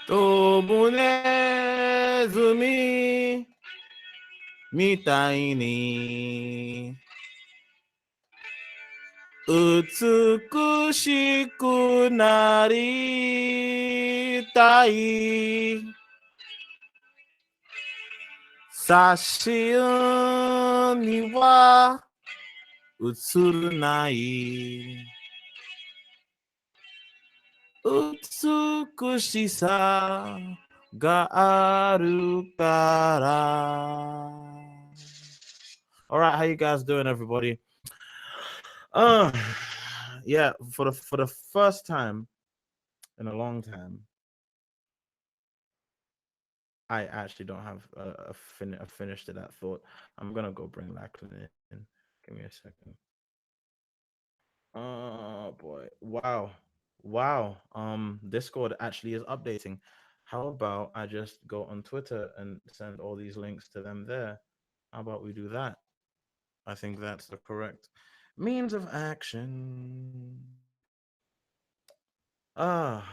ドブネズミみたいに美しくなりたい。写真には映るない美しさがあるから。All right, how you guys doing, everybody? Uh, yeah, for the first time in a long time, I actually don't have a finish to that thought. I'm gonna go bring Lachlan in. Give me a second. Oh boy! Wow, wow. Discord actually is updating. How about I just go on Twitter and send all these links to them there? How about we do that? I think that's the correct means of action. Ah,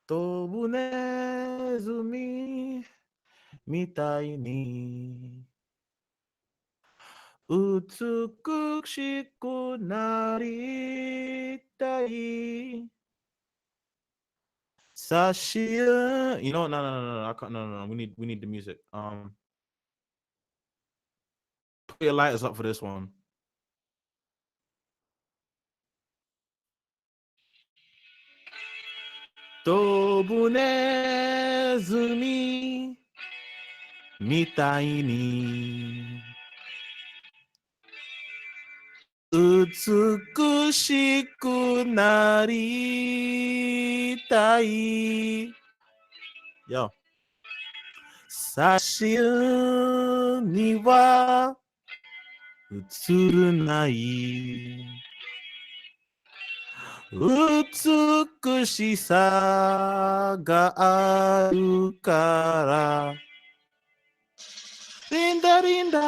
飛ぶネズミみたいに美しくなりたい。Sashia, you know, no, I can't. No. We need the music. Put your lighters up for this one. Tobunezumi mitai ni 美しくなりたい。よ。写真には映るない。美しさがあるから。Linda, Linda,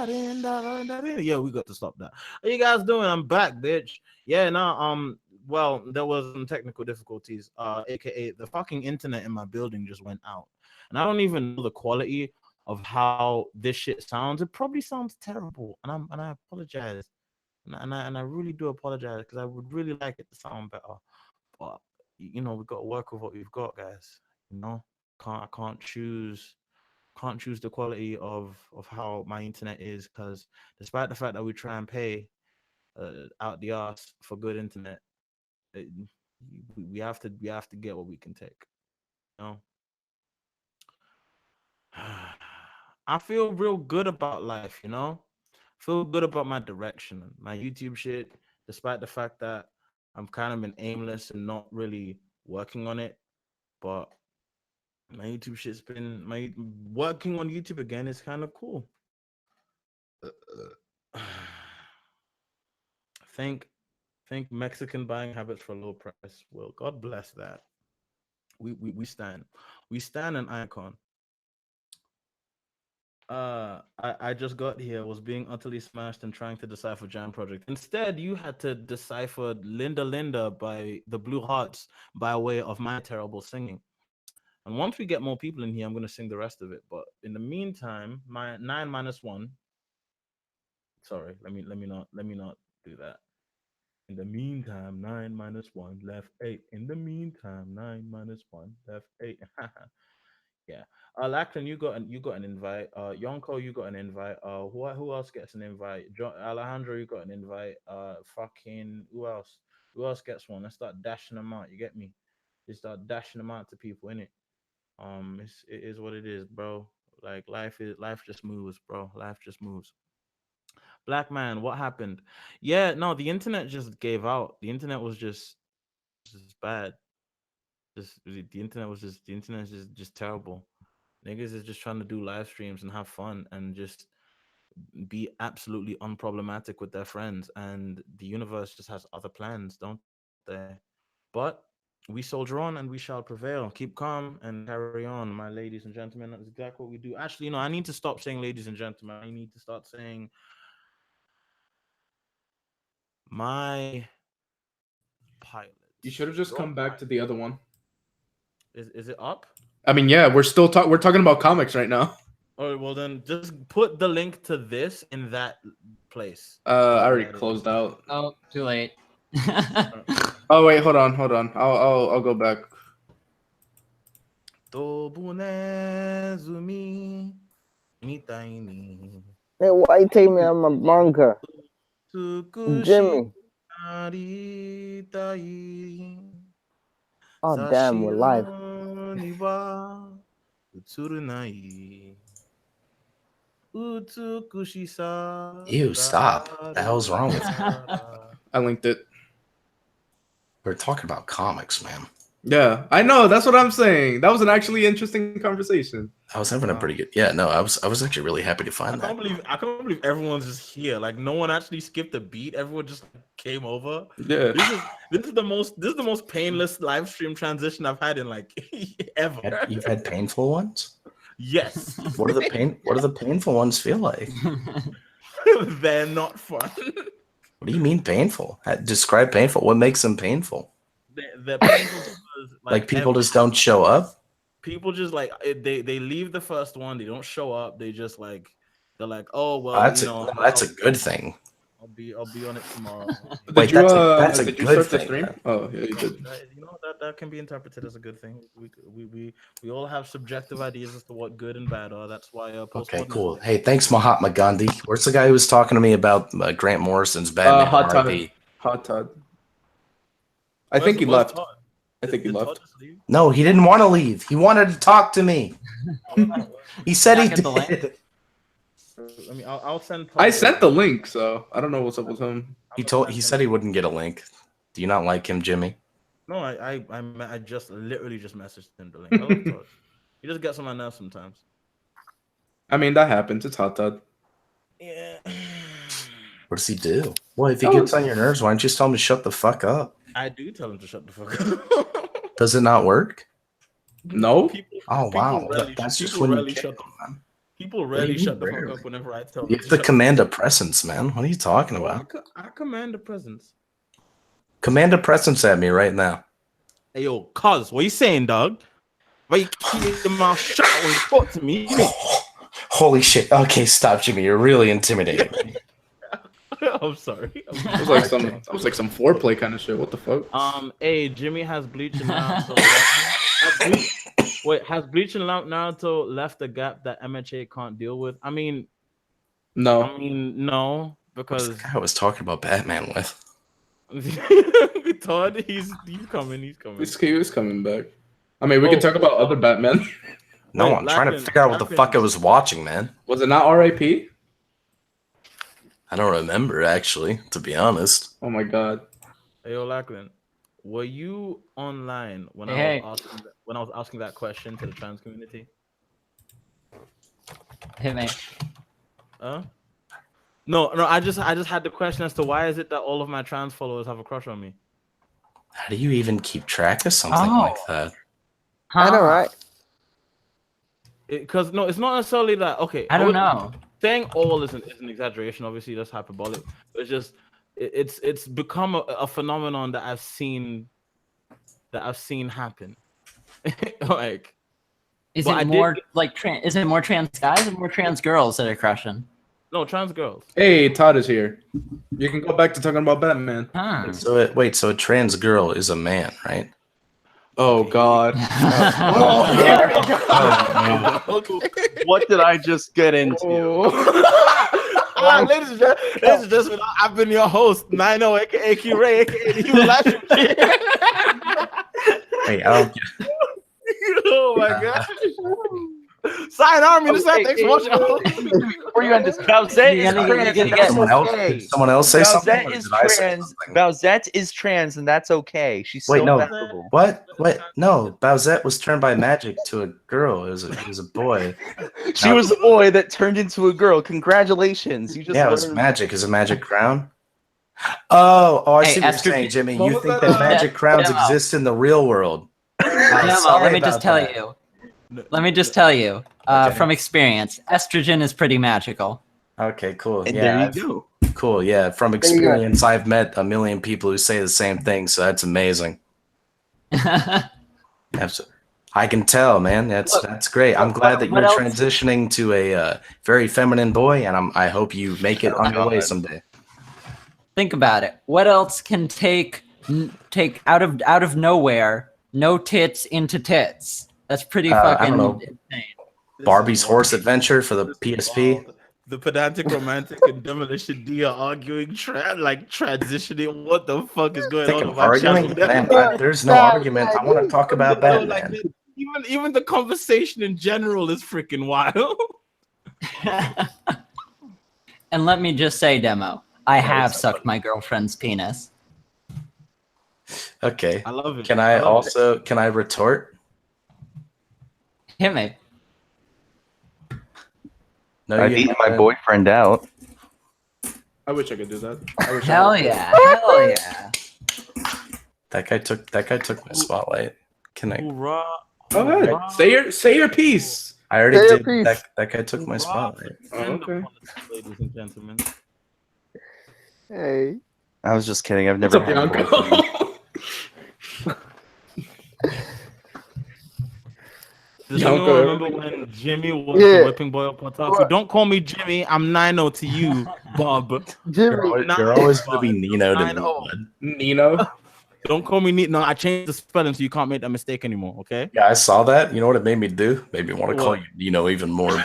Linda, Linda, Linda. Yeah, we got to stop that. How you guys doing? I'm back, bitch. Yeah, no, well, there was some technical difficulties, aka the fucking internet in my building just went out. And I don't even know the quality of how this shit sounds. It probably sounds terrible. And I apologize. And I really do apologize because I would really like it to sound better. But we got to work with what we've got, guys. You know? I can't choose the quality of how my internet is because despite the fact that we try and pay out the ass for good internet, it, we have to get what we can take. You know, I feel real good about life. Feel good about my direction, my YouTube shit. Despite the fact that I'm kind of been aimless and not really working on it, but my YouTube shit's been my working on YouTube again is kind of cool. think think Mexican buying habits for low price. Well, God bless that. We stand an icon. I just got here, was being utterly smashed and trying to decipher Jam Project. Instead, you had to decipher Linda Linda by the Blue Hearts by way of my terrible singing. And once we get more people in here, I'm gonna sing the rest of it. But in the meantime, my 9 - 1. Sorry, let me not do that. In the meantime, 9 - 1 left 8. In the meantime, 9 - 1 left 8. Yeah. Lachlan, you got an invite. Yonko, you got an invite. Who else gets an invite? Alejandro, you got an invite. Fucking who else? Who else gets one? Let's start dashing them out. You get me? Just start dashing them out to people, innit? It is what it is, bro. Like life just moves, bro. Life just moves. Black man, what happened? Yeah, no, the internet just gave out. The internet was just bad. The internet is just terrible. Niggas is just trying to do live streams and have fun and just be absolutely unproblematic with their friends. And the universe just has other plans, don't they? But we soldier on and we shall prevail. Keep calm and carry on, my ladies and gentlemen. That's exactly what we do. Actually, I need to stop saying ladies and gentlemen. I need to start saying my You pilots, should have just your come back to pilot. the other one. Is it up? I mean, yeah, we're talking about comics right now. Oh well, then just put the link to this in that place. I already closed out. Oh, too late. Oh wait, hold on. I'll go back. Tobunezumi mitai ni Hey, why you take me out my bunker? tsukushi Jimmy. naritai. Oh, damn, we're live. Sashiro ni wa utsuru nai. Utsukushi sa. Ew, stop. What the hell's wrong with you? I linked it. We're talking about comics, man. Yeah, I know. That's what I'm saying. That was an actually interesting conversation. I was having a pretty good. Yeah, no, I was actually really happy to find that. I can't believe everyone's just here. Like no one actually skipped a beat. Everyone just came over. Yeah. This is the most painless live stream transition I've had in like ever. You've had painful ones? Yes. What do the painful ones feel like? They're not fun. What do you mean painful? Describe painful. What makes them painful? They're painful because like people just don't show up? People just like they leave the first one, they don't show up, they're like, oh well, that's a good thing. I'll be on it tomorrow. Wait, that's a good thing. Oh yeah, you did. You know that can be interpreted as a good thing. We all have subjective ideas as to what good and bad are. That's why. Okay, cool. Hey, thanks, Mahatma Gandhi. Where's the guy who was talking to me about Grant Morrison's Batman? Hot Todd. I think he left. I think he left. No, he didn't want to leave. He wanted to talk to me. He said he did. I mean, I'll send. I sent the link, so I don't know what's up with him. He said he wouldn't get a link. Do you not like him, Jimmy? No, I just literally just messaged him the link. I love Todd. He just gets on my nerves sometimes. I mean, that happens. It's Hot Todd. Yeah. What does he do? Well, if he gets on your nerves, why don't you just tell him to shut the fuck up? I do tell him to shut the fuck up. Does it not work? No. Wow. That's just when you shut them, man. People rarely shut the fuck up whenever I tell them. You have to command a presence, man. What are you talking about? I command a presence. Command a presence at me right now. Hey, yo, cuz, what you saying, dog? Why you keep your mouth shut when you talk to me? Holy shit. Okay, stop, Jimmy. You're really intimidating me. I'm sorry. It was like some foreplay kind of shit. What the fuck? Hey, Jimmy has Bleach and Naruto. Has Bleach and Naruto left a gap that MHA can't deal with? I mean, no, because the guy I was talking about Batman with. Todd, he's coming. He was coming back. I mean, we can talk about other Batman. No, I'm trying to figure out what the fuck I was watching, man. Was it not R.I.P.? I don't remember, actually, to be honest. Oh my god. Hey, yo, Lachlan, were you online when I was asking that question to the trans community? Hit me. No, I just had the question as to why is it that all of my trans followers have a crush on me? How do you even keep track of something like that? I know, right? Because no, it's not necessarily that. Okay, I don't know. Saying all is an exaggeration. Obviously, that's hyperbolic. It's just it's become a phenomenon that I've seen happen. Like, is it more is it more trans guys or more trans girls that are crushing? No, trans girls. Hey, Todd is here. You can go back to talking about Batman. Huh. So a trans girl is a man, right? Oh God. What did I just get into? Ladies and gentlemen, I've been your host, Nino, aka Q Ray, aka the Evil Lash. Hey, I don't Oh my gosh. Sign Army, this thanks for watching. Before you end this, Bowsette is trans. Someone else say something? Bowsette is trans, and that's okay. She's Wait, so no. valuable. What? No, Bowsette was turned by magic to a girl. It was a boy. She was a boy that turned into a girl. Congratulations. You just it was magic. Is a magic crown? Oh, I see what you're saying, Jimmy. You think that magic crowns exist in the real world? Let me just tell you, from experience, estrogen is pretty magical. Okay, cool. And yeah, there you go. Cool. Yeah, from experience, I've met a million people who say the same thing, so that's amazing. Absolutely. I can tell, man. That's great. I'm glad that you're transitioning to a very feminine boy, and I hope you make it on your way someday. Think about it. What else can take out of nowhere no tits into tits? That's pretty fucking I don't know. insane. Barbie's Horse Adventure for the PSP. The pedantic romantic and demolition D are arguing, transitioning. What the fuck is going on? Arguing? Man, there's no argument. I want to talk about Batman. Even the conversation in general is freaking wild. And let me just say, Demo, I have sucked my girlfriend's penis. Okay. I love it. Can I retort? Hit me. No, I've eaten my boyfriend out. I wish I could do that. Hell yeah. Hell yeah. That guy took my spotlight. Can I? Hoorah. Go ahead. Say your piece. I already did. That guy took my spotlight. Okay. Ladies and gentlemen. Hey. I was just kidding. I've never had a boyfriend. Does anyone remember when Jimmy was the whipping boy up on top? Don't call me Jimmy. I'm 9-0 to you, Bob. Jimmy. You're always going to be Nino to me, bud. Nino. Don't call me Nino. No, I changed the spelling so you can't make that mistake anymore, okay? Yeah, I saw that. You know what it made me do? Made me want to call you Nino even more.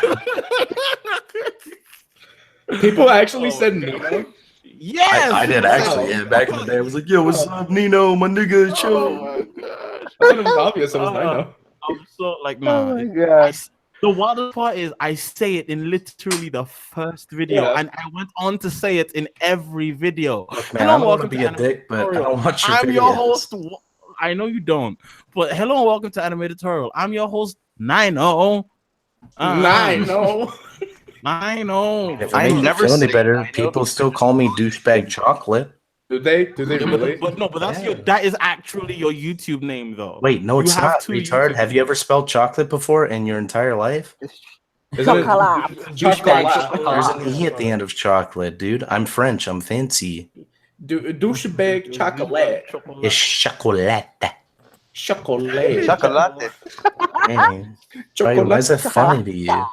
People actually said Nino. Yes! I did actually. Yeah, back in the day, I was like, yo, what's up, Nino, my nigga, chill. Oh my gosh. I thought it was obvious it was Nino. I'm so like, Oh nah. my god. The wildest part is I say it in literally the first video, and I went on to say it in every video. Look, man, I don't want to be a dick, but I don't want your I'm videos. your host. I know you don't, but hello and welcome to Animated Tutorial. I'm your host, 9-0. 9-0. 9-0. If I never feel any better, people still call me douchebag chocolate. Do they really? But that's that is actually your YouTube name though. Wait, no, it's not, retard. Have you ever spelled chocolate before in your entire life? Chocolate. There's an E at the end of chocolate, dude. I'm French. I'm fancy. Douchebag chocolate. It's chocolate. Chocolate. Chocolate. Right, why is that funny to you?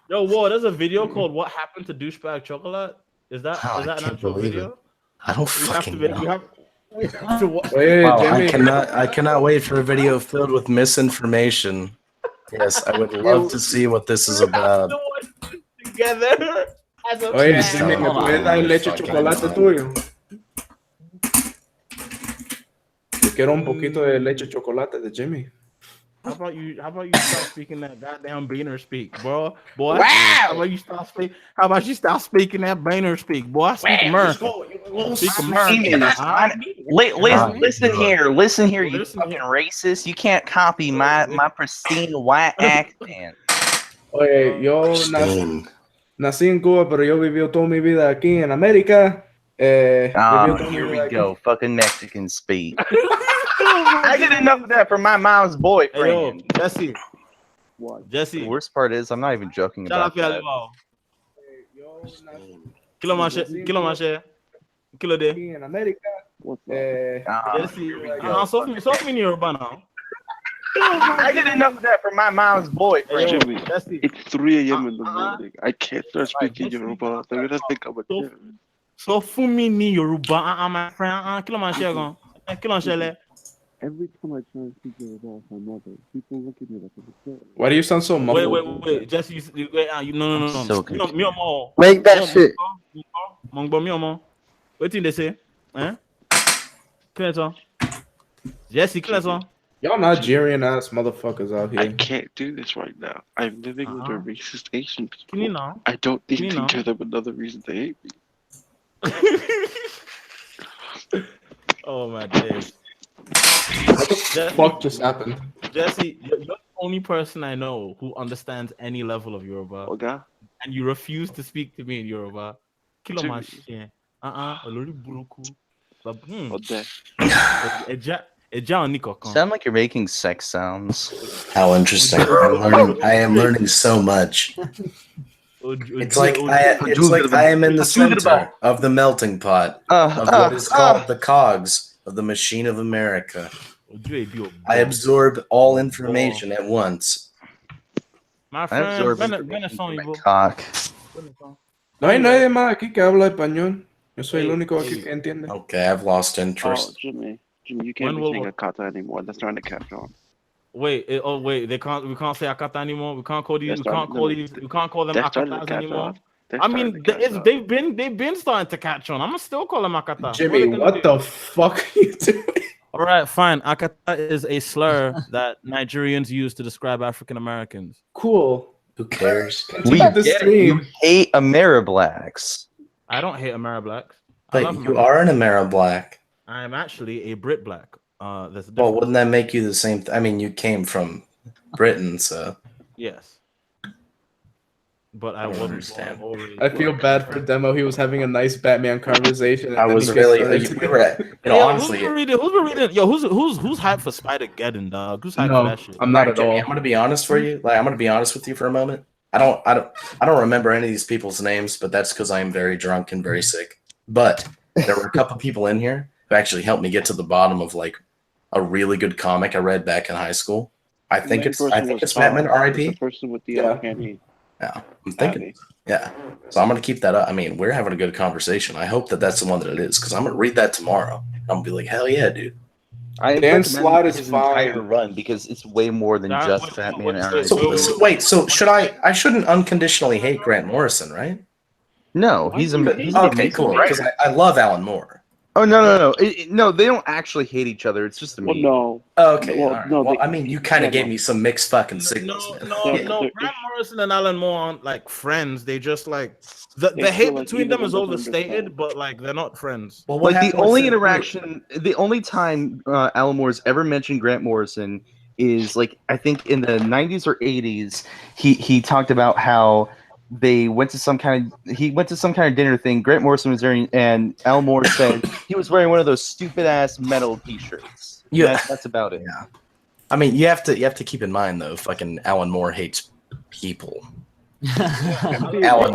Yo, whoa, there's a video called "What Happened to Douchebag Chocolate." Is that an actual video? I don't fucking know. Wait, Wow, Jimmy. I cannot wait for a video filled with misinformation. Yes, I would love to see what this is about. Together. Oye, Jimmy, ¿me puedes dar leche chocolate tuyo? Yo quiero un poquito de leche chocolate de Jimmy. How about you start speaking that goddamn Boehner speak, bro? Boy, Wow. How about you start speaking that Boehner speak, boy? Speak American. Speak American. Listen here, you fucking racist. You can't copy my pristine white accent. Oye, yo nací en Cuba, pero yo viví toda mi vida aquí en América. Here we go. Fucking Mexican speak. I get enough of that from my mom's boyfriend. Hey, yo, Jesse. What? Jesse. The worst part is, I'm not even joking about that. Kilo mache. Kilo de. En América. Jesse. Soft me Yoruba now. I get enough of that from my mom's boyfriend. Hey, yo, Jimmy, Jesse. it's 3 a.m. in the morning. I can't start speaking Yoruba. They're gonna think I'm a Karen. So for me ni Yoruba, my friend. Kilo mache go. Kilo mache. Every time I try and speak Yoruba with my mother, people look at me like I'm a Karen. Why do you sound so muffled? Wait. Jesse, no. So confused. Make that shit. What did they say? Clear Jesse, clear. Y'all Nigerian ass motherfuckers out I here. can't do this right now. I'm living with a racist Asian Can you people. know? I don't need Can you to know? give them another reason to hate me. Oh my days. What the fuck just happened? Jesse, you're the only person I know who understands any level of Yoruba, Okay? and you refuse to speak to me in Yoruba. Kilo Jimmy. mache. Olori buruku. Okay. Eja oniko kan. Sound like you're making sex sounds. How interesting! I am learning so much. It's like I am in the center of the melting pot of what is called the cogs of the machine of America. I absorb all information at once. My I friend, absorb ven information son, through my Ivo. cock. No hay nadie más aquí que habla español. Yo soy el Hey, único aquí hey. que entiende. Okay, I've lost Oh, interest. Jimmy, you can't When be will- saying Akata anymore. They're starting to catch on. Wait, wait, we can't say Akata anymore. We can't call these. They're We starting- can't call no, these. We can't call them They're starting to Akatas catch anymore. on. They're I starting mean, to catch on. they've been starting to catch on. I'm gonna still call them Akata. Jimmy, what the fuck are you doing? All right, fine. Akata is a slur that Nigerians use to describe African Americans. Cool. Who cares? Continue the get it. You stream. hate Ameriblacks. I don't hate Ameriblacks. I love But you Ameriblacks. are an Ameriblack. I am actually a Brit black. That's a Well, difference. wouldn't that make you the same? I mean, you came from Britain, so Yes. But I I don't wasn't understand. born always- I feel bad for Demo. He was having a nice Batman conversation. And I then was he gets really, started you to- were at, Hey, yo, honestly. who's been reading? Yo, who's hyped for Spider-Geddon, dog? Who's hyped No, for that shit? I'm not Alright, at Jimmy, all. I'm gonna be honest for you. Like, I'm gonna be honest with you for a moment. I don't remember any of these people's names, but that's because I am very drunk and very sick. But there were a couple people in here who actually helped me get to the bottom of like a really good comic I read back in high school. I think it's Batman R.I.P. The person with the Yeah. candy. Yeah, I'm thinking. Yeah, so I'm gonna keep that up. I mean, we're having a good conversation. I hope that that's the one that it is because I'm gonna read that tomorrow. I'm gonna be like, hell yeah, dude. I Dan recommend Slott is his fine. entire run because it's way more than That- just wait, Batman wait, and wait, R.I.P. So wait, so should I shouldn't unconditionally hate Grant Morrison, right? No, he's an Okay, amazing cool. writer. Because I love Alan Moore. Oh no! No, they don't actually hate each other. It's just a Well, meme. no. Okay, Well, all right. no, Well, they- I mean, you kind of no, gave no. me some mixed fucking signals, man. No, They're- Grant Morrison and Alan Moore aren't like friends. They just like the They hate feel like between them either is one doesn't overstated, understand. but like they're not friends. Well, what Like the happened with only Sid interaction, the only time Alan Moore's ever mentioned Grant Morrison is like I think in the 90s or 80s. He talked about how they went to some kind of dinner thing. Grant Morrison was there, and Alan Moore said he was wearing one of those stupid ass metal T-shirts. Yeah. That's about it. Yeah. I mean, you have to keep in mind though, fucking Alan Moore hates people. Alan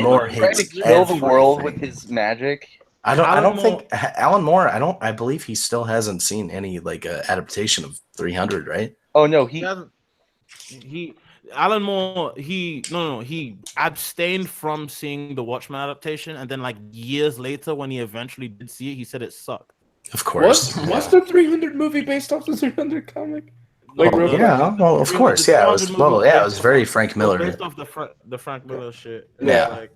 Moore Trying to hates kill the world everything. with his magic. I don't Alan think Alan Moore. I believe he still hasn't seen any like adaptation of 300, right? Oh no, He hasn't. Alan Moore. He abstained from seeing the Watchmen adaptation, and then like years later, when he eventually did see it, he said it sucked. Of course. Was the 300 movie based off the 300 comic? Like, Oh, real quick. yeah, well, of course, yeah. It was it was very Frank Miller. Based off the Frank Miller shit. Yeah. Like,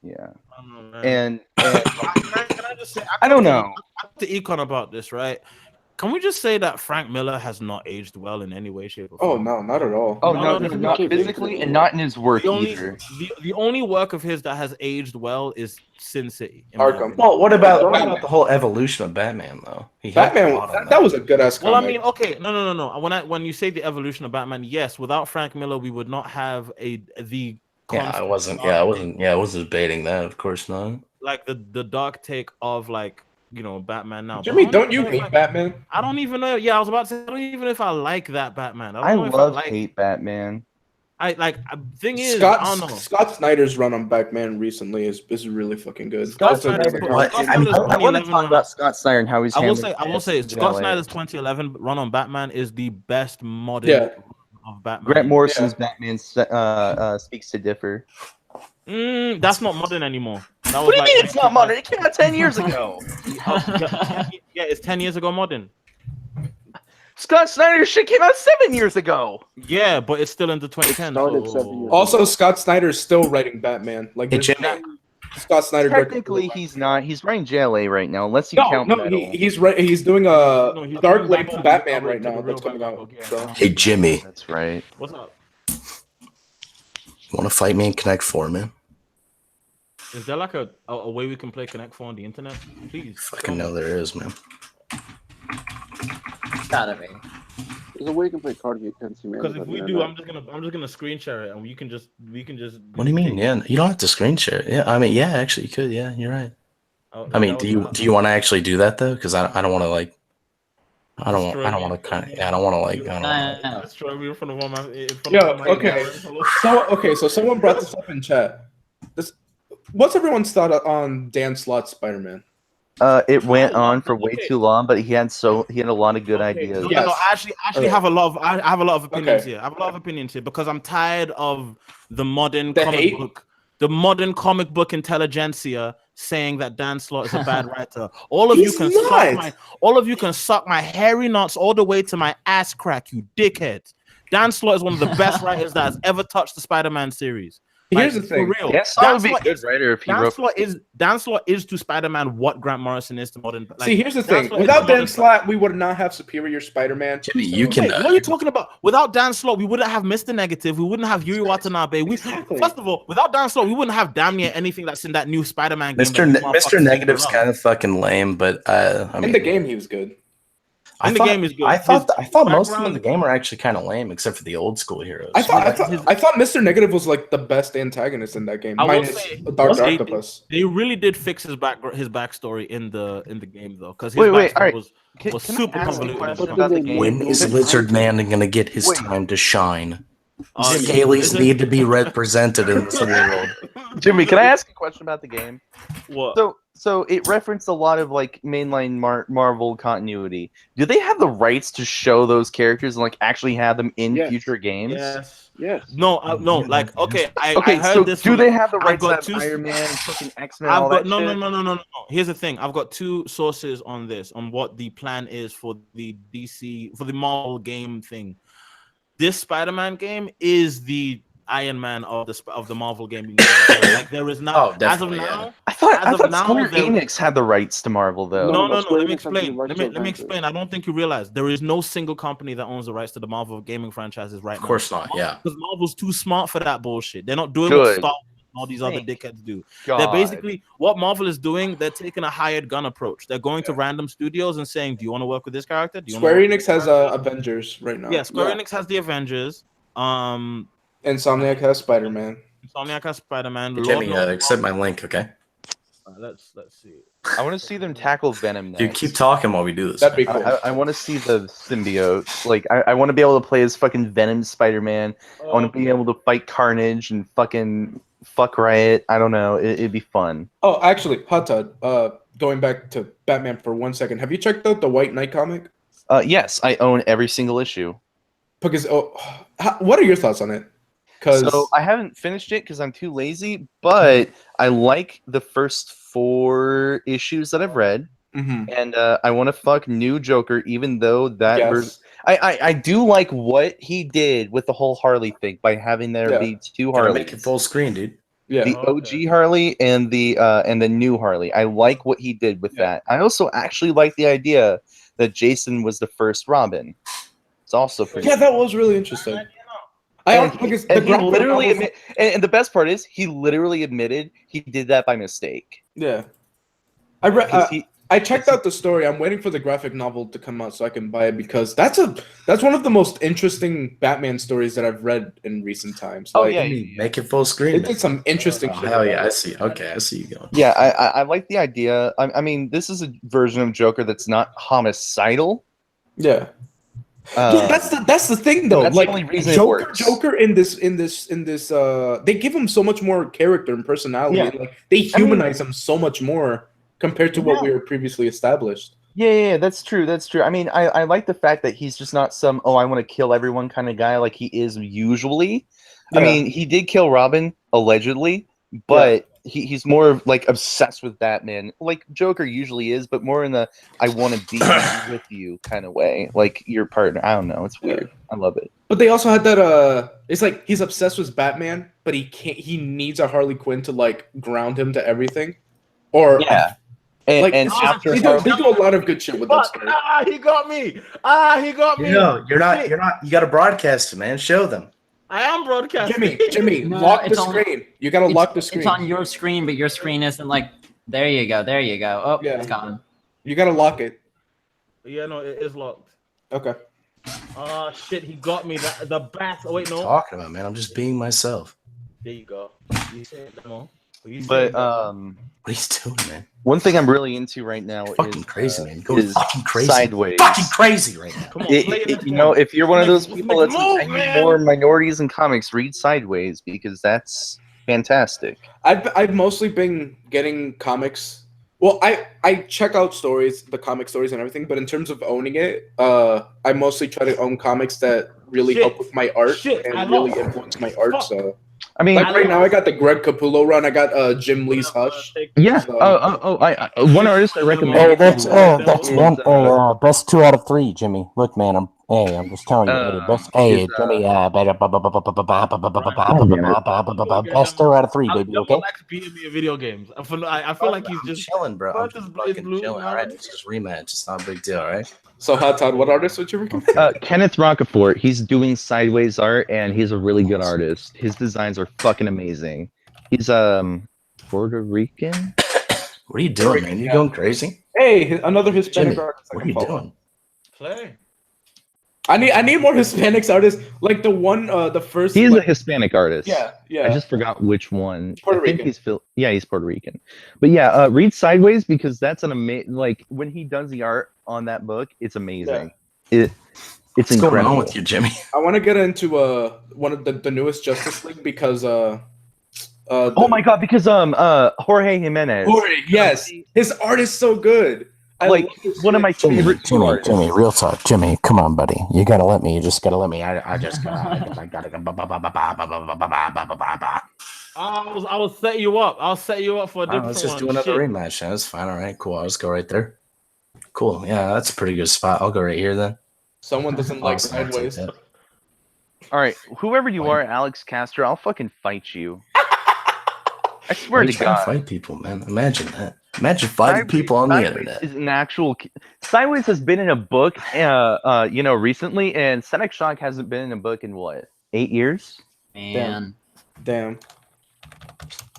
Yeah, I don't know, man. and Can I just say, I don't know. I talked to Econ about this, right? Can we just say that Frank Miller has not aged well in any way, shape, or Oh form? no, not at all. Oh No, no, no, not no. physically and not in his work The only, either. the only work of his that has aged well is Sin City. in my Arkham. opinion. Well, what about the whole evolution of Batman though? He helped a Batman, lot on that was a good ass Well, comic. I mean, okay, no. When you say the evolution of Batman, yes, without Frank Miller, we would not have the. Yeah, I wasn't debating that. Of course not. Like the dark take of like Batman now. But Jimmy, I don't you even know if hate Batman? I don't even know. Yeah, I was about to say I don't even know if I like that Batman. I don't know if love like. hate Batman. Thing is, I don't know. Scott Snyder's run on Batman recently is really fucking good. Scott That's a Snyder's- different What? comic. I mean, I want to talk about Scott Snyder and how he's. I will handling say, this Scott in LA. Snyder's 2011 run on Batman is the best modern Yeah. of Batman. Grant Morrison's Batman speaks to differ. That's not modern anymore. That was What do you like- mean it's not modern? It came out 10 years ago. Yeah, it's 10 years ago modern. Scott Snyder's shit came out 7 years ago. Yeah, but it's still into 2010. started so- 7 years Also, Scott Snyder's still writing Batman. Like, Hey, there's Jimmy. Scott Snyder. Technically, he's not. He's writing JLA right now, unless you No, count no, Metal. he's right. He's doing No, a he's Dark doing Label Batman right to the now. real That's coming Batman out. book, yeah. So. Hey Jimmy, That's right. What's up? want to fight me in Connect 4, man? Is there like a way we can play Connect 4 on the internet? Please. Fucking know there is, man. Gotta be. There's a way you can play Card Against Humanity. Because if we do, I'm just gonna screen share it, and we can just. What do you mean? Yeah, you don't have to screen share it. Yeah, I mean, yeah, actually, you could. Yeah, you're right. Oh, I mean, that do was- you want to actually do that though? Because I don't want to like. I don't Destroy me. want to kind of. Yeah, I don't want to like. I don't wanna, No. Destroy me in front of all my. So someone brought this up in chat. What's everyone's thought on Dan Slott's Spider-Man? It went on for way Okay. too long, but he had a lot of good ideas. No, Yes. no, I actually Okay. have a lot of I have a lot of opinions Okay. here. I have a lot of opinions here because I'm tired of the modern The comic hate? book, the modern comic book intelligentsia saying that Dan Slott is a bad writer. All of you He's can not. suck my hairy nuts all the way to my ass crack, you dickheads. Dan Slott is one of the best writers that has ever touched the Spider-Man series. Here's the For thing. real. Yes, Dan would be a Slott good is- writer if he Dan wrote. Slott is to Spider-Man what Grant Morrison is to modern. Like, See, here's the Dan thing. Slott is Without to Dan modern- Slott, we would not have Superior Spider-Man. Jimmy, you can. Wait, what are you talking about? Without Dan Slott, we wouldn't have Mr. Negative. We wouldn't have Yuri Watanabe. Exactly. First of all, without Dan Slott, we wouldn't have damn near anything that's in that new Spider-Man game. Mr. Negative's kind of fucking lame, but I mean, In the game, he was good. In the game is good. I thought most of them in background- the game are actually kind of lame, except for the old school heroes. I thought Mr. Negative was like the best antagonist in that game. I will Minus say, Dr. Octopus. They really did fix his backstory in the game though, because his Wait, backstory alright. was Can I super ask a convoluted. question and about the stuff. game? When is Lizard Man going to get his Wait. time to shine? Yeah, Scalies Lizard- need to be represented in this world. Jimmy, can I ask a question about the game? What? So it referenced a lot of like mainline Marvel continuity. Do they have the rights to show those characters and like actually have them in Yes. future games? Yes. Yes. No, no. Like, okay, I Okay, heard so this. do from- they have the I've rights to got have two- Iron Man and fucking X-Men and all I've got that no. shit? Here's the thing. I've got two sources on this, on what the plan is for the Marvel game thing. This Spider-Man game is the Iron Man of the Marvel game universe. Like there is now, Oh, as of definitely, now, yeah. I thought As of now, Square there- Enix had the rights to Marvel though. no. but Square Let me Enix has the explain. rights Let to me Avengers. explain. I don't think you realize there is no single company that owns the rights to the Marvel gaming franchises right now. Of course not. Yeah. Because Marvel's too smart for that bullshit. They're not doing what Good. Star Wars and all these other Thank dickheads do. God. They're basically what Marvel is doing. They're taking a hired gun approach. They're going to random studios and saying, "Do you want to work with this character? Do you wanna Square work with Enix this has character?" Avengers right now. Yeah, Square Enix has the Avengers. Insomniac has Spider-Man. Insomniac has Spider-Man. Jimmy, accept my link, okay? Let's see. I want to see them tackle Venom next. Dude, keep talking while we do this. That'd be man. cool. I want to see the symbiote. Like, I want to be able to play as fucking Venom Spider-Man. I want to be able to fight Carnage and fucking fuck Riot. I don't know. It'd be fun. Oh, actually, Hot Tub. Going back to Batman for 1 second. Have you checked out the White Knight comic? Yes, I own every single issue. Because what are your thoughts on it? Because So I haven't finished it because I'm too lazy, but I like the first 4 issues that I've read, and I want to fuck new Joker, even though that yes. I do like what he did with the whole Harley thing by having there Yeah. be 2 Gotta Harleys, make it full screen, dude. Yeah. the OG Harley and the new Harley. I like what he did with that. I also actually like the idea that Jason was the first Robin. It's also pretty. Yeah, that was really interesting. Because the And he graphic literally novels- and the best part is he literally admitted he did that by mistake. Yeah. I read. 'Cause he- I checked out the story. I'm waiting for the graphic novel to come out so I can buy it because that's one of the most interesting Batman stories that I've read in recent times. Oh, Like, yeah. Make it full screen. it did some interesting Oh, shit. hell yeah, I see. Okay, I see you going. Yeah, I like the idea. I mean, this is a version of Joker that's not homicidal. Yeah. Yeah, that's the thing though. that's the Like only reason it Joker, works. Joker in this they give him so much more character and personality. Yeah. And, like they humanize him so much more compared to what we were previously established. Yeah, that's true. That's true. I mean, I like the fact that he's just not some I want to kill everyone kind of guy like he is usually. I Yeah. mean, he did kill Robin allegedly, but he's more of, like obsessed with Batman, like Joker usually is, but more in the I want to be with you kind of way, like your partner. I don't know. It's weird. I love it. But they also had that it's like he's obsessed with Batman, but he needs a Harley Quinn to like ground him to everything. Or Yeah. And, like and it's just- after they do a lot of good shit with that story. He got me. He got me. No, you're not. You're not. You got to broadcast it, man. Show them. I am broadcasting. Jimmy, No, lock the it's on- screen. You gotta lock the screen. It's on your screen, but your screen isn't like. There you go. There you go. Oh, Yeah. it's gone. You gotta lock it. Yeah, no, it is locked. Okay. Oh shit, he got me. The bat. Oh wait, What are you no. talking about, man? I'm just being myself. There you go. You say it, Demo. but What are you doing, man? one thing I'm really into right now Fucking is crazy, man. Go is fucking crazy. Sideways. Fucking crazy right now. Come on, play it next You know, one. if you're one of those Let's people make that's a move, I need man. more minorities in comics, read Sideways because that's fantastic. I've mostly been getting comics Well, I check out stories, the comic stories and everything, but in terms of owning it, I mostly try to own comics that really help with my art and really influence my art. So, I mean, like right now, I got the Greg Capullo run. I got Jim Lee's Hush. yeah. So- One artist I recommend. Oh, that's one. Best 2 out of 3, Jimmy. Look, man, I'm just telling you, buddy. Best. Hey, Jimmy. Best 2 out of 3, baby. Okay. Likes beating me in video games. I feel like he's just chilling, bro. I'm just fucking blue, chilling. All right, it's just rematch. It's not a big deal, all right? So, Hot Todd, what artist would you recommend? Kenneth Rocafort. He's doing sideways art, and he's a really good artist. His designs are fucking amazing. He's Puerto Rican. What are you doing, man? You going crazy? Hey, another Hispanic Jimmy, artist. I what are can you follow. doing? play. I need more Hispanics artists. Like the one, the first. He's a like, Hispanic artist. yeah. I just forgot which one. Puerto I think Rican. he's he's Puerto Rican. But yeah, read Sideways because that's an amazing. Like when he does the art on that book, it's amazing. It's What's incredible. going on with you, Jimmy? I want to get into one of the newest Justice League because Oh my god! Because Jorge Jimenez. yes, his art is so good. I Like love his one of my shit. favorite artists. Jimmy, real talk. Jimmy, come on, buddy. You gotta let me. You just gotta let me. I just gotta. I will set you up. I'll set you up for a different Let's just one. do another Shit. rematch. Yeah, that's fine. All right, cool. I'll just go right there. Cool. Yeah, that's a pretty good spot. I'll go right here then. Someone doesn't like Awesome, I'll take sideways. that. All right, whoever you are, Alex Castro, I'll fucking fight you. I swear Why to you trying God. fight people, man. Imagine that. Imagine fighting people on the Sideways internet. Is an actual Sideways has been in a book, recently, and Senex Shock hasn't been in a book in what, 8 years? Man, Damn.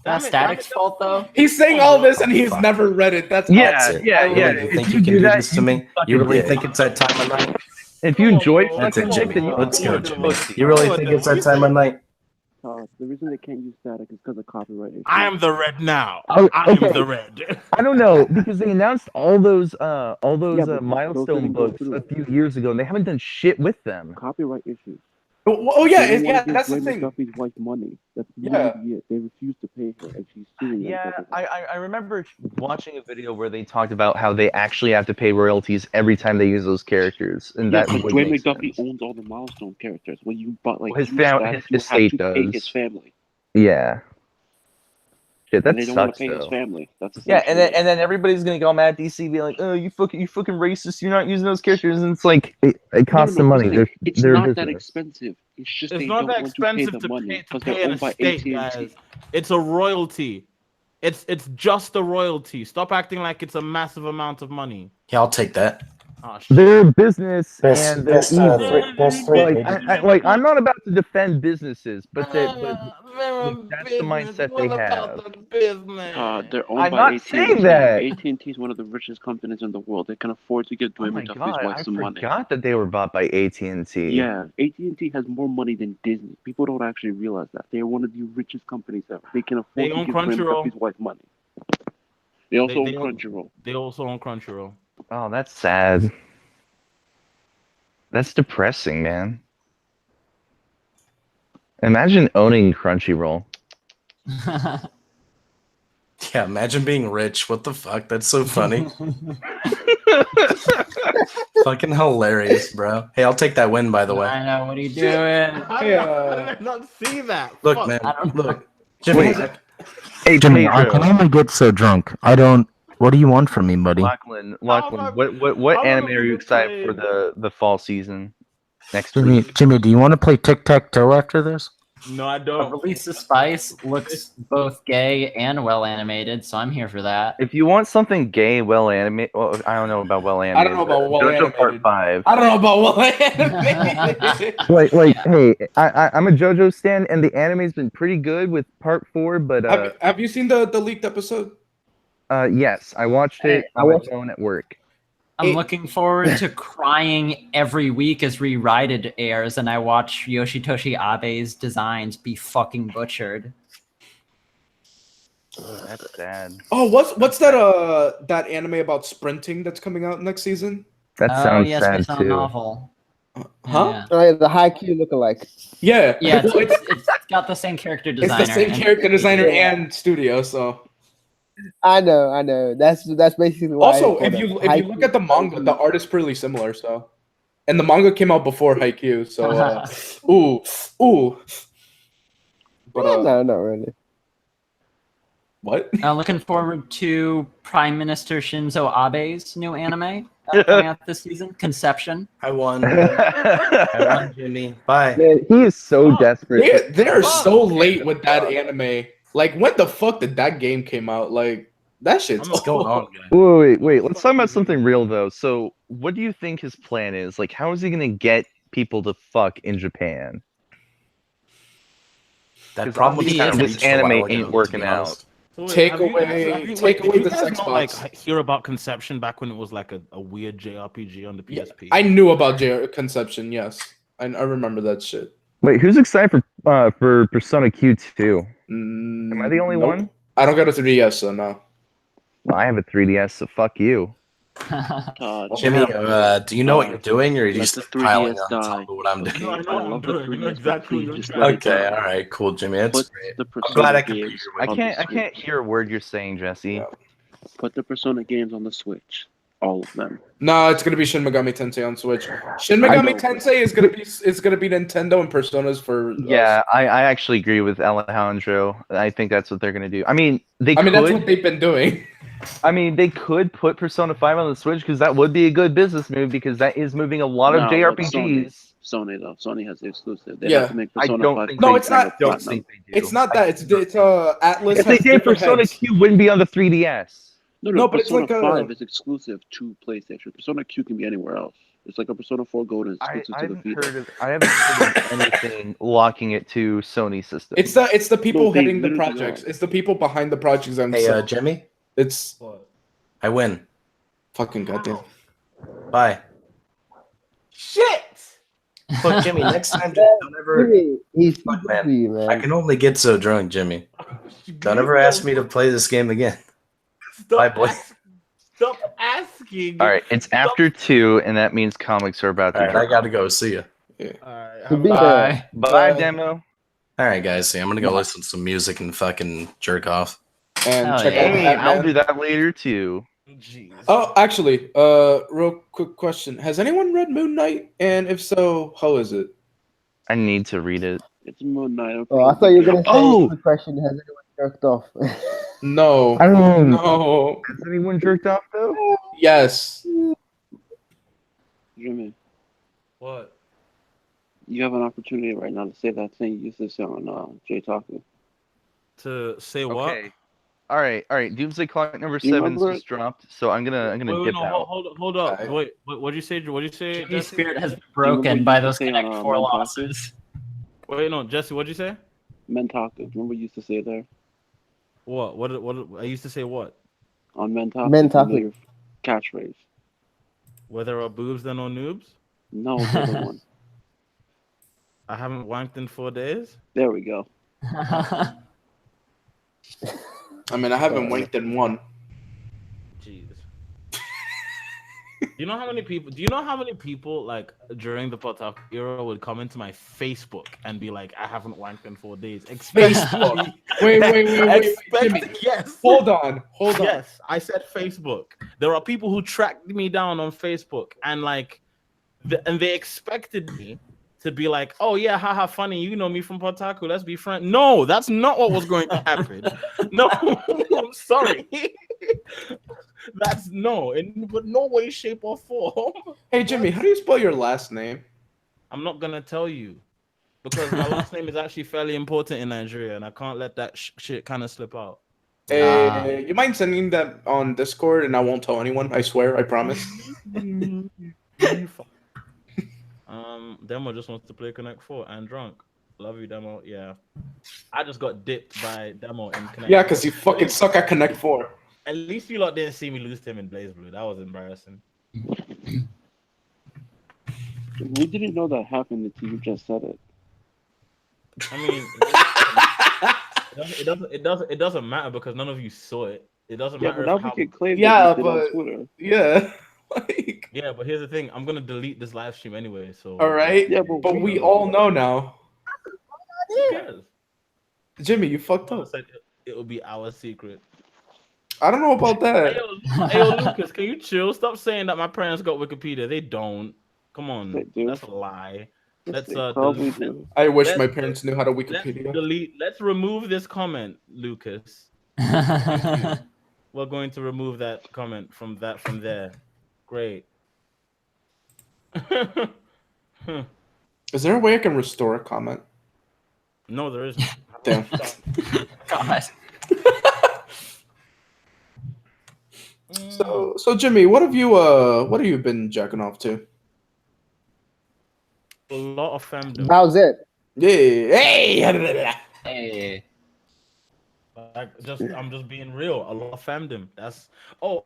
that's Static's fault though. He's saying all this and he's never read it. That's Yeah, awesome. yeah, I yeah. love You it. think If you you can do do that, this to you me? fucking You really did. think it's that time of night? If you enjoyed That's it, fucking Jimmy. then you Let's go, fucking Jimmy. pussy. You really think it's that time of night? The reason they can't use static is because of copyright issues. I am the red now. Oh, I am okay. the red. I don't know because they announced all those Yeah, but those milestone didn't go books through. a few years ago, and they haven't done shit with them. Copyright issues. Oh yeah, They didn't wanna give that's the Ray thing. McDuffie's wife money. That's Yeah. literally it. They refused to pay her, and she's suing them. Yeah, because of that. I remember watching a video where they talked about how they actually have to pay royalties every time they use those characters, and Yeah, that but would Dwayne make McDuffie sense. owns all the milestone characters. When you bought like Well, his use fam- static, his you estate have to pay does. his family. Yeah. Shit, that And they don't want sucks to pay his though. family. That's Yeah, and then essentially it. everybody's gonna go mad at DC, being like, "Oh, you fucking racist! You're not using those characters." And it's like it costs them money. Here's the thing, it's They're a not that business. expensive. It's just It's they not don't that want to pay expensive the to money pay because an they're owned by estate, AT&T. guys. It's a royalty. It's just a royalty. Stop acting like it's a massive amount of money. Yeah, I'll take that. Oh, shit. They're a business Best, and they're best, evil. best 3, Like, baby. I'm not about to defend businesses, but They're that's the mindset what they about have. the business? They're owned I'm by not AT&T. saying that. AT&T is one of the richest companies in the world. They can afford to give Oh Dwayne my McDuffie's god, wife I some money. forgot that they were bought by AT&T. Yeah, AT&T has more money than Disney. People don't actually realize that. They are one of the richest companies ever. They can afford They to own give Dwayne Crunchyroll. McDuffie's wife money. They also They own own- Crunchyroll. They also own Crunchyroll. Oh, that's sad. That's depressing, man. Imagine owning Crunchyroll. Yeah, imagine being rich. What the fuck? That's so funny. Fucking hilarious, bro. Hey, I'll take that win, by the way. I know. What are you Shit. doing? How did I not see that? Look, Fuck. man. I don't- Look. Jimmy, Wait. Hey, Jimmy, I Pedro. can only get so drunk. I don't. What do you want from me, buddy? Lachlan, How am I- what how am I anime are you gonna excited for play- the fall season next Jimmy, week? Jimmy, do you want to play tic tac toe after this? No, I But don't. Release the Spice looks both gay and well animated, so I'm here for that. If you want something gay, well animated, well, I don't know about well animated. I don't know about well JoJo Part animated. 5. I don't know about well Like, hey, I'm a JoJo stan, and the anime's been pretty good with Part 4, but have you seen the leaked episode? yes, I watched it I on my watched- phone at work. I'm looking forward to crying every week as Rewrited airs and I watch Yoshitoshi Abe's designs be fucking butchered. That's sad. Oh, what's that anime about sprinting that's coming out next season? That Oh, sounds yes, sad based on a too. novel. Huh? Yeah, The Haikyuu lookalike. Yeah. yeah Well, it's got the same character it's designer. the same and- character designer and studio, so I know. That's basically why. Also, if you look at the manga, the art is pretty similar. So, and the manga came out before Haikyuu. So, ooh. But no, not really. What? Looking forward to Prime Minister Shinzo Abe's new anime coming out this season, Conception. I won. I won, Jimmy. Bye. Man, he is so desperate. They're so late with that anime. Like, when the fuck did that game came out? Like, that shit's What's going on, guys? Wait. Let's talk about something real though. So, what do you think his plan is? Like, how is he gonna get people to fuck in Japan? That probably this anime ain't working out. So Take have away you the guys sex not, box. like, hear about Conception back when it was like a weird JRPG on the PSP? I knew about Conception. Yes, I remember that shit. Wait, who's excited for Persona Q2? Am I the only Nope. one? I don't got a 3DS, so no. Well, I have a 3DS, so fuck you. God. Jimmy, do you know what you're doing, or are you Let just the piling 3DS on die. top of what I'm doing? No, I know I what I'm love the doing. You know 3DS, exactly but what please you're just let it Okay, die. all right, cool, Jimmy. That's Put great. the I'm glad I Persona can be games here with I on you. the can't Switch. hear a word you're saying, Jesse. Yeah. Put the Persona games on the Switch. All of them. No, it's gonna be Shin Megami Tensei on Switch. Shin I Megami know, but- Tensei is gonna be Nintendo and Personas for. Yeah, I actually agree with Alejandro. I think that's what they're gonna do. I mean, that's what they've been doing. I mean, they could put Persona 5 on the Switch because that would be a good business move because that is moving a lot of No, but JRPGs. Sony though. Sony has the exclusive. They Yeah. have to make I Persona don't 5 think No, they it's not- don't Platinum. think they do. It's not that. It's Atlas If they has did, different Persona heads. Q wouldn't be on the 3DS. No, but it's Persona like a- 5 is exclusive to PlayStation. Persona Q can be anywhere else. It's like a Persona 4 Gold is I exclusive to the Vita. haven't heard of anything locking it to Sony systems. It's the people No, they heading the literally projects. are. It's the people behind the projects Hey, themselves. Jimmy, It's I win. fucking goddamn. Bye. Shit! Look, Jimmy, next time, don't ever. He's Look, too man, busy, man. I can only get so drunk, Jimmy. Don't ever ask me to play this game again. Bye, boy. Stop asking. All right, it's after 2, and that means comics are about to All right, I drop. gotta go. See ya. Alright, To be there. Bye. Bye, demo. All right, guys. See, I'm gonna go listen to some music and fucking jerk off. And Hell check yeah. out Hey, Batman. I'll do that later too. Jeez. Oh, actually, real quick question: has anyone read Moon Knight? And if so, how is it? I need to read it. It's Moon Knight. Oh, I thought you were gonna say Oh! the question: has anyone jerked off? No. I don't know. No. Has anyone jerked off though? Yes. Jimmy, What? you have an opportunity right now to say that thing you used to say on J-Taku. To say what? Okay. All right. Doomsday Clock number You 7 remember just dropped, so I'm gonna Wait, dip no, out. hold up. Alright. Wait, what'd you say? What'd you say? Jimmy's Jesse? spirit has been Remember broken you by used to those say on, Connect 4 Mentaku? losses. Wait, no, Jesse, what'd you say? Mentaku. Remember you used to say there? What? What? I used to say what? On Mentaku. Mentaku. You know your catchphrase. Where there are boobs, there are no noobs? No, the other one. I haven't wanked in 4 days? There we go. I mean, I haven't winked in one. Jeez. Do you know how many people like during the Potok era would come into my Facebook and be like, I haven't wanked in 4 days? Facebook. Wait, Jimmy. Yes. Hold on. Yes, I said Facebook. There are people who tracked me down on Facebook and like, and they expected me to be like, oh yeah, haha, funny. You know me from Potaku. Let's be friends. No, that's not what was going to happen. No, I'm sorry. That's no, in but no way, shape, or form. Hey, Jimmy, how do you spell your last name? I'm not gonna tell you because my last name is actually fairly important in Nigeria, and I can't let that shit kind of slip out. You mind sending that on Discord, and I won't tell anyone. I swear, I promise. Demo just wants to play Connect 4 and drunk. Love you, Demo. Yeah, I just got dipped by Demo in Connect. Yeah, because you fucking suck at Connect 4. At least you lot didn't see me lose to him in Blaze Blue. That was embarrassing. We didn't know that happened until you just said it. I mean, it doesn't matter because none of you saw it. It doesn't Yeah, matter. but now if we how- can claim Yeah, that we did on but- Twitter. Yeah. Like, Yeah, but here's the thing. I'm gonna delete this live stream anyway. So. all right. Yeah, But we all know now. Who cares? Jimmy, you fucked I up. said it will be our secret. I don't know about that. Hey, yo, Lucas, can you chill? Stop saying that my parents got Wikipedia. They don't. Come on, They do. that's a lie. Yes, Let's they probably delete. do. I wish Let's- my parents knew how to Let's Wikipedia. delete. Let's remove this comment, Lucas. We're going to remove that comment from there. Great. Is there a way I can restore a comment? No, there isn't. Damn. God. So Jimmy, what have you been jacking off to? A lot of femdom. How's it? Yeah. Hey. Hey. I'm just being real. A lot of femdom. That's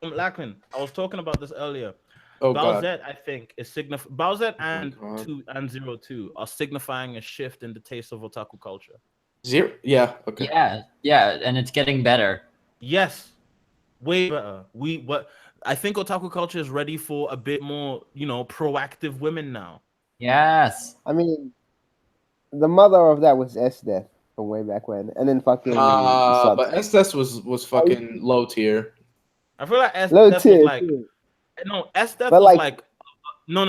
Lachlan. I was talking about this earlier. Oh God. Bowsette, I think, is Bowsette and God. 2 and 02 are signifying a shift in the taste of otaku culture. Zero. Yeah. Okay. Yeah, and it's getting better. Yes, way better. I think otaku culture is ready for a bit more, proactive women now. Yes. I mean, the mother of that was S-Death from way back when, and then fucking. But SS was fucking low tier. I feel like Low S-Death tier. was like no, S-Death But was like- no.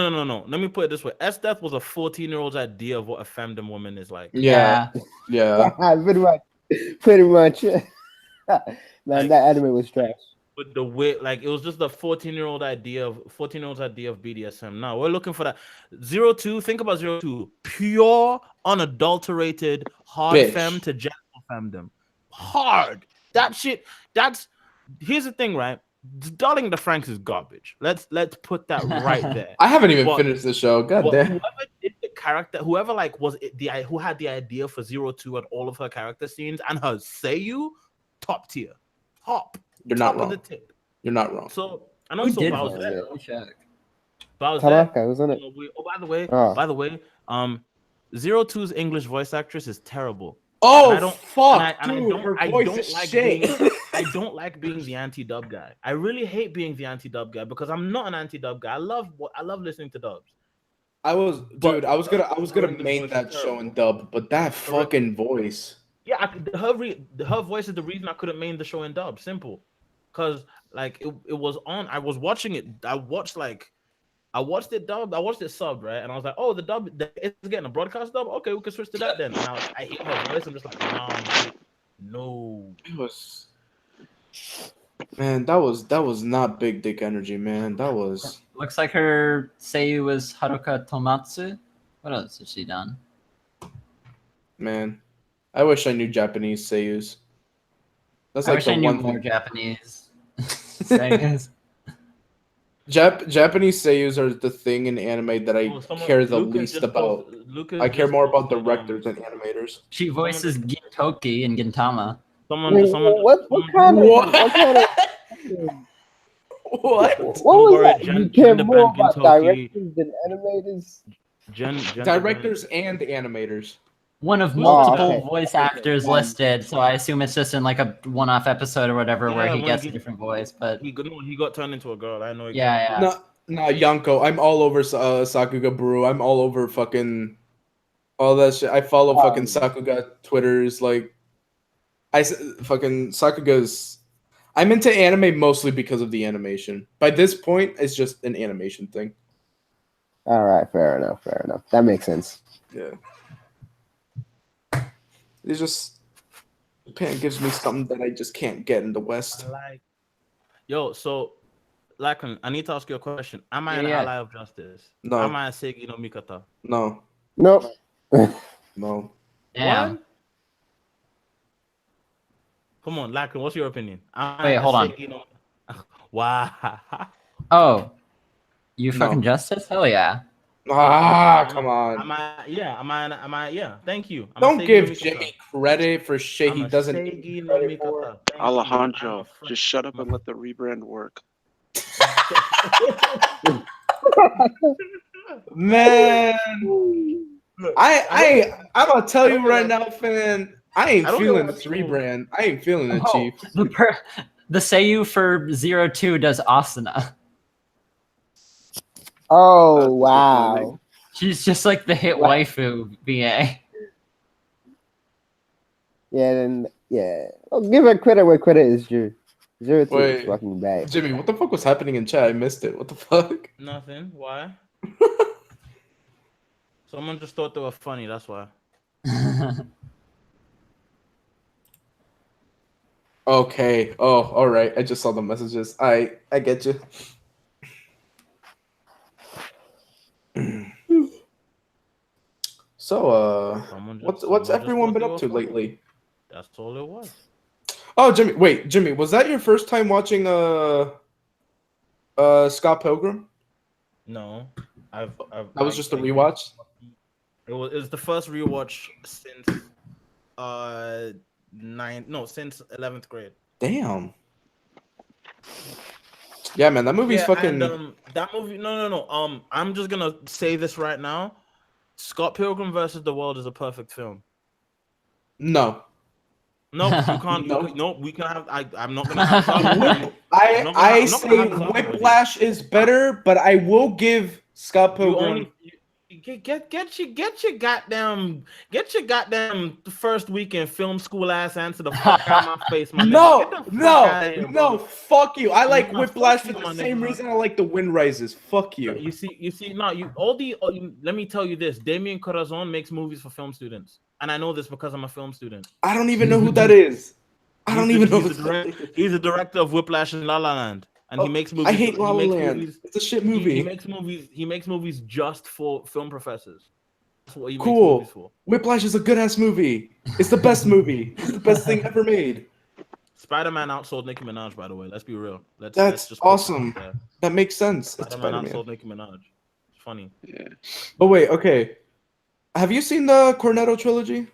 Let me put it this way: S-Death was a 14-year-old's idea of what a femdom woman is like. Yeah. Pretty much. Man, that anime was trash. With the way, like, it was just the 14-year-old idea of BDSM. Now we're looking for that 02. Think about 02. Pure, unadulterated, hard Bitch. femme to gentle femdom. Hard. That shit. Here's the thing, right? Darling the Franks is garbage. Let's put that right there. I haven't even But- finished the show. God But damn. whoever did the character, whoever like was who had the idea for 02 and all of her character scenes and her Seiyu, top tier, top. You're not top of wrong. the tip. You're not wrong. So I know Who so did Bowser. that? Let me check. Bowser. Tanaka, wasn't it? By the way, Oh. 02's English voice actress is terrible. Oh And I don't- fuck, And dude, her voice is shit. I don't like being the anti-dub guy. I really hate being the anti-dub guy because I'm not an anti-dub guy. I love listening to dubs. I was gonna English main voice that is show terrible. in dub, but that fucking voice. Yeah, her voice is the reason I couldn't main the show in dub. Simple, because like it was on. I was watching it. I watched it dubbed. I watched it subbed, right? And I was like, oh, the dub it's getting a broadcast dub. Okay, we can switch to that then. And I hear her voice. I'm just like, no. It was. Man, that was not big dick energy, man. That was. Looks like her Seiyu was Haruka Tomatsu. What else has she done? Man, I wish I knew Japanese seiyus. That's I like wish the I knew one more thing. Japanese Seiyus. Japanese seiyus are the thing in anime that I care the least about. I care more about directors and animators. She voices Gintoki in Gintama. What kind of What? what was that? Gen- You care gender more band about Gintoki. directors than animators? Directors and animators. One of Who's multiple okay. voice actors listed, so I assume it's just in like a one-off episode or whatever where Yeah, he when gets he- a different voice. But He got turned into a girl. I know. yeah. No, Yanko. I'm all over Sakuga Brew. I'm all over fucking all that shit. I follow fucking Sakuga Twitters. Like, fucking Sakuga's. I'm into anime mostly because of the animation. By this point, it's just an animation thing. All right, fair enough. That makes sense. Yeah. It's just Japan gives me something that I just can't get in the West. Yo, so Lachlan, I need to ask you a question. Am I an Yeah. ally of justice? No. Am I a Seigi no Mikata? No. Nope. No. Damn. What? Come on, Lachlan, what's your opinion? Am I Wait, a hold on. Seigi no- Wow. Oh, you No. fucking justice? Hell yeah. Come on. Am I? Yeah. Thank you. I'm a Don't Seigi give no Mikata. Jimmy credit for shit I'm he a doesn't. Seigi no Mikata. Thank you. I'm Alejandro, a friend. just shut up and let the rebrand work. Man, Look, I'm gonna tell I you don't right know. now, fan. I ain't I don't feeling know this what people- rebrand. I ain't feeling it, Oh, Chief. the Seiyu for 02 does Asuna. Oh wow. She's just like the hit Wow. waifu VA. Yeah, then yeah. Well, give her credit where credit is due. Zero Two is Wait, fucking bad. Jimmy, what the fuck was happening in chat? I missed it. What the fuck? Nothing. Why? Someone just thought they were funny. That's why. Okay. Oh, all right. I just saw the messages. I get you. So, what's someone just everyone thought been they up were to funny. lately? That's all it was. Oh, Jimmy, wait, Jimmy, was that your first time watching Scott Pilgrim? No, That was just a rewatch? It was the first rewatch since since 11th grade. Damn. Yeah, man, that movie's fucking. And that movie. No. I'm just gonna say this right now. Scott Pilgrim versus the World is a perfect film. No. No, you can't. No. No, we can have. I'm not gonna have. I say Whiplash is better, but I will give Scott Pilgrim. Get your goddamn first weekend film school ass answer the fuck out of my face, my nigga. Get the fuck outta here, bro. Fuck you. I like Nah, Whiplash fuck for you, the my same nigga. reason I like The Wind Rises. Fuck you. You see, no, let me tell you this. Damien Corazon makes movies for film students. And I know this because I'm a film student. I don't even know who that is. I don't even know. He's the director of Whiplash and La La Land. And he makes movies. I hate La La Land. It's a shit movie. He makes movies just for film professors. That's what he makes Cool. movies for. Whiplash is a good ass movie. It's the best movie. It's the best thing ever made. Spider-Man outsold Nicki Minaj, by the way. Let's be real. That's just awesome. That makes sense. Spider-Man outsold Nicki Minaj. It's funny. Yeah. But wait, okay. Have you seen the Cornetto trilogy?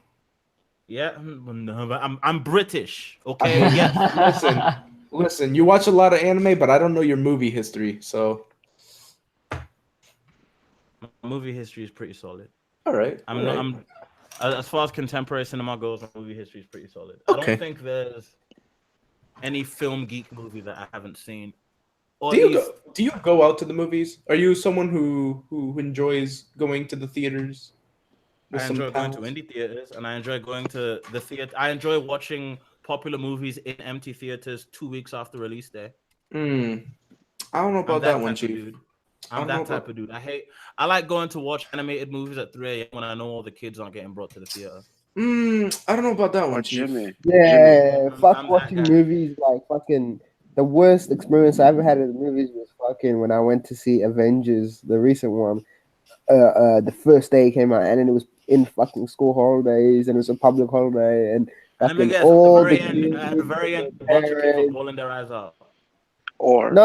Yeah, I'm British. Okay. Yeah. Listen. You watch a lot of anime, but I don't know your movie history. So my movie history is pretty solid. All right. I'm as far as contemporary cinema goes, my movie history is pretty solid. Okay. I don't think there's any film geek movie that I haven't seen. Do you go out to the movies? Are you someone who enjoys going to the theaters? I enjoy going to indie theaters, and I enjoy going to the theater. I enjoy watching popular movies in empty theaters 2 weeks after release day. I don't know about that one, Chief. Dude. I'm that type of dude. I like going to watch animated movies at 3 a.m. when I know all the kids aren't getting brought to the theater. I don't know about that one, Chief. Yeah, fuck watching movies. Like fucking the worst experience I ever had at the movies was fucking when I went to see Avengers, the recent one. The first day it came out, and then it was in fucking school holidays, and it was a public holiday, and fucking all the kids, at the very end, a bunch of kids were bawling their eyes out. And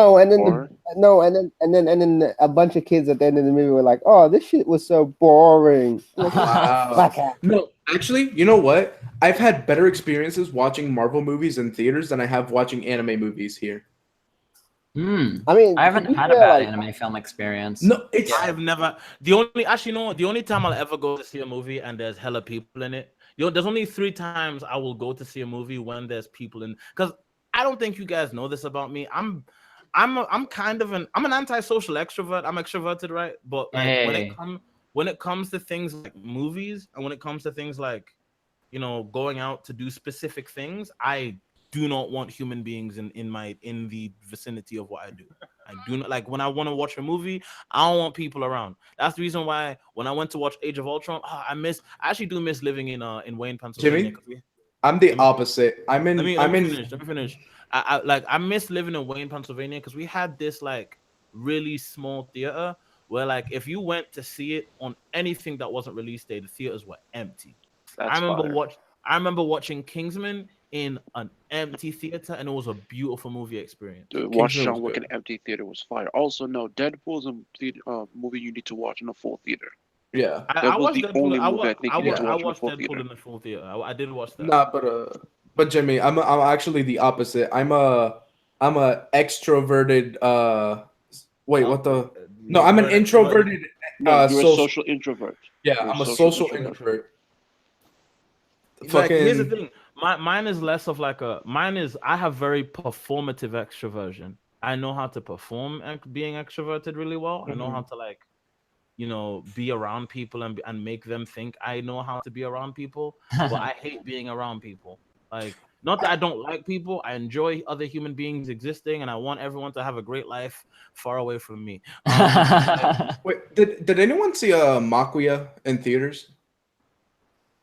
then a bunch of kids at the end of the movie were like, "Oh, this shit was so boring." Wow. No, actually, you know what? I've had better experiences watching Marvel movies in theaters than I have watching anime movies here. I mean, I haven't had a bad anime film experience. No, I've never. The only time I'll ever go to see a movie and there's hella people in it. There's only 3 times I will go to see a movie when there's people in. Because I don't think you guys know this about me. I'm an antisocial extrovert. I'm extroverted, right? But like, when it comes to things like movies, and when it comes to things like, going out to do specific things, I do not want human beings in the vicinity of what I do. I do not like when I want to watch a movie. I don't want people around. That's the reason why when I went to watch Age of Ultron, I actually do miss living in Wayne, Pennsylvania. Jimmy, I'm the opposite. Let me finish. I miss living in Wayne, Pennsylvania, because we had this like really small theater where like if you went to see it on anything that wasn't release day, the theaters were empty. I remember watching Kingsman in an empty theater, and it was a beautiful movie experience. Dude, watching John Wick in an empty theater was fire. Also, no, Deadpool is a movie you need to watch in a full theater. Yeah, I watched Deadpool. I watched Deadpool in the full theater. I did watch that. Nah, but Jimmy, I'm actually the opposite. I'm a extroverted. Wait, what the? No, I'm an introverted. You're a social introvert. Yeah, I'm a social introvert. Here's the thing. Mine is less of like I have very performative extroversion. I know how to perform being extroverted really well. I know how to like, be around people and make them think I know how to be around people. But I hate being around people. Like Not that I don't like people. I enjoy other human beings existing, and I want everyone to have a great life far away from me. Wait, did anyone see Makuya in theaters?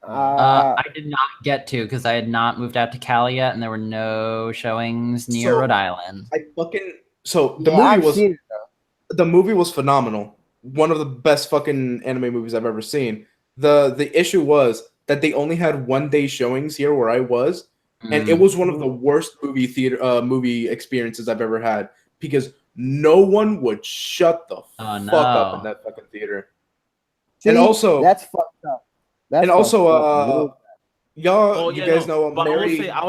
I did not get to because I had not moved out to Cali yet, and there were no showings near Rhode Island. The movie was phenomenal. One of the best fucking anime movies I've ever seen. The issue was that they only had 1 day showings here where I was, and it was one of the worst movie experiences I've ever had because no one would shut the fuck up in that fucking theater. See, and also that's fucked up. Y'all, you guys know but Mary. I will say I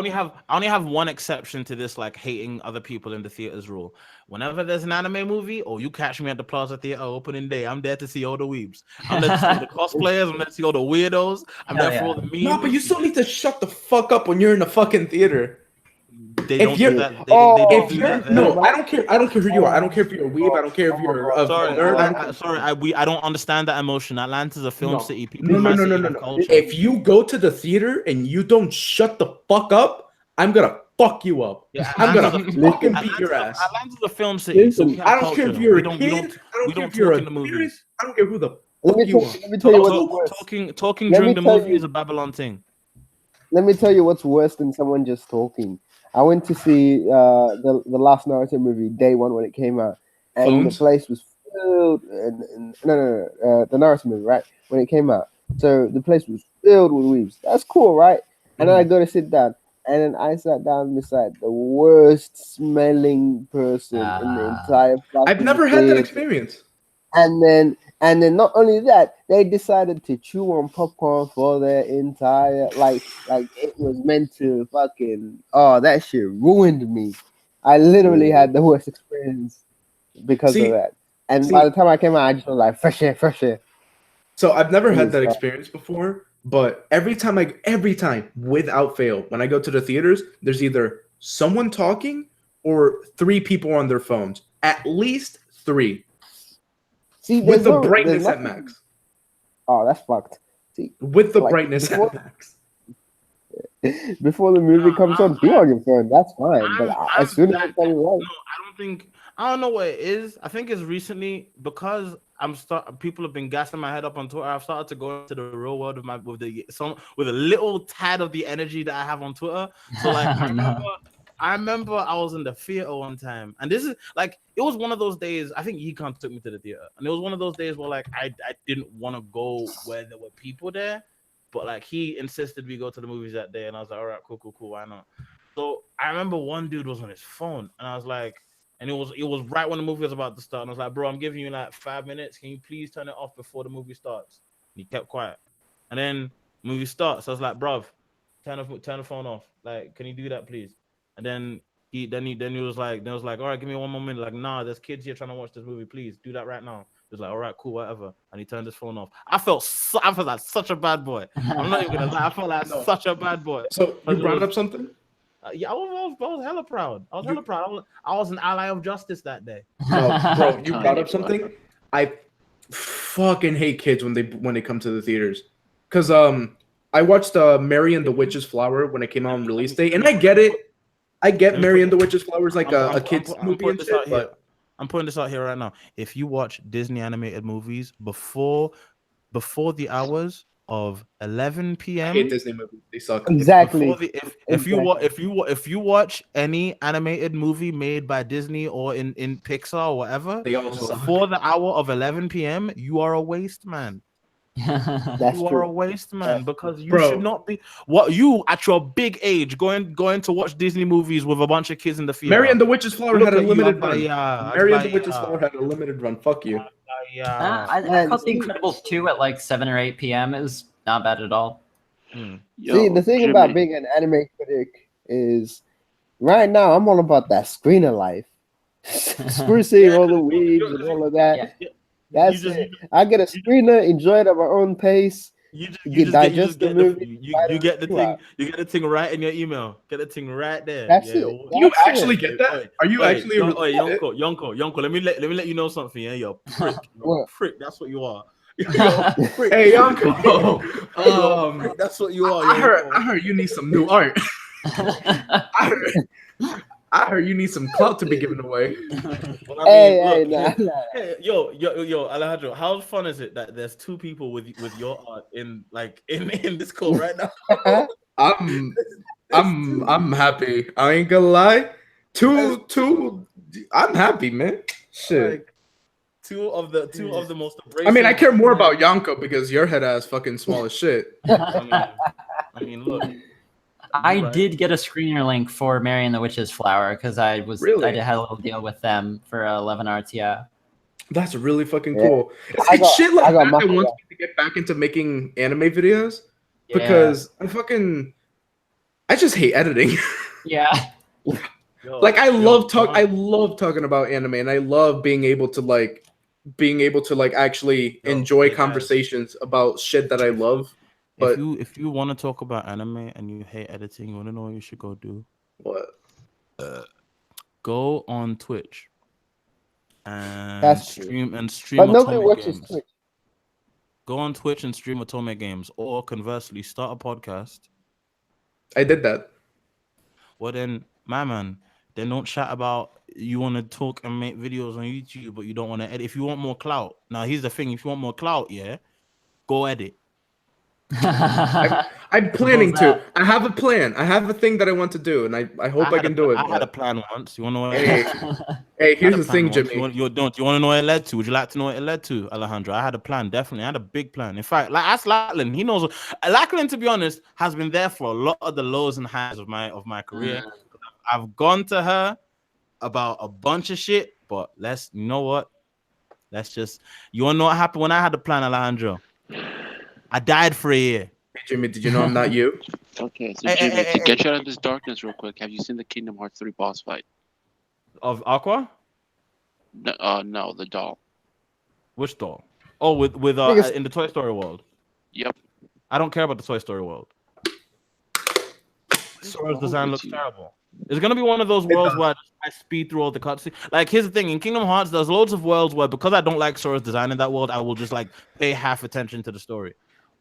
only have one exception to this, like hating other people in the theaters rule. Whenever there's an anime movie, or you catch me at the Plaza Theater opening day, I'm there to see all the weebs. I'm there to see all the cosplayers. I'm there to see all the weirdos. I'm there for all the memes. No, but you still need to shut the fuck up when you're in the fucking theater. They don't do that. I don't care. I don't care who you are. I don't care if you're a weeb. I don't care if you're a nerd. I don't understand that emotion. Atlanta's a film city. People No. If you go to the theater and you don't shut the fuck up, I'm gonna fuck you up. Yeah, I'm gonna fucking beat your ass. Atlanta's a film city. So I don't care if you're a kid. I don't care if you're a parent. I don't care who the fuck you are. Let me tell you what's worse. Talking during the movie is a Babylon thing. Let me tell you what's worse than someone just talking. I went to see the last Naruto movie, day one, when it came out, and the place was filled. The Naruto movie, right, when it came out. So the place was filled with weebs. That's cool, right? And then I go to sit down, and then I sat down beside the worst smelling person in the entire. I've never had that experience. And then not only that, they decided to chew on popcorn for their entire like it was meant to fucking that shit ruined me. I literally had the worst experience because of that. And by the time I came out, I just was like fresh air. So I've never had that experience before, but every time without fail, when I go to the theaters, there's either someone talking or 3 people on their phones. At least 3. See, with the brightness at max. Oh, that's fucked. See, with the brightness at max. Before the movie comes on, be on your phone. That's fine. But as soon as it comes on, I don't know what it is. I think it's recently because people have been gassing my head up on Twitter. I've started to go into the real world with a little tad of the energy that I have on Twitter. So like I remember I was in the theater one time, and this is like it was one of those days. I think Yikon took me to the theater, and it was one of those days where like I didn't want to go where there were people there, but like he insisted we go to the movies that day, and I was like, all right, cool, why not? So I remember one dude was on his phone, and I was like, and it was right when the movie was about to start, and I was like, bro, I'm giving you like 5 minutes. Can you please turn it off before the movie starts? And he kept quiet, and then movie starts. I was like, bruv, turn the phone off. Like, can you do that, please? And then he was like, all right, give me 1 more minute. Like, nah, there's kids here trying to watch this movie. Please do that right now. He was like, all right, cool, whatever. And he turned his phone off. I felt like such a bad boy. I'm not even gonna lie. I felt like such a bad boy. So you brought up something? Yeah, I was hella proud. I was an ally of justice that day. No, bro, you brought up something. I fucking hate kids when they come to the theaters, cause I watched Mary and the Witch's Flower when it came out on release day, and I get it. I get Mary and the Witch's Flower is like a kid's movie and shit, but I'm putting this out here right now. If you watch Disney animated movies before the hours of 11 p.m. I hate Disney movies. They suck. Exactly. If you watch any animated movie made by Disney or in Pixar or whatever, before the hour of 11 p.m., you are a waste man. That's you are true. a waste man because you should not be you at your big age going to watch Disney movies with a bunch of kids in the theater. Mary and the Witch's Flower had a limited run. Mary and the Witch's Flower had a limited run. Fuck you. I thought The Incredibles 2 at like 7 or 8 p.m. is not bad at all. See, the thing about being an anime critic is right now I'm all about that screener life. Screw seeing all the weeds and all of that. Yeah. That's it. I get a screener, enjoy it at my own pace. You get the thing right in your email. Get the thing right there. That's it. Do you actually get that? Are you actually Yonko? Let me let you know something. Yeah, you're a prick. You're a prick. That's what you are. Hey, Yonko. That's what you are. I heard you need some new art. I heard you need some clout to be given away. Well, I Hey, mean, look, nah. hey, yo, Alejandro, how fun is it that there's two people with your art in this call right now? I'm happy. I ain't gonna lie. Two. I'm happy, man. Shit. Like two of the most I mean, I care more abrasive- about Yonko because your head ass fucking small as shit. I mean, look. I You're right. did get a screener link for Mary and the Witch's Flower because I Really? had a little deal with them for 11 Arts. Yeah. That's really fucking Yeah. cool. I It's got- shit like I got that my- that wants me to get back into making anime videos because I just hate editing. Yeah. Yo, Like I yo, love John- talking about anime, and I love being able to actually Yo, enjoy hey, guys. conversations about shit that I love. But if you want to talk about anime and you hate editing, you want to know what you should go do? what? Go on Twitch and That's true. stream But nobody Otome watches games. Twitch. Go on Twitch and stream Otome games, or conversely, start a podcast. I did that. Well, then, my man, then don't chat about you want to talk and make videos on YouTube, but you don't want to edit. If you want more clout, now here's the thing: if you want more clout, yeah, go edit. I'm planning to. I have a plan. I have a thing that I want to do, and I hope I can do it. I had a but- plan once. You want to know what Hey, it led to? hey, I here's had the a thing, plan once. Jimmy. You want to know what it led to? Would you like to know what it led to, Alejandro? I had a plan, definitely. I had a big plan. In fact, like ask Lachlan. He knows. Lachlan, to be honest, has been there for a lot of the lows and highs of my career. I've gone to her about a bunch of shit, but you know what? Let's just. You want to know what happened when I had the plan, Alejandro? I died for a year. Hey, Jimmy, did you know I'm not you? Okay, so Hey, Jimmy, hey, to hey, get you out of this darkness real quick, have you seen the Kingdom Hearts 3 boss fight? Of Aqua? No, the doll. Which doll? Oh, with Niggas- in the Toy Story world. Yep. I don't care about the Toy Story world. Sora's wrong design with looks you? terrible. It's gonna be one of those worlds where I speed through all the cutscenes. Like, here's the thing: in Kingdom Hearts, there's loads of worlds where, because I don't like Sora's design in that world, I will just like pay half attention to the story.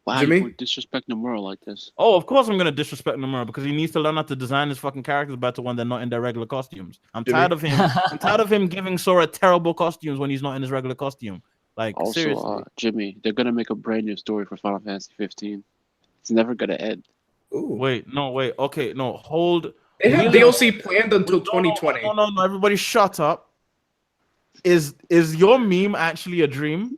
Wow, Jimmy? you would disrespect Nomura like this. Oh, of course I'm gonna disrespect Nomura because he needs to learn how to design his fucking characters better when they're not in their regular costumes. I'm Jimmy? tired of him. I'm tired of him giving Sora terrible costumes when he's not in his regular costume. Like, Also, seriously. Jimmy, they're gonna make a brand new story for Final Fantasy 15. It's never gonna end. Ooh. Wait, okay, no, hold. They have Really? DLC planned until No, 2020. No, everybody shut up. Is your meme actually a dream?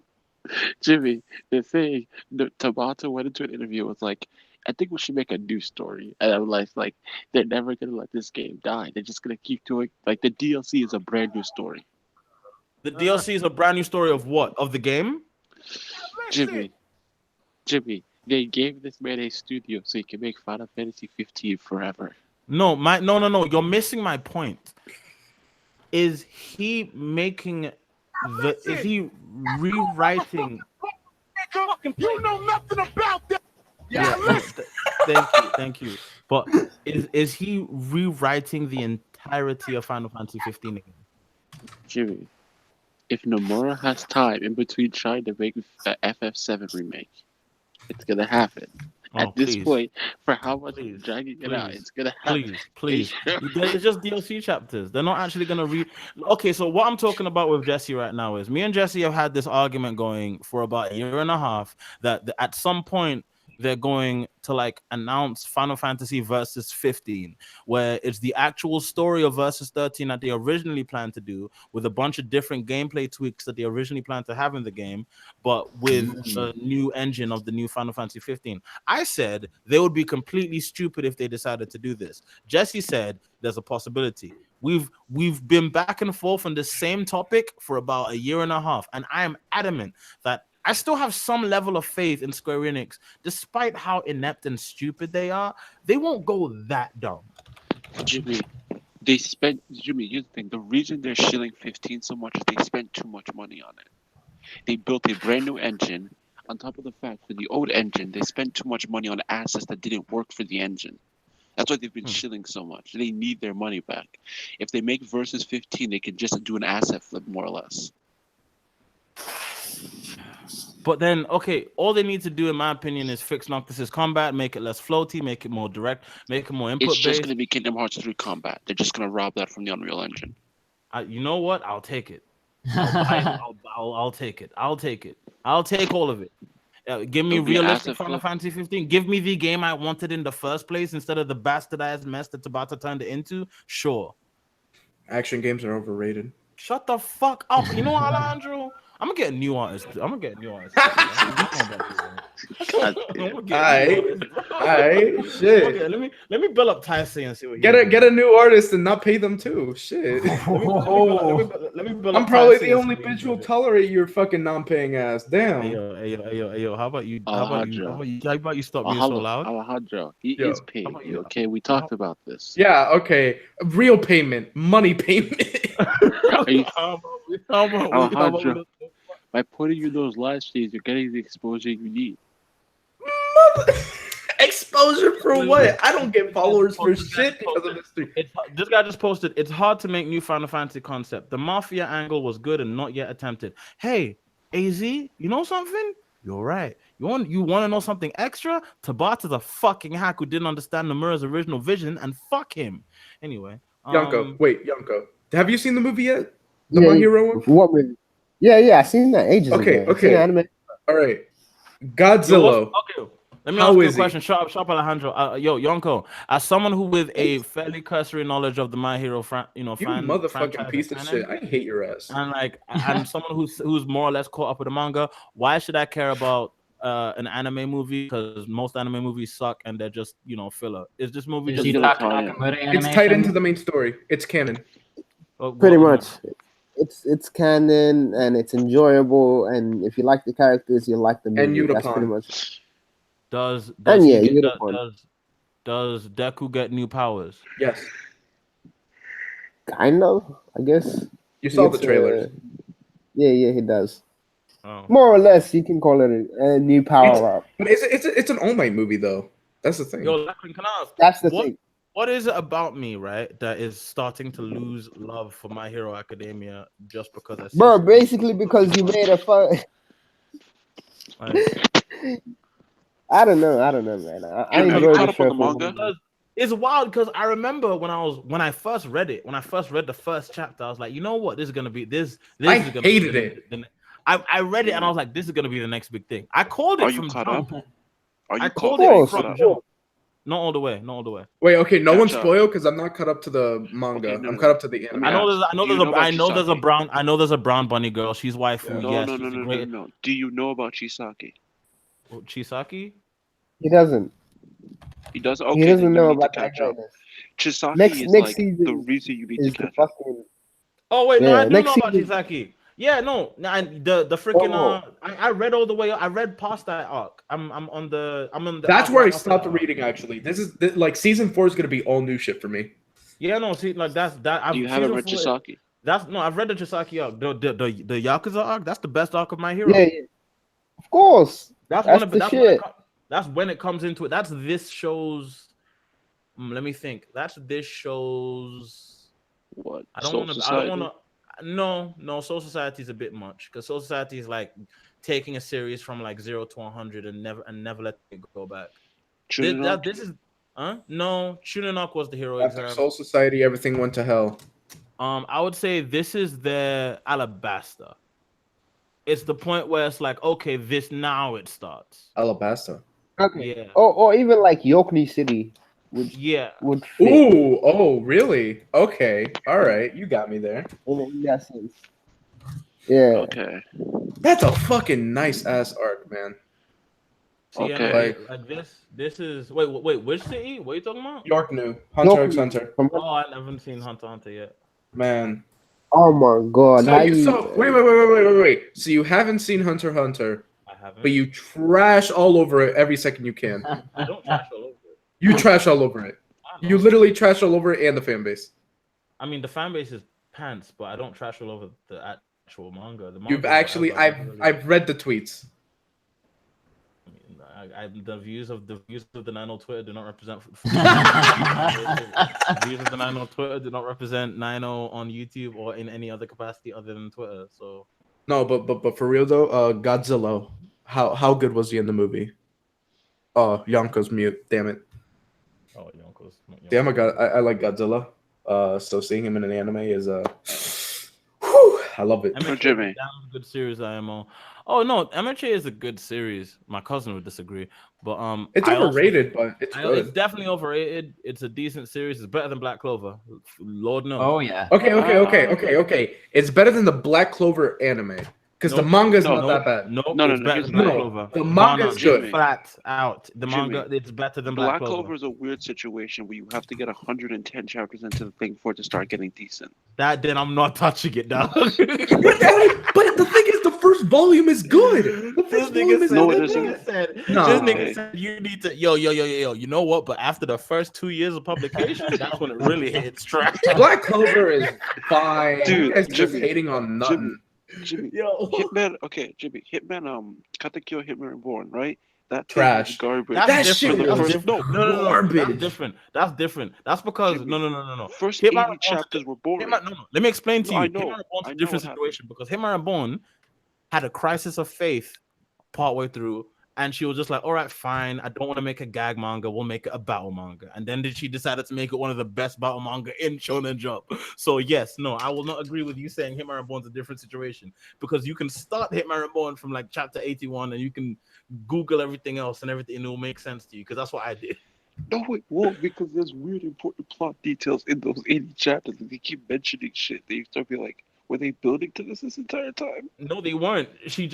Jimmy, the thing, Tabata went into an interview with like, I think we should make a new story. And I'm like, they're never gonna let this game die. They're just gonna keep doing like the DLC is a brand new story. The DLC is a brand new story of what? Of the game? Jimmy, they gave this man a studio so he can make Final Fantasy 15 forever. No. You're missing my point. Is he making is he rewriting? You know nothing about that. Yeah, thank you. But is he rewriting the entirety of Final Fantasy 15 again? Jimmy, if Nomura has time in between trying to make a FF7 remake, it's gonna happen. Oh, At this please. point, for how much Please, I'm dragging it out, please, it's gonna happen. Please. It's just DLC chapters. They're not actually gonna read. Okay, so what I'm talking about with Jesse right now is me and Jesse have had this argument going for about a year and a half that at some point they're going to like announce Final Fantasy Versus 15, where it's the actual story of Versus 13 that they originally planned to do with a bunch of different gameplay tweaks that they originally planned to have in the game, but with the new engine of the new Final Fantasy 15. I said they would be completely stupid if they decided to do this. Jesse said there's a possibility. We've been back and forth on the same topic for about a year and a half, and I am adamant that I still have some level of faith in Square Enix, despite how inept and stupid they are. They won't go that dumb. Jimmy, here's the thing. The reason they're shilling 15 so much is they spent too much money on it. They built a brand new engine. On top of the fact, for the old engine, they spent too much money on assets that didn't work for the engine. That's why they've been shilling so much. They need their money back. If they make Versus 15, they can just do an asset flip, more or less. But then, okay, all they need to do, in my opinion, is fix Noctis's combat, make it less floaty, make it more direct, make it more It's input just based. going to be Kingdom Hearts 3 combat. They're just going to rob that from the Unreal Engine. You know what? I'll take it. I'll take it. I'll take it. I'll take all of it. Give me It'll be realistic asset Final flip. Fantasy 15. Give me the game I wanted in the first place instead of the bastardized mess that's about to turn it into. Sure. Action games are overrated. Shut the fuck up. You know what, Alejandro? I'm gonna get a new artist. I'm gonna get a new artist. Alright, shit. Okay, let me build up Tyson and see what he Get a new artist and not pay them too. Shit. let me build I'm up probably Tyson the and only see what he bitch who'll does. tolerate your fucking non-paying ass. Damn. Yo, how about you stop being so Alejandro, loud? Alejandro, he Yo, is paid. how about you? Okay, we talked about this. Yeah, okay. Real payment, money payment. Are you- How about Alejandro, by putting you those live streams, you're getting the exposure you need. Exposure for what? I don't get followers for shit because of this thing. This guy just posted, it's hard to make new Final Fantasy concept. The Mafia angle was good and not yet attempted. Hey, AZ, you know something? You're right. You want to know something extra? Tabata's a fucking hack who didn't understand Nomura's original vision, and fuck him. Anyway. Yonko. Have you seen the movie yet? The Yeah, My Hero one? What movie? Yeah, I seen that ages ago. Okay. I've seen the anime. All right. Godzilla. Okay. Let me How ask you a is he? question. Shut up, Alejandro. Yonko, as someone who with a fairly cursory knowledge of the My Hero, You fan motherfucking franchise piece of and shit. I hate your ass. and someone who's more or less caught up with the manga, why should I care about an anime movie? Because most anime movies suck and they're just filler. Is this movie Is just Yutaka tie in. Nakamura It's tied animation? into the main story. It's canon. Pretty much. It's canon and it's enjoyable, and if you like the characters, you like the movie. That's pretty Unicorn. much. Does And he yeah, get- Unicorn. does Deku get new powers? Yes. Kind of, I guess. You saw the It's, trailers. Yeah, he does. Oh. More or less, you can call it a new power up. But it's an All Might movie though. That's the thing. Yo, Lachlan, can I ask? That's the what, thing. What is it about me, right, that is starting to lose love for My Hero Academia just because I see Bro, some- basically because you made a fun. like, I don't know, man. I Have you enjoyed caught the up on show. the manga? because it's wild because I remember when I first read the first chapter, I was like, you know what, this is gonna be this. I is gonna hated be it. I read it and I was like, this is gonna be the next big thing. I called it Are you from caught jump. up? Are you I caught called up? it Close. from jump. Not all the way. Wait, okay, no one Catch up. spoil because I'm not caught up to the manga. Okay, no, I'm no. caught up to the Let anime. me I know ask, there's do you know about Chisaki? I know there's a brown bunny girl. She's waifu. No, Yes, no, she's no, a no, no, great no. Do you know about Chisaki? Chisaki. He doesn't. He does. Okay, He then doesn't you know need to about that catch up. greatness. Chisaki Next is like season the reason you need is to the catch up. fucking. Oh wait, no, Yeah, I do next know about season- Chisaki. Yeah, no, the freaking Oh. I read all the way. I read past that arc. I'm on the. That's arc where I right after stopped that arc. reading. Actually, like season 4 is gonna be all new shit for me. Yeah, no, see, like that. I've You haven't read season 4 Chisaki? I've read the Chisaki arc. The Yakuza arc. That's the best arc of My Hero. Yeah, of course. That's That's one of the that's shit. that's when it comes into it. That's this show's. Let me think. That's this show's. What? I don't Soul want to. I Society? don't want to. No. Soul Society is a bit much because Soul Society is like taking a series from like 0 to 100 and never let it go back. Chuninok? This is. No, Chuninok was the hero After exam. Soul Society, everything went to hell. I would say this is their Alabasta. It's the point where it's like, okay, now it starts. Alabasta. Okay. Yeah. Or even like Yokni City would Yeah. would fit Ooh, oh, really? Okay, all right, you got me there. in that sense. Yeah. Okay. That's a fucking nice ass arc, man. See, Okay. like this is wait, which city? What are you talking about? York New Hunter x Hunter. Oh, I haven't seen Hunter x Hunter yet. Man. Oh my god. Wait. So you haven't seen Hunter x Hunter, I haven't. but you trash all over it every second you can. I don't trash all over it. You trash all over it. I know. You literally trash all over it and the fan base. I mean, the fan base is pants, but I don't trash all over the actual manga. The You've manga, actually, I've read the tweets. The views of the 9 on Twitter do not represent. The views of the 9 on Twitter do not represent 9 on YouTube or in any other capacity other than Twitter. So No, but for real though, Godzilla. How good was he in the movie? Oh, Yonko's mute. Damn it. Oh, Yonko's. Damn, I like Godzilla. So seeing him in an anime is whew, I love it. So Jimmy, Damn good series, IMO. Oh no, MHA is a good series. My cousin would disagree, but it's overrated, but it's good. It's definitely overrated. It's a decent series. It's better than Black Clover. Lord knows. Oh yeah. Okay. It's better than the Black Clover anime because the manga's not that bad. No, no, it's better than Black Clover. The manga's good. Flat out. The Jimmy, manga, it's better than Black Clover. Black Clover is a weird situation where you have to get 110 chapters into the thing for it to start getting decent. Then I'm not touching it now. But the thing is, the first volume is good. The first volume is no, it This isn't. nigga said you need to yo. You know what? But after the first 2 years of publication, that's when it really hits track. Black Clover is fine. Dude, It's just Jimmy, hating on nothing. Jimmy, Yo. Hitman. Okay, Jimmy, Hitman. Katekyo Hitman Reborn, right? That thing Trash. is garbage. That shit For the was first- No, garbage. That's different. That's because Jimmy, no. First Hitman 80 chapters were boring. No. Let me explain to No, you. I know. Hitman Reborn's I a know different what situation because Hitman Reborn had a crisis of faith partway through, and she was just like, "All right, fine. I don't want to make a gag manga. We'll make it a battle manga." And then she decided to make it one of the best battle manga in Shonen Jump. So yes, no, I will not agree with you saying Hitman Reborn's a different situation because you can start Hitman Reborn from like chapter 81, and you can Google everything else, and everything will make sense to you because that's what I did. No, it won't because there's weird important plot details in those 80 chapters. And they keep mentioning shit. They start being like, were they building to this entire time? No, they weren't. She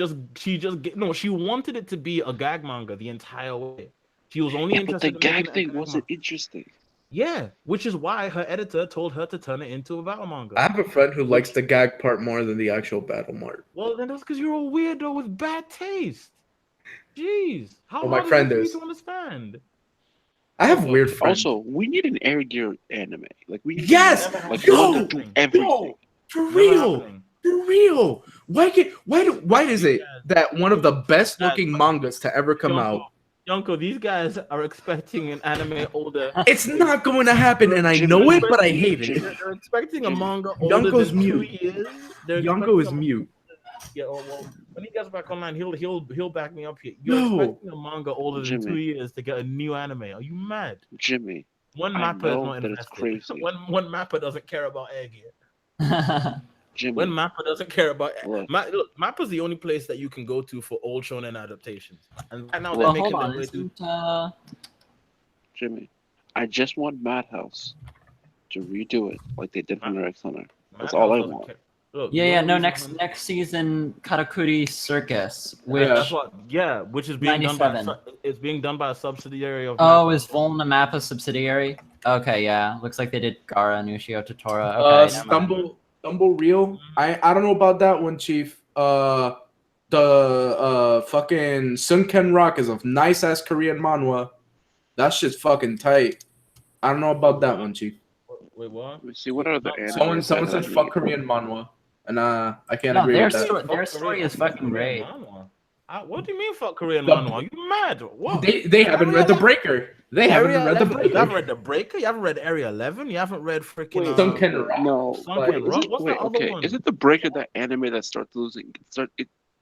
wanted it to be a gag manga the entire way. She was only Yeah, but the interested in making gag it a thing gag wasn't manga. interesting. Yeah, which is why her editor told her to turn it into a battle manga. I have a friend who likes the gag part more than the actual battle part. Well, then that's because you're a weirdo with bad taste. Jeez, how Well, my hard friend is it for is. you to understand? I have weird friends. Also, we need an air gear anime. Like we need Yes! like Yo! one to do everything. Yo! For real. Why is it that one of the best looking mangas to ever come out? Yonko, these guys are expecting an anime older. It's not going to happen, and I know it, but I hate it. They're expecting a manga older Yonko's than 2 mute. years. Yonko is mute. Yeah, well, when he gets back online, he'll back me up here. You're No. expecting a manga older than Jimmy. 2 years to get a new anime? Are you mad? Jimmy, One I mapper is know not that it's invested. crazy. One mapper doesn't care about air gear. Jimmy, When Mappa doesn't care about Look. look, Mappa's the only place that you can go to for old shonen adaptations. And right now Well, they're hold making on. their way through. Jimmy, I just want Madhouse to redo it like they did from X Hunter. That's all I want. Look, Yeah. the only No, reason- next season, Karakuri Circus, which That's what, which is being done by 97. it's being done by a subsidiary of. Oh, Mappa. is Volna Mappa subsidiary? Okay, yeah. Looks like they did Gara, Nushio, Totora. Okay, never mind. Stumble Real. I don't know about that one, Chief. The fucking Sunken Rock is a nice ass Korean manhwa. That shit's fucking tight. I don't know about that one, Chief. Wait, what? Let me see what other Someone said fuck Korean manhwa, and I can't agree with that. Their story is fucking great. What do you mean fuck Korean manhwa? You mad? What? They haven't read The Breaker. They haven't Area read The 11. Breaker. You haven't read The Breaker? You haven't read Area 11? You haven't read freaking Sunken Rock. No, Sunken Rock? What's the other okay. one? Is it the Breaker that anime that starts losing?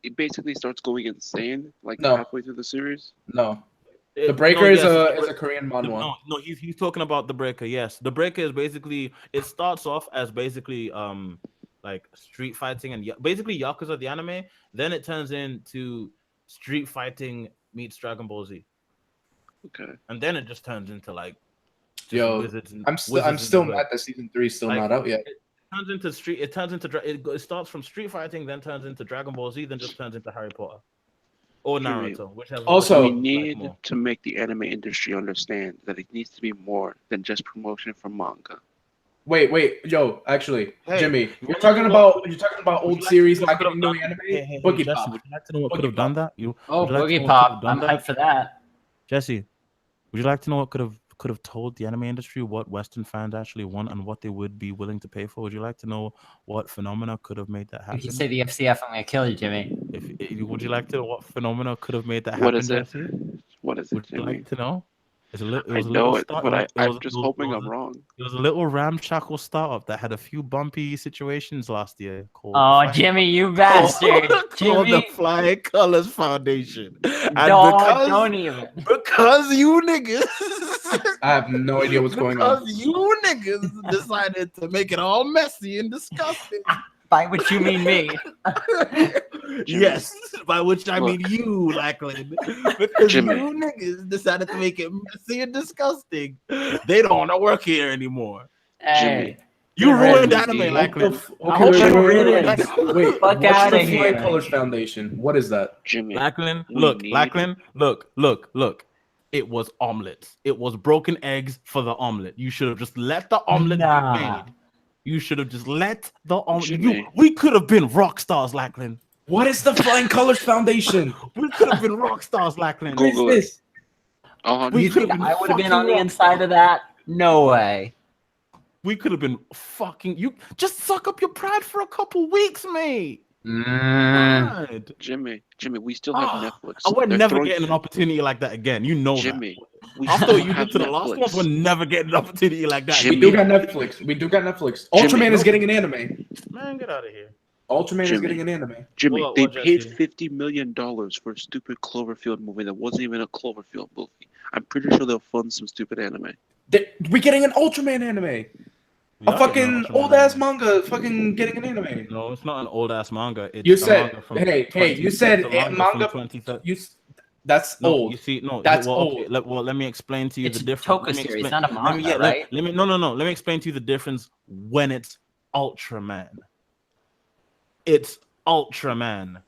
It basically starts going insane like No. halfway through the series. No, It- The Breaker no, is yes, a Korean manhwa. No, he's talking about The Breaker. Yes, The Breaker is basically, it starts off as basically like street fighting and basically Yakuza the anime. Then it turns into street fighting meets Dragon Ball Z, Okay. and then it just turns into like just Yo, wizards and- I'm wizards still and mad that season 3 is still Like, not out yet. It starts from street fighting, then turns into Dragon Ball Z, then just turns into Harry Potter or Jimmy, Naruto, whichever. Also- we whichever you like need more. to make the anime industry understand that it needs to be more than just promotion for manga. Wait, yo, actually, Hey, Jimmy, you're would talking you about like- old would you like series to know not what getting no could've anime. done- Hey, Boogie Jesse, Pop. would you like to know what Boogie could have Pop. done that? Oh, would you like to Boogie know what Pop. could've done I'm that? hyped for that. Jesse, would you like to know what could have told the anime industry what Western fans actually want and what they would be willing to pay for? Would you like to know what phenomena could have made that happen? If you say the FCF, I'm gonna kill you, Jimmy. Would you like to know what phenomena could have made that What happen, is it? Jesse? What is it, Would you Jimmy? like to know? It's a little. It I was a little know it, start. but It I'm was. just It was, hoping I'm wrong. it was a little ramshackle startup that had a few bumpy situations last year called. Oh, Jimmy, you bastard. Called the Jimmy. Flying Colors Foundation. And Don't even. because you niggas. I have no idea what's going on. Because you niggas decided to make it all messy and disgusting. By which you mean me. Yes, by which I mean you, Lackland. Because Jimmy. you niggas decided to make it messy and disgusting. They don't want to work here anymore. Hey. You Good ruined riddance, anime, dude. Lackland. Okay, hope wait, you wait, wait, ruined wait, it. wait. Fuck What's outta the Flying here. Colors Foundation? What is that? Jimmy. Lackland, we look, need- Lackland, look. It was omelets. It was broken eggs for the omelet. You should have just let the omelet be made. You should have just let the omelet. We could have been rock stars, Lackland. What is the Flying Colors Foundation? We could have been rock stars, Lackland. Google What is this? We You could think have been I would have been fucking on the rock inside of that? No way. We could have been fucking. You just suck up your pride for a couple weeks, mate. God. Jimmy, we still have Netflix. We're They're never throwing- getting an opportunity like that again. You know Jimmy, we that. After still what you have did to the last Netflix. one, we're never getting an opportunity like that. We do got Netflix. We do got Netflix. Ultraman is getting an anime. Man, get out of here. Ultraman is Jimmy. getting an anime. Jimmy, What, they Jesse? paid $50 million for a stupid Cloverfield movie that wasn't even a Cloverfield movie. I'm pretty sure they'll fund some stupid anime. We're getting an Ultraman anime. We A are getting fucking an Ultraman old ass anime. manga fucking getting an anime. No, it's not an old ass manga. It's You a said, manga from hey, you said it's a a manga manga. from 2013. That's No, old. you see, no, That's well, old. okay, let me explain to you It's the a difference. Toku Let me series, explain- not a let me- manga, let- right? Let me no. Let me explain to you the difference when it's Ultraman. It's Ultraman,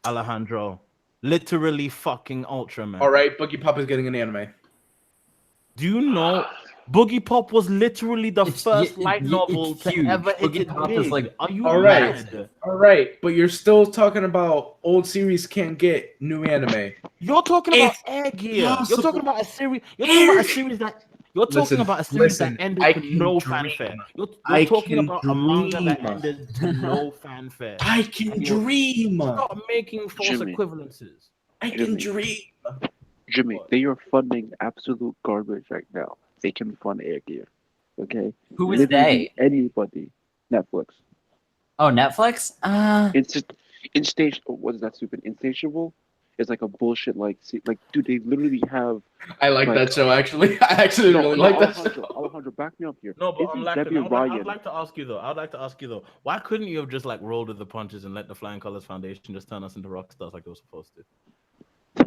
Alejandro. Literally fucking Ultraman. All right, Boogie Pop is getting an anime. Do you know Boogie Pop was literally the first light novel it's to huge. ever hit Boogie it Pop big? is like Are you All right. mad? All right, but you're still talking about old series can't get new anime. You're talking about It's Air Gear. You're possible. talking about a series. You're talking about a series that. You're talking Listen, about a series listen, that ended I to can no dream. fanfare. You're I talking can about a manga that dream. ended to no fanfare. I can And you're- dream. Stop making false Jimmy. equivalences. I can Jimmy. dream. Jimmy, they are funding absolute garbage right now. They can fund Air Gear. Okay? Who is Literally they? Anybody. Netflix. Oh, Netflix? It's just what is that stupid? Insatiable? It's like a bullshit like dude, they literally have I like Like- that show actually. I actually really like that show. Alejandro, back me up here. No, but Isn't I'm like, Debbie I'd Ryan? like to ask you though. Why couldn't you have just like rolled with the punches and let the Flying Colors Foundation just turn us into rock stars like they were supposed to?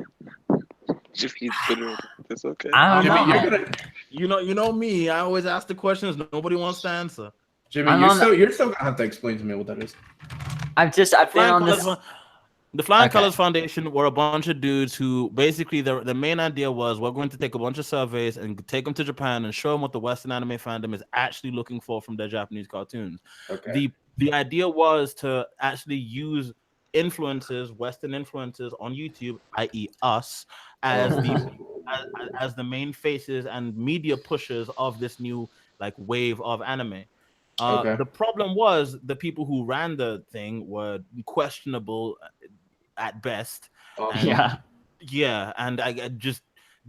Jimmy's bitter. It's okay. I don't Jimmy, know. you're gonna You know me. I always ask the questions nobody wants to answer. Jimmy, I'm you're on still gonna have to explain to me what that is. I've been on this. The Flying Okay. Colors Foundation were a bunch of dudes who basically the main idea was we're going to take a bunch of surveys and take them to Japan and show them what the Western anime fandom is actually looking for from their Japanese cartoons. Okay. The idea was to actually use Western influencers on YouTube, i.e., us, as as the main faces and media pushers of this new like wave of anime. Okay. The problem was the people who ran the thing were questionable at best. And, Yeah. and I just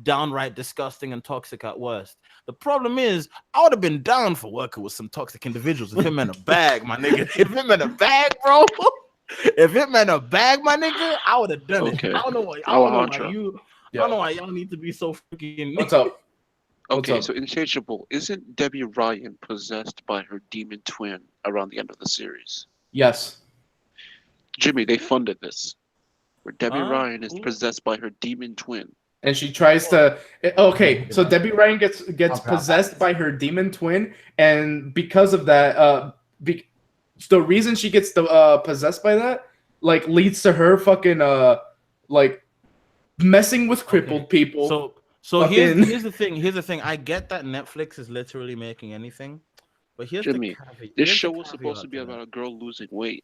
downright disgusting and toxic at worst. The problem is, I would have been down for working with some toxic individuals if it meant a bag, my nigga. If it meant a bag, bro. If it meant a bag, my nigga, I would have done Okay. it. I don't know why Alejandro. I don't know why y'all need to be so freaking. What's up? What's Okay, up? so Insatiable, isn't Debbie Ryan possessed by her demon twin around the end of the series? Yes. Jimmy, they funded this. Where Debbie Huh? Ryan is Who? possessed by her demon twin. And she tries to. Okay, so Debbie Ryan gets drop possessed that. by her demon twin, and because of that, the reason she gets possessed by that, like, leads to her fucking like messing with crippled people. So Fucking- here's the thing. Here's the thing. I get that Netflix is literally making anything, but here's Jimmy, the caveat. this here's show the was supposed to be caveat about that. a girl losing weight.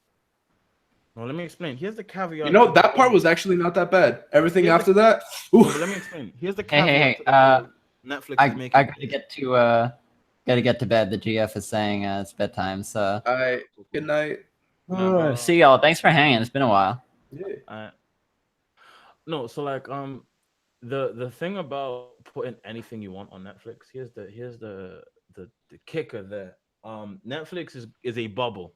Well, let me explain. Here's the caveat. You know, to that the- part was actually not that bad. Everything Here's after the- that, No, oof. but let me explain. Here's the Hey, caveat. hey, to the whole Netflix I is making. gotta get to bed. The GF is saying it's bedtime. So All right. Good night. see y'all. Thanks for hanging. It's been a while. Yeah. No, so like the thing about putting anything you want on Netflix, here's the kicker there. Netflix is a bubble,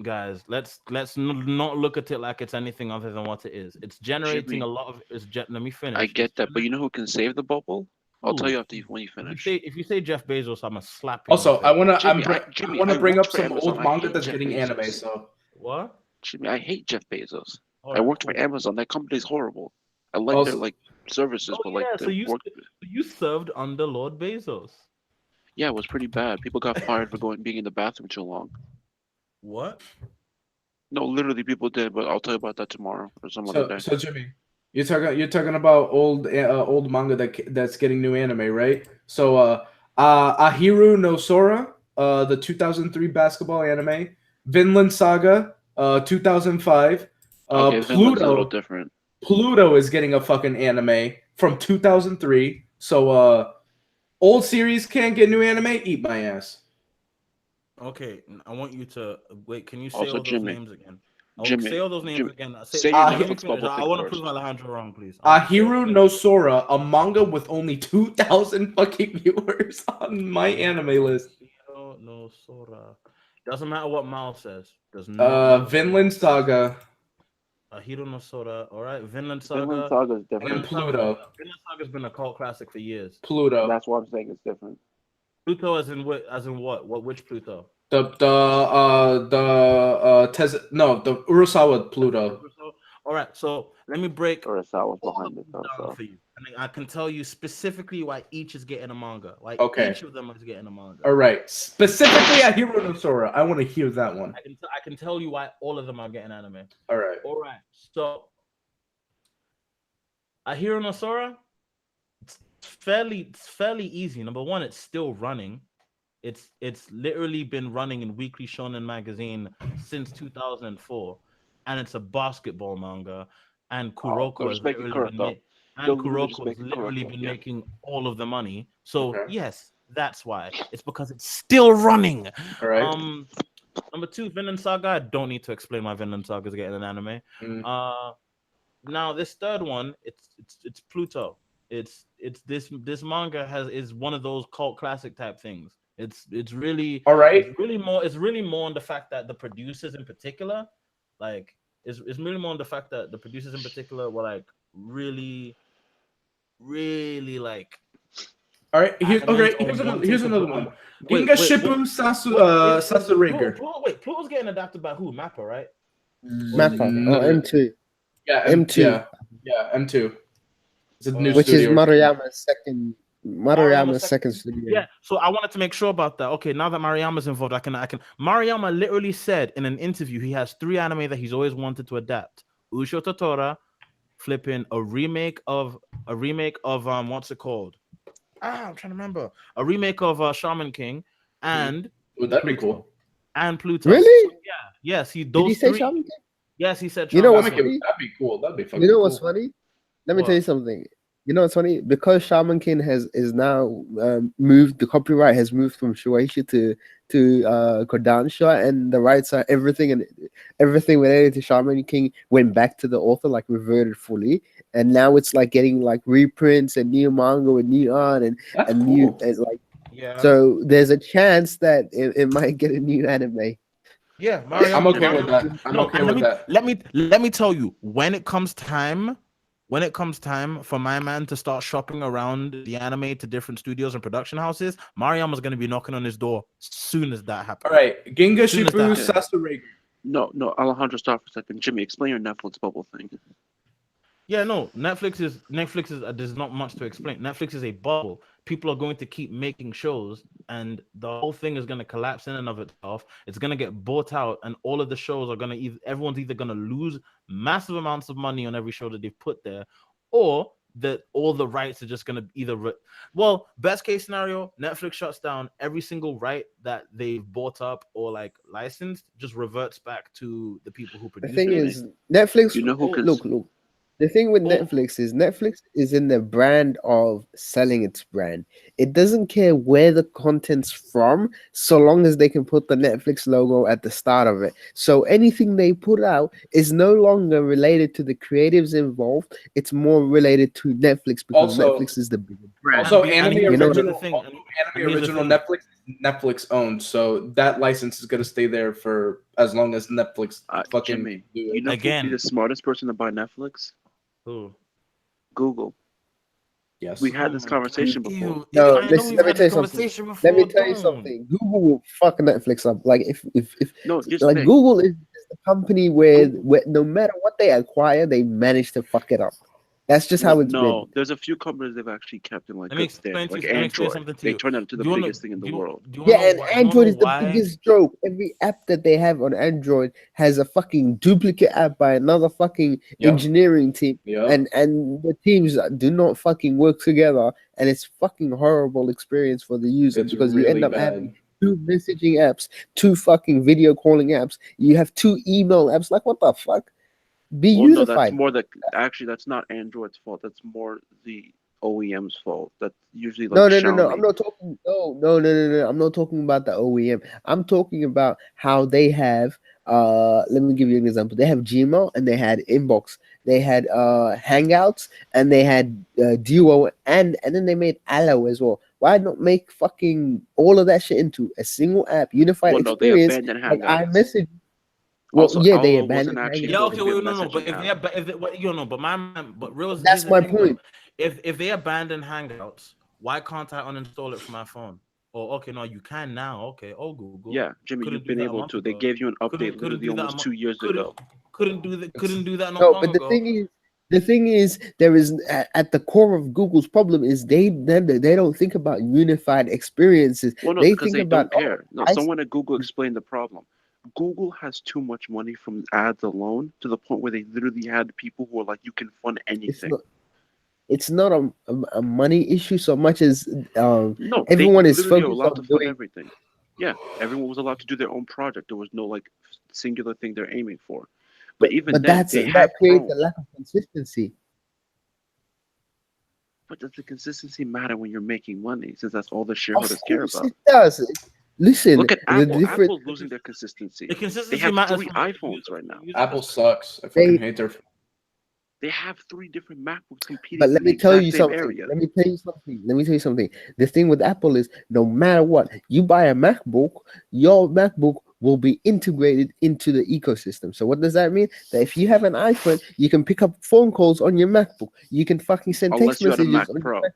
guys. Not look at it like it's anything other than what it is. It's generating Jimmy, a lot of let me I finish. get that, but you know who can save the bubble? I'll tell Who? you after when you If you finish. say Jeff Bezos, I'm gonna slap you in the Also, face. Jimmy, I Jimmy, want to I bring worked up for some Amazon. old I manga hate that's Jeff getting anime. Bezos. So What? Jimmy, I hate Jeff Bezos. All I right, worked cool. for Amazon. That company's horrible. I like their also, like services, Oh but like yeah, the work. you served under Lord Bezos. Yeah, it was pretty bad. People got fired for being in the bathroom too long. What? No, literally people did, but I'll tell you about that tomorrow or some other day. so Jimmy, you're talking about old manga that's getting new anime, right? So Ahiru no Sora, the 2003 basketball anime, Vinland Saga, 2005, Okay, Vinland's a little Pluto. different. Pluto is getting a fucking anime from 2003. So old series can't get new anime. Eat my ass. Okay, I want you to wait. Can you say Also, all those Jimmy, names again? Jimmy, Say all those names Jimmy, again. say your Let me Netflix finish. bubble I thing want to first. prove Alejandro wrong, please. Say all Ahiru those no names. Sora, a manga with only 2,000 fucking viewers on my anime list. Hiro no Sora. Doesn't matter what Mal says. Does not matter. Vinland Saga Hiro no Sora. All right, Vinland Vinland Saga. Saga is and different. Pluto. Vinland Saga's been a cult classic for years. Pluto. That's why I'm saying it's different. Pluto as in what? As in what? What? Which Pluto? The the Urasawa Pluto. All right, so let me break Urasawa's all behind of it them though, down so for you, and I can tell you specifically why each is getting a manga. Why Okay. each of them is getting a manga. All right. Specifically Ahiru no Sora. I want to hear that one. I can tell you why all of them are getting anime. All right. All right. So Ahiro no Sora, it's fairly easy. Number one, it's still running. It's literally been running in Weekly Shonen magazine since 2004, and it's a basketball manga. And Kuroko they'll has just make it literally correct though. and They'll literally just Kuroko make has it literally correct. been Yeah. making all of the money. So Okay. yes, that's why. It's because it's still running. All right. Number two, Vinland Saga. I don't need to explain why Vinland Saga is getting an anime. Now this third one, it's Pluto. It's this manga is one of those cult classic type things. It's really All right. it's really more on the fact that the producers in particular, like it's really more on the fact that the producers in particular were like really like. All right. Here's another one. Ginga Shippu Sasurager. Pluto's getting adapted by who? Mappa, right? Mappa. Oh, M2. Yeah, M2. Yeah, M2. It's a new Which studio. is Maruyama's second studio. Yeah, so I wanted to make sure about that. Okay, now that Maruyama's involved, I can. Maruyama literally said in an interview he has 3 anime that he's always wanted to adapt: Usho Totora, flipping a remake of what's it called? I'm trying to remember. A remake of Shaman King and Would that be cool? And Pluto. Really? So, yeah. Yes, Did he say Shaman King? Yes, he said. You know Shaman what's King. funny? That'd be cool. That'd be fucking You know what's cool. funny? Let me What? tell you something. You know what's funny? Because Shaman King is now moved. The copyright has moved from Shueisha to Kodansha, and the rights are everything related to Shaman King went back to the author, like reverted fully, and now it's like getting like reprints and new manga with new art and That's new cool. and like. Yeah. So there's a chance that it might get a new anime. Yeah, I'm okay with that. I'm okay with that. Let me tell you, when it comes time for my man to start shopping around the anime to different studios and production houses, Mariama's going to be knocking on his door as soon as that happens. All right, Ginga Soon as Shippu that- Sasurager. No, Alejandro, stop for a second. Jimmy, explain your Netflix bubble thing. Yeah, no, Netflix is there's not much to explain. Netflix is a bubble. People are going to keep making shows, and the whole thing is going to collapse in and of itself. It's going to get bought out, and all of the shows are going to everyone's either going to lose massive amounts of money on every show that they've put there, or that all the rights are just going to either best case scenario, Netflix shuts down, every single right that they've bought up or like licensed just reverts back to the people who The produce thing it. is, Netflix. You know who can Look. The thing with Netflix is in the brand of selling its brand. It doesn't care where the content's from, so long as they can put the Netflix logo at the start of it. So anything they put out is no longer related to the creatives involved. It's more related to Netflix because Also, Netflix is the bigger brand. also And anime here's the original, thing, also, and anime here's the original thing. Netflix owned, so that license is gonna stay there for as long as Netflix fucking Jimmy, do you it. know who'd be Again. the smartest person to buy Netflix? Who? Google. Yes. We had Oh this my conversation God. before. Ew. No, I know listen, we've let me had tell this you something. conversation Let before. me tell you Don't. something. Google will fuck Netflix up. Like if No, here's the like thing. Google is the company where no matter what they acquire, they manage to fuck it up. That's just how it's been. No, there's a few companies they've actually kept in like Let me good standing, explain to like you. Let me explain Android. something to They you. turned that into the Do you wanna biggest thing in the do you, world. do you wanna Yeah, know and why? Do you wanna Android know is the why? biggest joke. Every app that they have on Android has a fucking duplicate app by another fucking Yep. engineering team. Yep. And the teams do not fucking work together, and it's fucking horrible experience for the user It's because you really end up bad. having two messaging apps, two fucking video calling apps. You have two email apps. Like what the fuck? Be Well, no, that's unified. more actually that's not Android's fault. That's more the OEM's fault. That's usually like No. Xiaomi. I'm not talking. No. I'm not talking about the OEM. I'm talking about how they have. Let me give you an example. They have Gmail and they had Inbox. They had Hangouts and they had Duo and then they made Allo as well. Why not make fucking all of that shit into a single app, unified Well, no, they experience abandoned like Hangouts. iMessage? Well, Also, yeah, they Allo wasn't abandoned actually Hangouts. Yeah, supposed okay, to be a wait, no, but messaging if they app. but if they, what you know, but my man, but real here's That's the my thing point. though. If they abandon Hangouts, why can't I uninstall it from my phone? Oh, okay, no, you can now. Okay, oh Google. Yeah, Jimmy, Couldn't you've do been that a able month to. They ago. gave you an update Couldn't literally do that a almost month. 2 years Couldn't ago. couldn't do that. Couldn't do that not No, long but the ago. thing is, there is at the core of Google's problem is they don't think about unified experiences. Well, no, They because think they about don't care. No, I someone at Google explained the problem. Google has too much money from ads alone to the point where they literally had people who are like, you can fund anything. it's not a money issue so much as No, they everyone is literally are focused allowed to on fund doing. everything. Yeah, everyone was allowed to do their own project. There was no like singular thing they're aiming for. But even But then, they that have creates grown. a lack of consistency. But does the consistency matter when you're making money? Since that's all the shareholders care Course about. it does. Listen, Look at the Apple. different Apple's losing their consistency. The They consistency have matters 3 from a iPhones right now. Apple sucks. I fucking hate their. They have 3 different MacBooks competing But in let the me tell exact you same something. area. Let me tell you something. The thing with Apple is no matter what, you buy a MacBook, your MacBook will be integrated into the ecosystem. So what does that mean? That if you have an iPhone, you can pick up phone calls on your MacBook. You can fucking send text Unless you had a messages Mac on Pro. your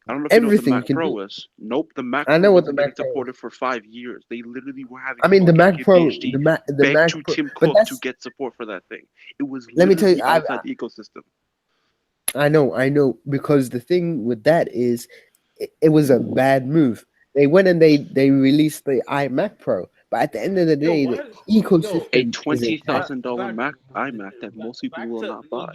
I don't know if you know what the everything you Mac can Pro do. is. Nope, the Mac I Pro know what the wasn't getting Mac Pro is. supported for 5 years. They literally were having I mean the fucking Mac Pro, PhD the beg Mac to Pro, Tim but Cook that's to get support for that thing. It was let me tell literally you, outside the ecosystem. I know, because the thing with that is it was a bad move. They went and they released the iMac Pro, but at the end of the day, the A ecosystem is intact. $20,000 Mac iMac that most people will not buy.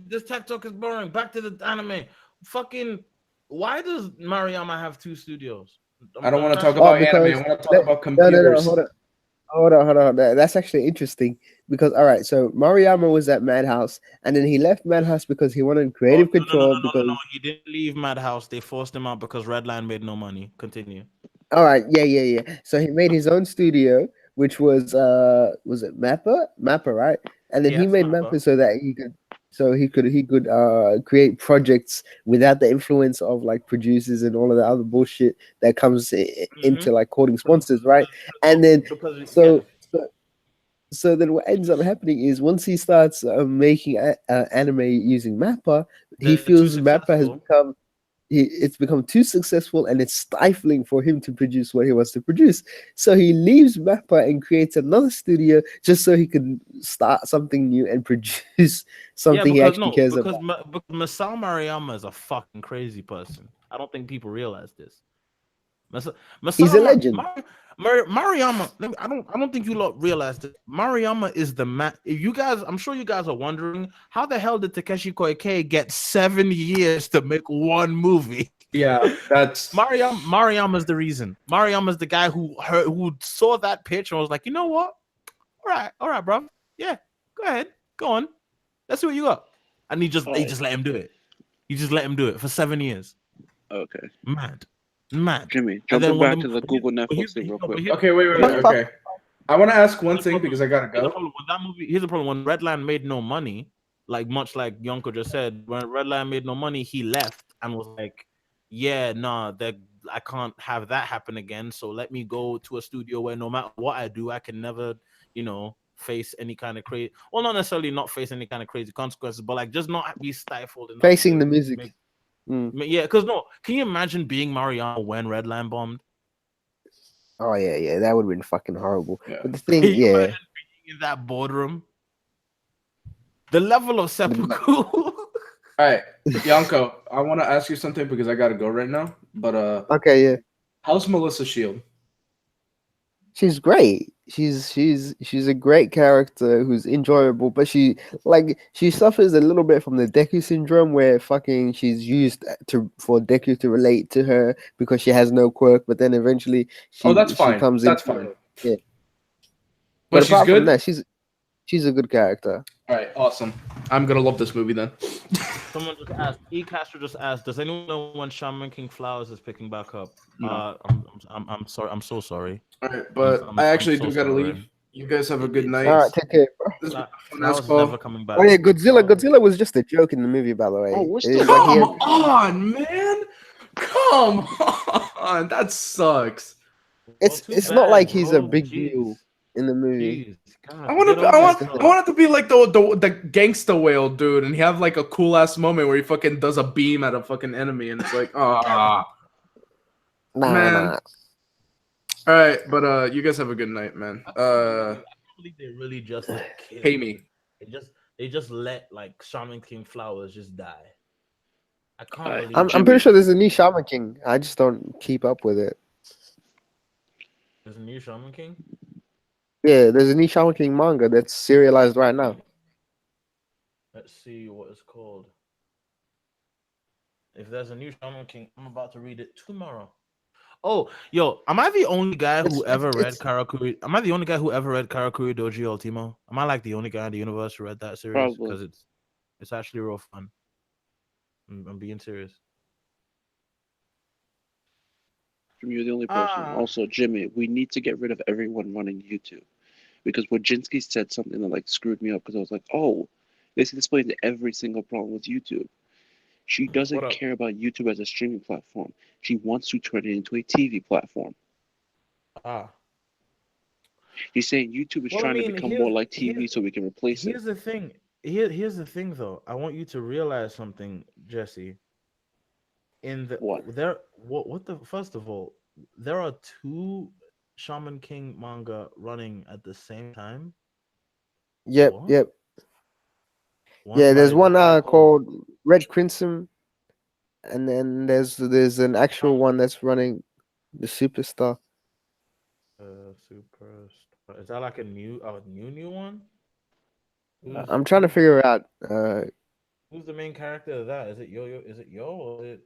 This tech talk is boring. Back to the anime. Fucking, why does Mariama have 2 studios? I don't want to talk Oh, about because anime. I want to talk about no, computers. hold on. That's actually interesting because all right, so Mariyama was at Madhouse, and then he left Madhouse because he wanted creative control. Because He didn't leave Madhouse. They forced him out because Redline made no money. Continue. all right, yeah. So he made his own studio, which was it Mappa, right? And then he Yes, made Mappa. Mappa so that he could create projects without the influence of like producers and all of the other bullshit that comes into like courting sponsors, right? And then so then what ends up happening is once he starts making anime using Mappa, he feels Mappa has become it's become too successful and it's stifling for him to produce what he wants to produce. So he leaves Mappa and creates another studio just so he can start something new and produce something he actually cares about. Because Masao Mariyama is a fucking crazy person. I don't think people realize this. He's a legend. Mariyama, I don't think you lot realize that Mariyama is the man. You guys, I'm sure you guys are wondering how the hell did Takeshi Koike get 7 years to make one movie? Yeah, that's Mariyama's the reason. Mariyama's the guy who saw that pitch and was like, you know what? All right, bro. Yeah, go ahead, go on. Let's see what you got. And he just Alright. let him do it. You just let him do it for 7 years. Okay. Mad. Jimmy, And then jumping when back to the Google Netflix thing real quick. Okay, wait. Okay, I want to ask one thing because I gotta Here's the go. problem with that movie. Here's the problem: when Redline made no money, like much like Yonko just said, when Redline made no money, he left and was like, "Yeah, nah, that I can't have that happen again. So let me go to a studio where no matter what I do, I can never, face any kind of crazy. Well, not necessarily not face any kind of crazy consequences, but like just not be stifled. Facing the music. Yeah, because no, can you imagine being Mariano when Redline bombed? Oh yeah, that would have been fucking horrible. Yeah. But the thing, Can you yeah, imagine being in that boardroom? The level of seppuku. All right, Yanko, I want to ask you something because I gotta go right now. But okay, yeah, how's Melissa Shield? she's great. She's a great character who's enjoyable, but she suffers a little bit from the Deku syndrome, where fucking she's used for Deku to relate to her because she has no quirk, but then eventually that's she fine. comes That's into fine. it. Yeah, But she's apart good. from that, she's a good character. All right, awesome. I'm gonna love this movie then. Someone just asked. E. Castro just asked, "Does anyone know when Shaman King Flowers is picking back up?" No. I'm sorry. I'm so sorry. All right, but I actually do gotta sorry. leave. You guys have a good night. All right, take care, bro. This was a fun Flowers ass is call. never coming back. Oh yeah, Godzilla was just a joke in the movie, by the way. Oh, we're It- still like, he Come has- on, man. Come on. That sucks. it's not like he's a big deal in the movie. I want it to be like the gangsta whale dude, and he have like a cool ass moment where he fucking does a beam at a fucking enemy, and it's like, man. Nah. All right, but you guys have a good night, man. I believe they really just pay me. They just let like Shaman King Flowers just die. I can't believe. I'm pretty sure there's a new Shaman King. I just don't keep up with it. There's a new Shaman King. Yeah, there's a new Shaman King manga that's serialized right now. Let's see what it's called. If there's a new Shaman King, I'm about to read it tomorrow. Oh, yo, am I the only guy who ever read Karakuri? Am I the only guy who ever read Karakuri Doji Ultimo? Am I like the only guy in the universe who read that series? Probably. Because it's actually real fun. I'm being serious. Jimmy, you're the only person. Also, Jimmy, we need to get rid of everyone running YouTube. Because Wojcinski said something that like screwed me up because I was like, oh, this explains every single problem with YouTube. She doesn't care about YouTube as a streaming platform. She wants to turn it into a TV platform. He's saying YouTube is trying to become more like TV so we can replace it. Here's the thing. Here's the thing, though. I want you to realize something, Jesse. First of all, there are 2 Shaman King manga running at the same time. Yep. One Yeah, there's by one the- called Red Crimson, and then there's an actual one that's running, the Superstar. Superstar. Is that like a new one? I'm trying to figure out. Who's the main character of that? Is it Yo? Is it Yo or is it?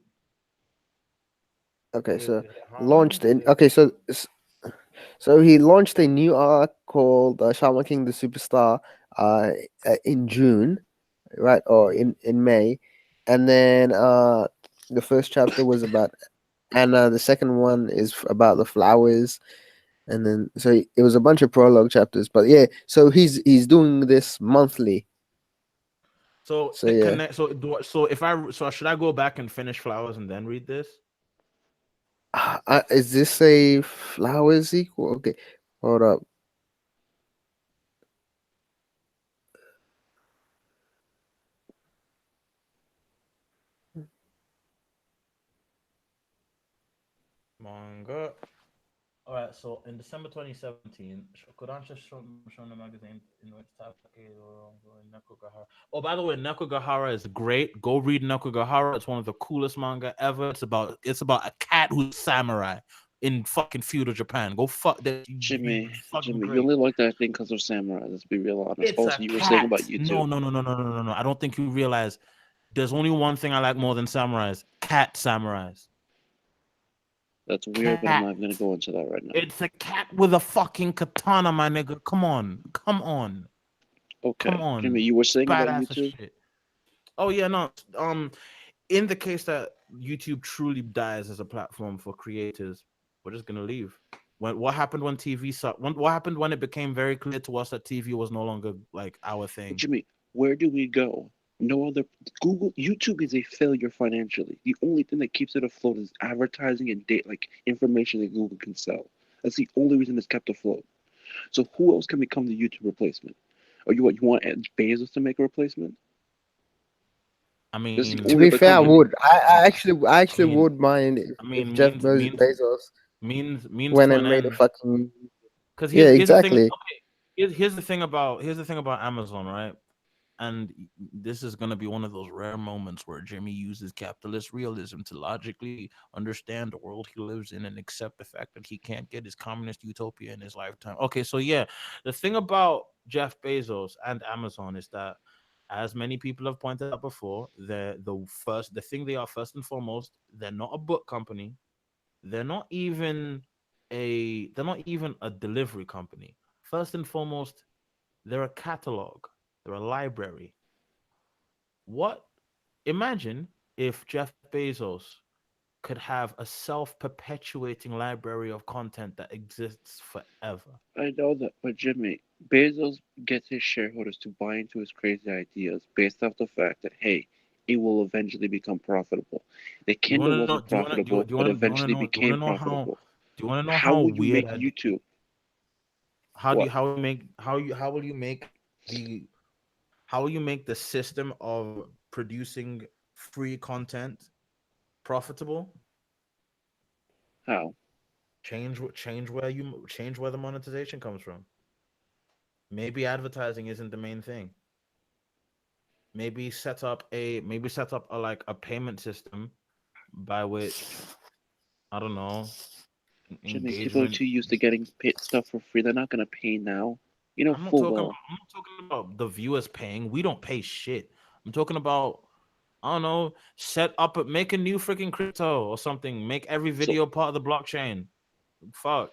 Okay, so Is it launched in. Okay, so he launched a new arc called Shaman King the Superstar in June, right, or in May, and then the first chapter was about Anna. The second one is about the flowers, and then so it was a bunch of prologue chapters. But yeah, so he's doing this monthly. So yeah. So should I go back and finish Flowers and then read this? Is this a flowers equal? Okay, hold up. Manga. All right. So in December 2017, Kodansha Shonen magazine in which Nekogahara. Oh, by the way, Nekogahara is great. Go read Nekogahara. It's one of the coolest manga ever. It's about a cat who's samurai in fucking feudal Japan. Go fuck that. Jimmy, you only like that thing because of samurai. Let's be real honest. It's Also, a you were cat. saying about YouTube. No. I don't think you realize there's only one thing I like more than samurais: cat samurais. That's weird, but I'm not going to go into that right now. It's a cat with a fucking katana, my nigga. Come on. Okay, Come on, Jimmy, you were it's saying about badass as YouTube. shit. Oh yeah, no. In the case that YouTube truly dies as a platform for creators, we're just gonna leave. What happened when TV sucked? What happened when it became very clear to us that TV was no longer like our thing? Jimmy, where do we go? No other YouTube is a failure financially. The only thing that keeps it afloat is advertising and like information that Google can sell. That's the only reason it's kept afloat. So who else can become the YouTube replacement? Or you want Bezos to make a replacement? I That's the mean, To only be other fair, I company. would. I actually I mean, would mind if Jeff Bezos means went to and an made a end. fucking. Because Yeah, here's the thing. exactly. Okay, here's the thing about Amazon, right? And this is gonna be one of those rare moments where Jimmy uses capitalist realism to logically understand the world he lives in and accept the fact that he can't get his communist utopia in his lifetime. Okay, so yeah, the thing about Jeff Bezos and Amazon is that, as many people have pointed out before, the thing they are first and foremost, they're not a book company. They're not even a delivery company. First and foremost, they're a catalog. They're a library. What Imagine if Jeff Bezos could have a self-perpetuating library of content that exists forever. I know that, but Jimmy, Bezos gets his shareholders to buy into his crazy ideas based off the fact that, hey, it will eventually become profitable. The You want Kindle to know? wasn't Do you want to do? profitable, Do you but want to? Do you want to eventually know? Do you want became to know how? profitable. Do you want to know How how will you weird make I? YouTube? How do you What? how will you make how will you make the how will you make the system of producing free content profitable? How? Change where the monetization comes from. Maybe advertising isn't the main thing. Maybe set up like a payment system by which, I don't know, Jimmy, people are engagement. too used to getting stuff for free. They're not gonna pay now. You know I'm not full talking about well. I'm not talking about the viewers paying. We don't pay shit. I'm talking about, I don't know, make a new freaking crypto or something. Make every So, video part of the blockchain. Fuck.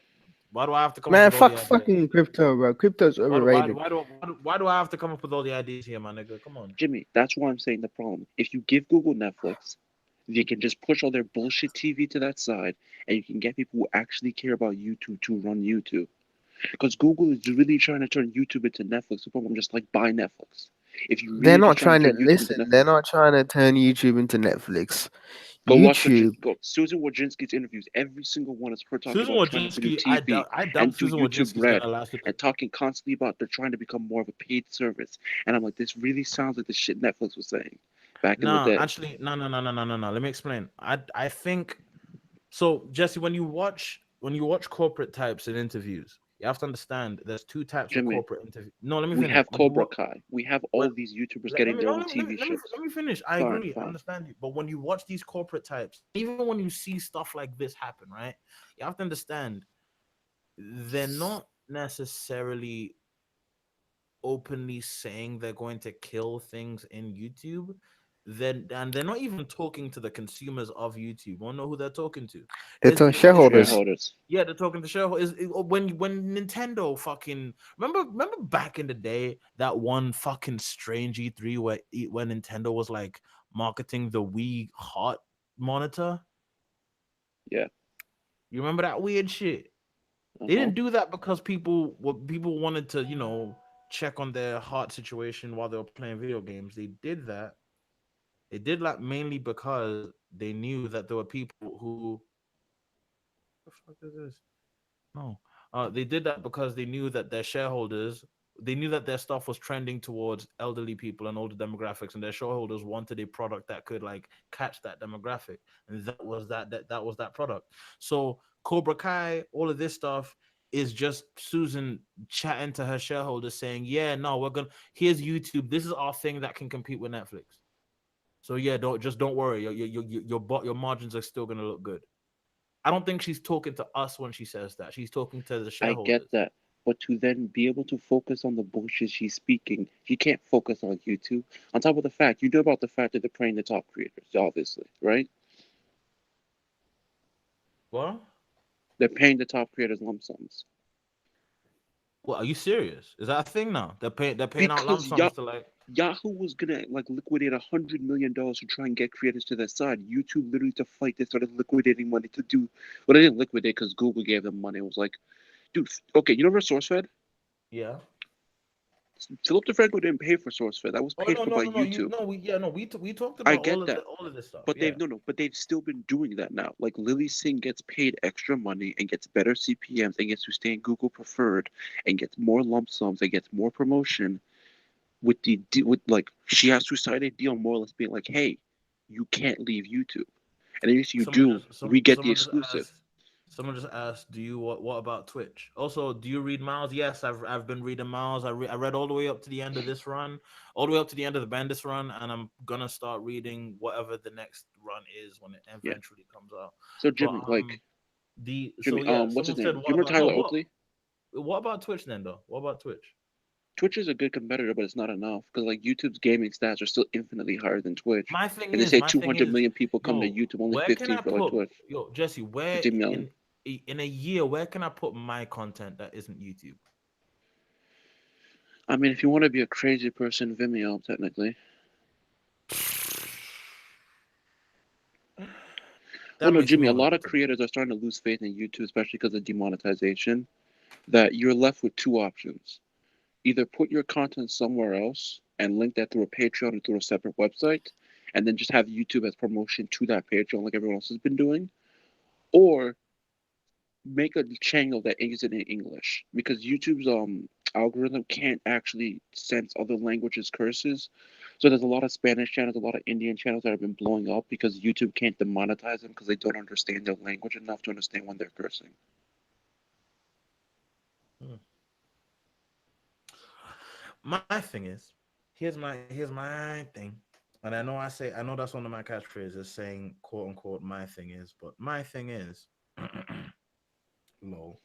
Why do I have to come up Man, with all the fuck ideas? fucking crypto, bro. Crypto's overrated. Why do I have to come up with all the ideas here, my nigga? Come on. Jimmy, that's why I'm saying the problem. If you give Google Netflix, they can just push all their bullshit TV to that side, and you can get people who actually care about YouTube to run YouTube. Because Google is really trying to turn YouTube into Netflix. The problem, just like buy Netflix. If you They're really not just trying trying to to turn YouTube into listen. They're Netflix, not trying to turn YouTube into Netflix. go watch YouTube. Susan Wojcicki's interviews. Every single one is her talking Susan about trying to do Wojcicki, I TV doubt I and doubt do Susan YouTube Wojcicki's Red gonna last. and talking constantly about they're trying to become more of a paid service. And I'm like, this really sounds like the shit Netflix was saying back in the No, day. actually, no. Let me explain. I think so, Jesse. When you watch corporate types in interviews, you have to understand there's two types of Jimmy, corporate interview. No, let me we finish. have Cobra Kai. We have When all these YouTubers let, let getting me their no, own let me, let me TV let me shows. let me finish. I Fine, agree. I fine. understand you. But when you watch these corporate types, even when you see stuff like this happen, right? You have to understand they're not necessarily openly saying they're going to kill things in YouTube. And they're not even talking to the consumers of YouTube. Wanna know who they're talking to? They're Is talking shareholders. Shareholders. Yeah, they're talking to shareholders. When Nintendo fucking remember back in the day that one fucking strange E3 where Nintendo was like marketing the Wii Heart monitor. Yeah. You remember that weird shit? They Uh-huh. didn't do that because people wanted to, check on their heart situation while they were playing video games. They did that. They did that mainly because they knew that there were people who. What the fuck is this? No. They did that because they knew that their shareholders, they knew that their stuff was trending towards elderly people and older demographics, and their shareholders wanted a product that could like catch that demographic, and that was that product. So Cobra Kai, all of this stuff is just Susan chatting to her shareholders saying, "Yeah, no, here's YouTube. This is our thing that can compete with Netflix. So yeah, don't worry. Your margins are still gonna look good." I don't think she's talking to us when she says that. She's talking to the I get shareholders. that. But to then be able to focus on the bullshit she's speaking, she can't focus on YouTube. On top of the fact, you know about the fact that they're paying the top creators, obviously, right? What? They're paying the top creators lump sums. What, are you serious? Is that a thing now? They're paying out lump Because sums to like. Yahoo was gonna like liquidate $100 million to try and get creators to their side. YouTube literally to fight, they started liquidating money to do. Well, they didn't liquidate because Google gave them money. It was like, dude, okay, you know SourceFed? Yeah. Philip DeFranco didn't pay for SourceFed. That was Oh paid no for no by no no YouTube. we talked I about get all that. of this stuff. But Yeah. but they've still been doing that now. Like Lily Singh gets paid extra money and gets better CPMs and gets to stay in Google Preferred and gets more lump sums and gets more promotion with like she has to sign a deal more or less being like, hey, you can't leave YouTube. And if you do, we get the exclusive. Someone just asked, "Do you what about Twitch?" Also, do you read Miles? Yes, I've been reading Miles. I read all the way up to the end of this run, all the way up to the end of the Bendis run, and I'm gonna start reading whatever the next run is when it eventually comes out. So Jimmy, what's his name? Do you remember Tyler Oakley? What about Twitch then, though? What about Twitch? Twitch is a good competitor, but it's not enough because like YouTube's gaming stats are still infinitely higher than Twitch. My thing and they is, say 200 million people come to YouTube, only where 15 can I for like put, Twitch. Yo, Jesse, where 15 million. in a year, where can I put my content that isn't YouTube? I mean, if you want to be a crazy person, Vimeo, technically. Well, no, Jimmy, a lot of creators are starting to lose faith in YouTube, especially because of demonetization, that you're left with two options. Either put your content somewhere else and link that through a Patreon or through a separate website, and then just have YouTube as promotion to that Patreon like everyone else has been doing, or make a channel that is in English, because YouTube's algorithm can't actually sense other languages curses. So there's a lot of Spanish channels, a lot of Indian channels that have been blowing up because YouTube can't demonetize them because they don't understand their language enough to understand when they're cursing. My thing is, here's my thing, and I know that's one of my catchphrases, saying quote unquote my thing is, but my thing is, low.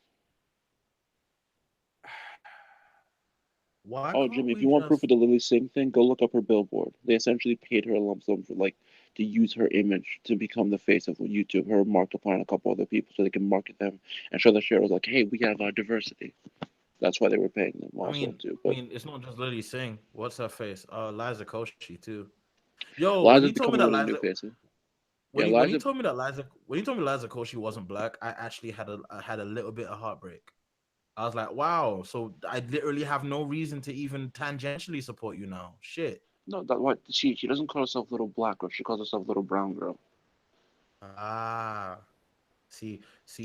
Why can't Jimmy, if we you want proof just? of the Lily Singh thing, go look up her billboard. They essentially paid her a lump sum for like to use her image to become the face of YouTube. Her, Markiplier, and a couple other people, so they can market them and show the shareholders like, hey, we have our diversity. That's why they were paying them also too. But It's not just Lily Singh. What's her face? Liza Koshy too. Yo, when Liza's you told me becoming that one of the Liza, new faces. when you told me that Liza Koshy wasn't black, I actually had a little bit of heartbreak. I was like, wow. So I literally have no reason to even tangentially support you now. Shit. No, that what she doesn't call herself little black girl. She calls herself little brown girl. Ah, see,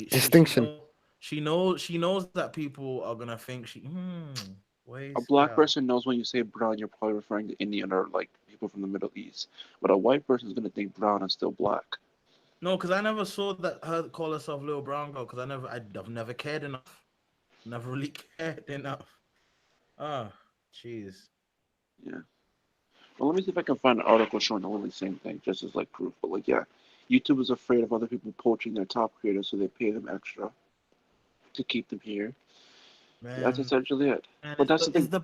Distinction. she knows that people are gonna think A black person knows when you say brown, you're probably referring to Indian or like people from the Middle East. But a white person is gonna think brown and still black. No, because I never saw that her call herself little brown girl. Because I've never cared enough. Never really cared enough. Ah, jeez. Yeah. Well, let me see if I can find an article showing the Lily Singh thing, just as like proof. But like, yeah, YouTube is afraid of other people poaching their top creators, so they pay them extra to keep them here. Man, That's essentially it. Man, But that's the thing. is the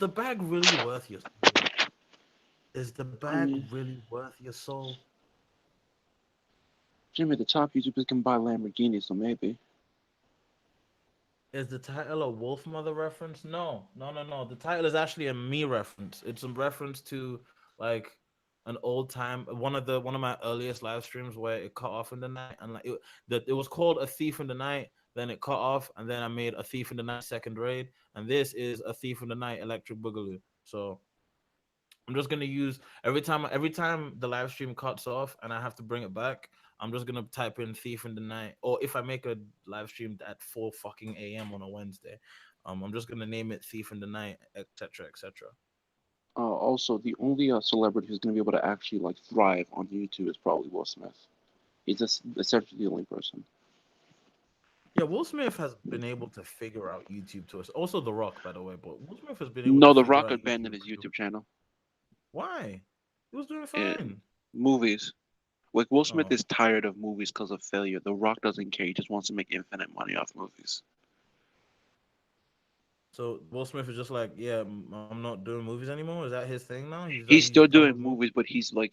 bag really worth your soul? Is the bag really worth your soul? Jimmy, the top YouTubers can buy Lamborghinis, so maybe. Is the title a Wolf Mother reference? No. The title is actually a me reference. It's a reference to like an old time one of my earliest live streams where it cut off in the night, and like it was called A Thief in the Night, then it cut off, and then I made A Thief in the Night Second Raid, and this is A Thief in the Night Electric Boogaloo. So I'm just gonna use every time the live stream cuts off and I have to bring it back, I'm just gonna type in Thief in the Night. Or if I make a live stream at 4 fucking a.m. on a Wednesday, I'm just gonna name it Thief in the Night, etc. etc. Also, the only celebrity who's going to be able to actually like thrive on YouTube is probably Will Smith. He's just essentially the only person. Yeah, Will Smith has been able to figure out YouTube to us. Also, The Rock, by the way, but Will Smith has been able No, to The figure Rock out abandoned his YouTube channel. Why? He was doing Yeah. fine. Movies. Like, Will Smith is tired of movies because of failure. The Rock doesn't care. He just wants to make infinite money off movies. So Will Smith is just like, yeah, I'm not doing movies anymore. Is that his thing now? He's still done with doing movies, but he's like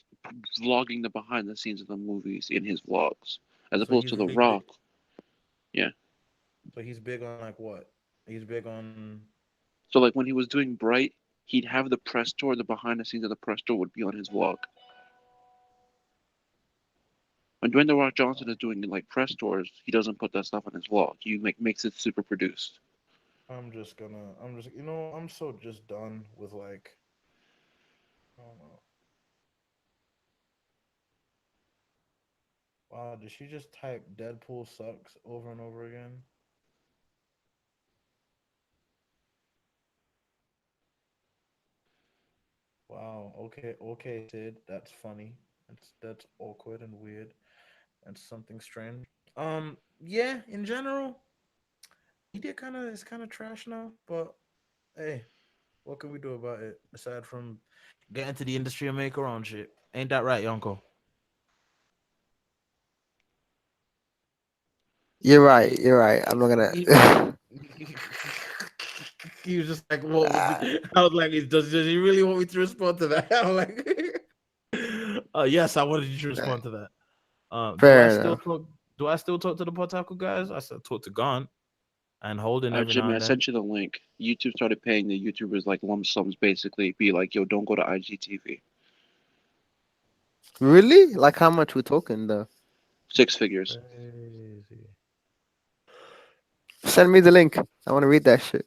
vlogging the behind the scenes of the movies in his vlogs, as So opposed he's to The big. Rock. Yeah. So he's big on like what? He's big on. So like when he was doing Bright, he'd have the press tour. The behind the scenes of the press tour would be on his vlog. When Dwayne the Rock Johnson is doing like press tours, he doesn't put that stuff on his vlog. He makes it super produced. I'm so just done with like, I don't know. Wow, did she just type Deadpool sucks over and over again? Wow, okay, Sid, that's funny. That's awkward and weird and something strange. Yeah, in general, media kind of is kind of trash now, but hey, what can we do about it aside from get into the industry and make our own shit? Ain't that right, Yonko? You're right. You're right. I'm not He, gonna. he was just like, "What would be?" I was like, does he really want me to respond to that?" I'm like, yes, I wanted you to respond to that. Do I Fair still enough. talk? Do I still talk to the Potaku guys? I said talk to Gaunt and Holden every now Jimmy, I and then. sent you the link. YouTube started paying the YouTubers like lump sums, basically. Be like, yo, don't go to IGTV. Really? Like how much we're talking though? 6 figures. Crazy. Send me the link. I want to read that shit.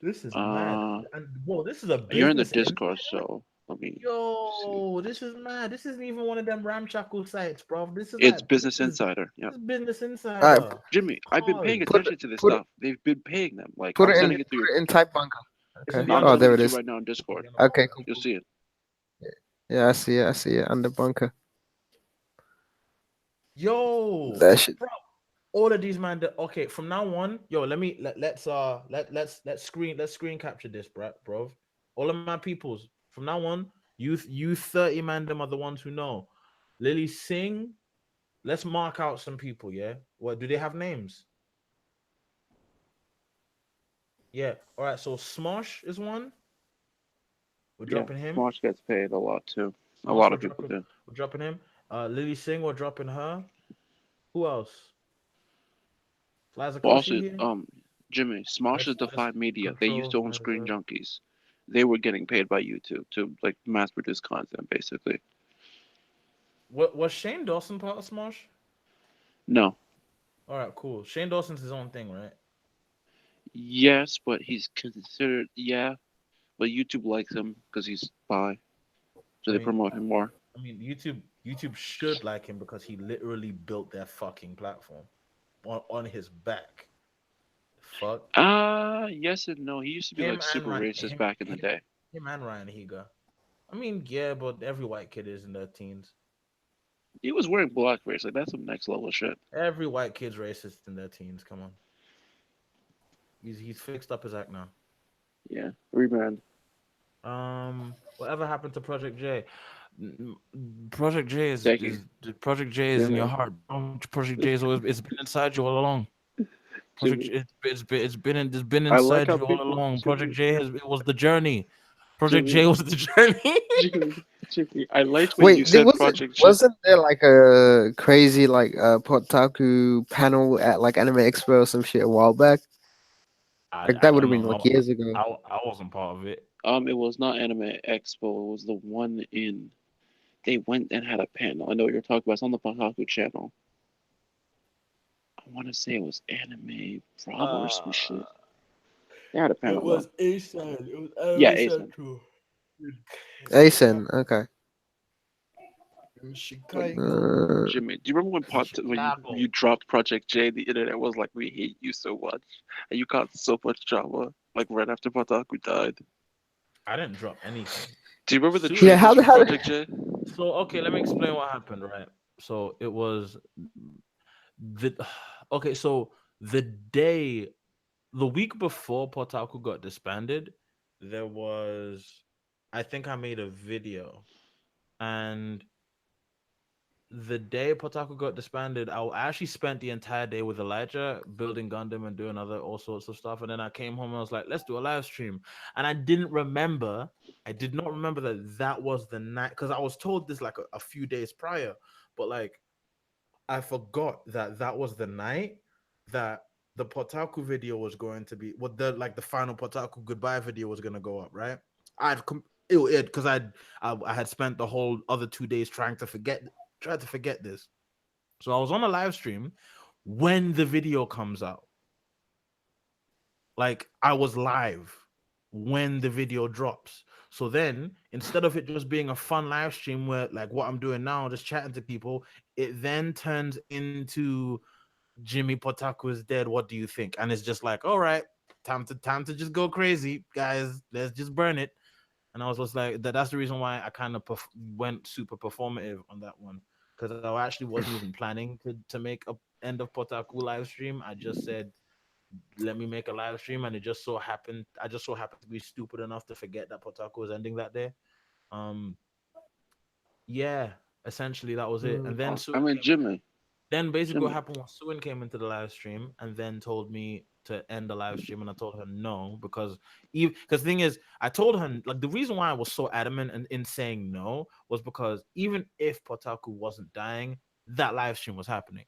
This is mad. And whoa, this is a You're in the business Discord, insider? so let me see. Yo, this is mad. This isn't even one of them ramshackle sites, bro. This is It's like Business Insider. Yeah. this is Business All right, Insider. Jimmy, I've been paying Pause. attention to this put stuff. They've been paying them. Like put I'm it in sending it through put your. it in type bunker. It's Okay. in the I'm Oh, under there sending it it to you is. right now in Discord. Okay, cool. You'll see it. Yeah, I see it. I see it under bunker. Yo, That shit. bro. All of these man. Okay, from now on, yo, let's screen capture this, bro. All of my peoples. From now on, you 30 man them are the ones who know. Lily Singh. Let's mark out some people. Yeah. What do they have names? Yeah. All right. So Smosh is one. We're Yeah, dropping him. Smosh gets paid a lot too. A Smosh, lot we're of people dropping. do. We're dropping him. Lily Singh, we're dropping her. Who else? Liza But Koshy also, here. Jimmy, Smosh is Let's Defy Media. They used control. to own Screen Junkies. They were getting paid by YouTube to like mass produce content, basically. What was Shane Dawson part of Smosh? No. All right, cool. Shane Dawson's his own thing, right? Yes, but he's considered but YouTube likes him because he's bi, so they promote him more. I mean, YouTube should like him because he literally built their fucking platform on his back. Fuck. Yes and no. He used to be Him like and super Ryan, racist back in the day. him and Ryan Higa. I mean, yeah, but every white kid is in their teens. He was wearing blackface. Like that's some next level shit. Every white kid's racist in their teens. Come on. He's fixed up his act now. Yeah, rebrand. Whatever happened to Project J? Project J is Project J is Yeah, in your man. heart. Project J is always it's been inside you all along. Project Jimmy. it's been I like inside how you all people- along. Project Jimmy. J it was the journey. Project Jimmy. J was the journey. Jimmy, I liked when you Wait, said Project J. wasn't there like a crazy like Potaku panel at like Anime Expo or some shit a while back? Like that would have been like years ago. I wasn't part of it. It was not Anime Expo. It was the one in. They went and had a panel. I know what you're talking about. It's on the Potaku channel. I want to say it was Anime Bravo or some shit. They had a panel. It was though. ASAN. It was Yeah, Anime ASAN. Central. Asen, okay. In Chicago. Jimmy, do you remember when you dropped Project J? The internet was like, "We hate you so much," and you got so much drama. Like right after Potaku died. I didn't drop anything. Do you remember the Soon- trailers for Project J? So okay, let me explain what happened. Right. So it was the okay. So the week before Potaku got disbanded, there was I think I made a video, and the day Potaku got disbanded, I actually spent the entire day with Elijah building Gundam and doing all sorts of stuff. And then I came home and I was like, let's do a live stream. And I did not remember that was the night because I was told this like a few days prior, but like I forgot that was the night that the Potaku video was going to be what the final Potaku goodbye video was gonna go up, right? Because I had spent the whole other 2 days trying to forget this. So I was on a live stream when the video comes out. Like I was live when the video drops. So then instead of it just being a fun live stream where like what I'm doing now, just chatting to people, it then turns into Jimmy Potaku is dead. What do you think? And it's just like, all right, time to just go crazy, guys. Let's just burn it. And I was just like, that's the reason why I kind of went super performative on that one, because I actually wasn't even planning to make a end of Potaku live stream. I just said, let me make a live stream, and I just so happened to be stupid enough to forget that Potaku was ending that day. Yeah, essentially that was it. And then Jimmy. Then basically what happened was Suin came into the live stream and then told me to end the live stream, and I told her no, because the thing is, I told her like the reason why I was so adamant in saying no was because even if Potaku wasn't dying, that live stream was happening.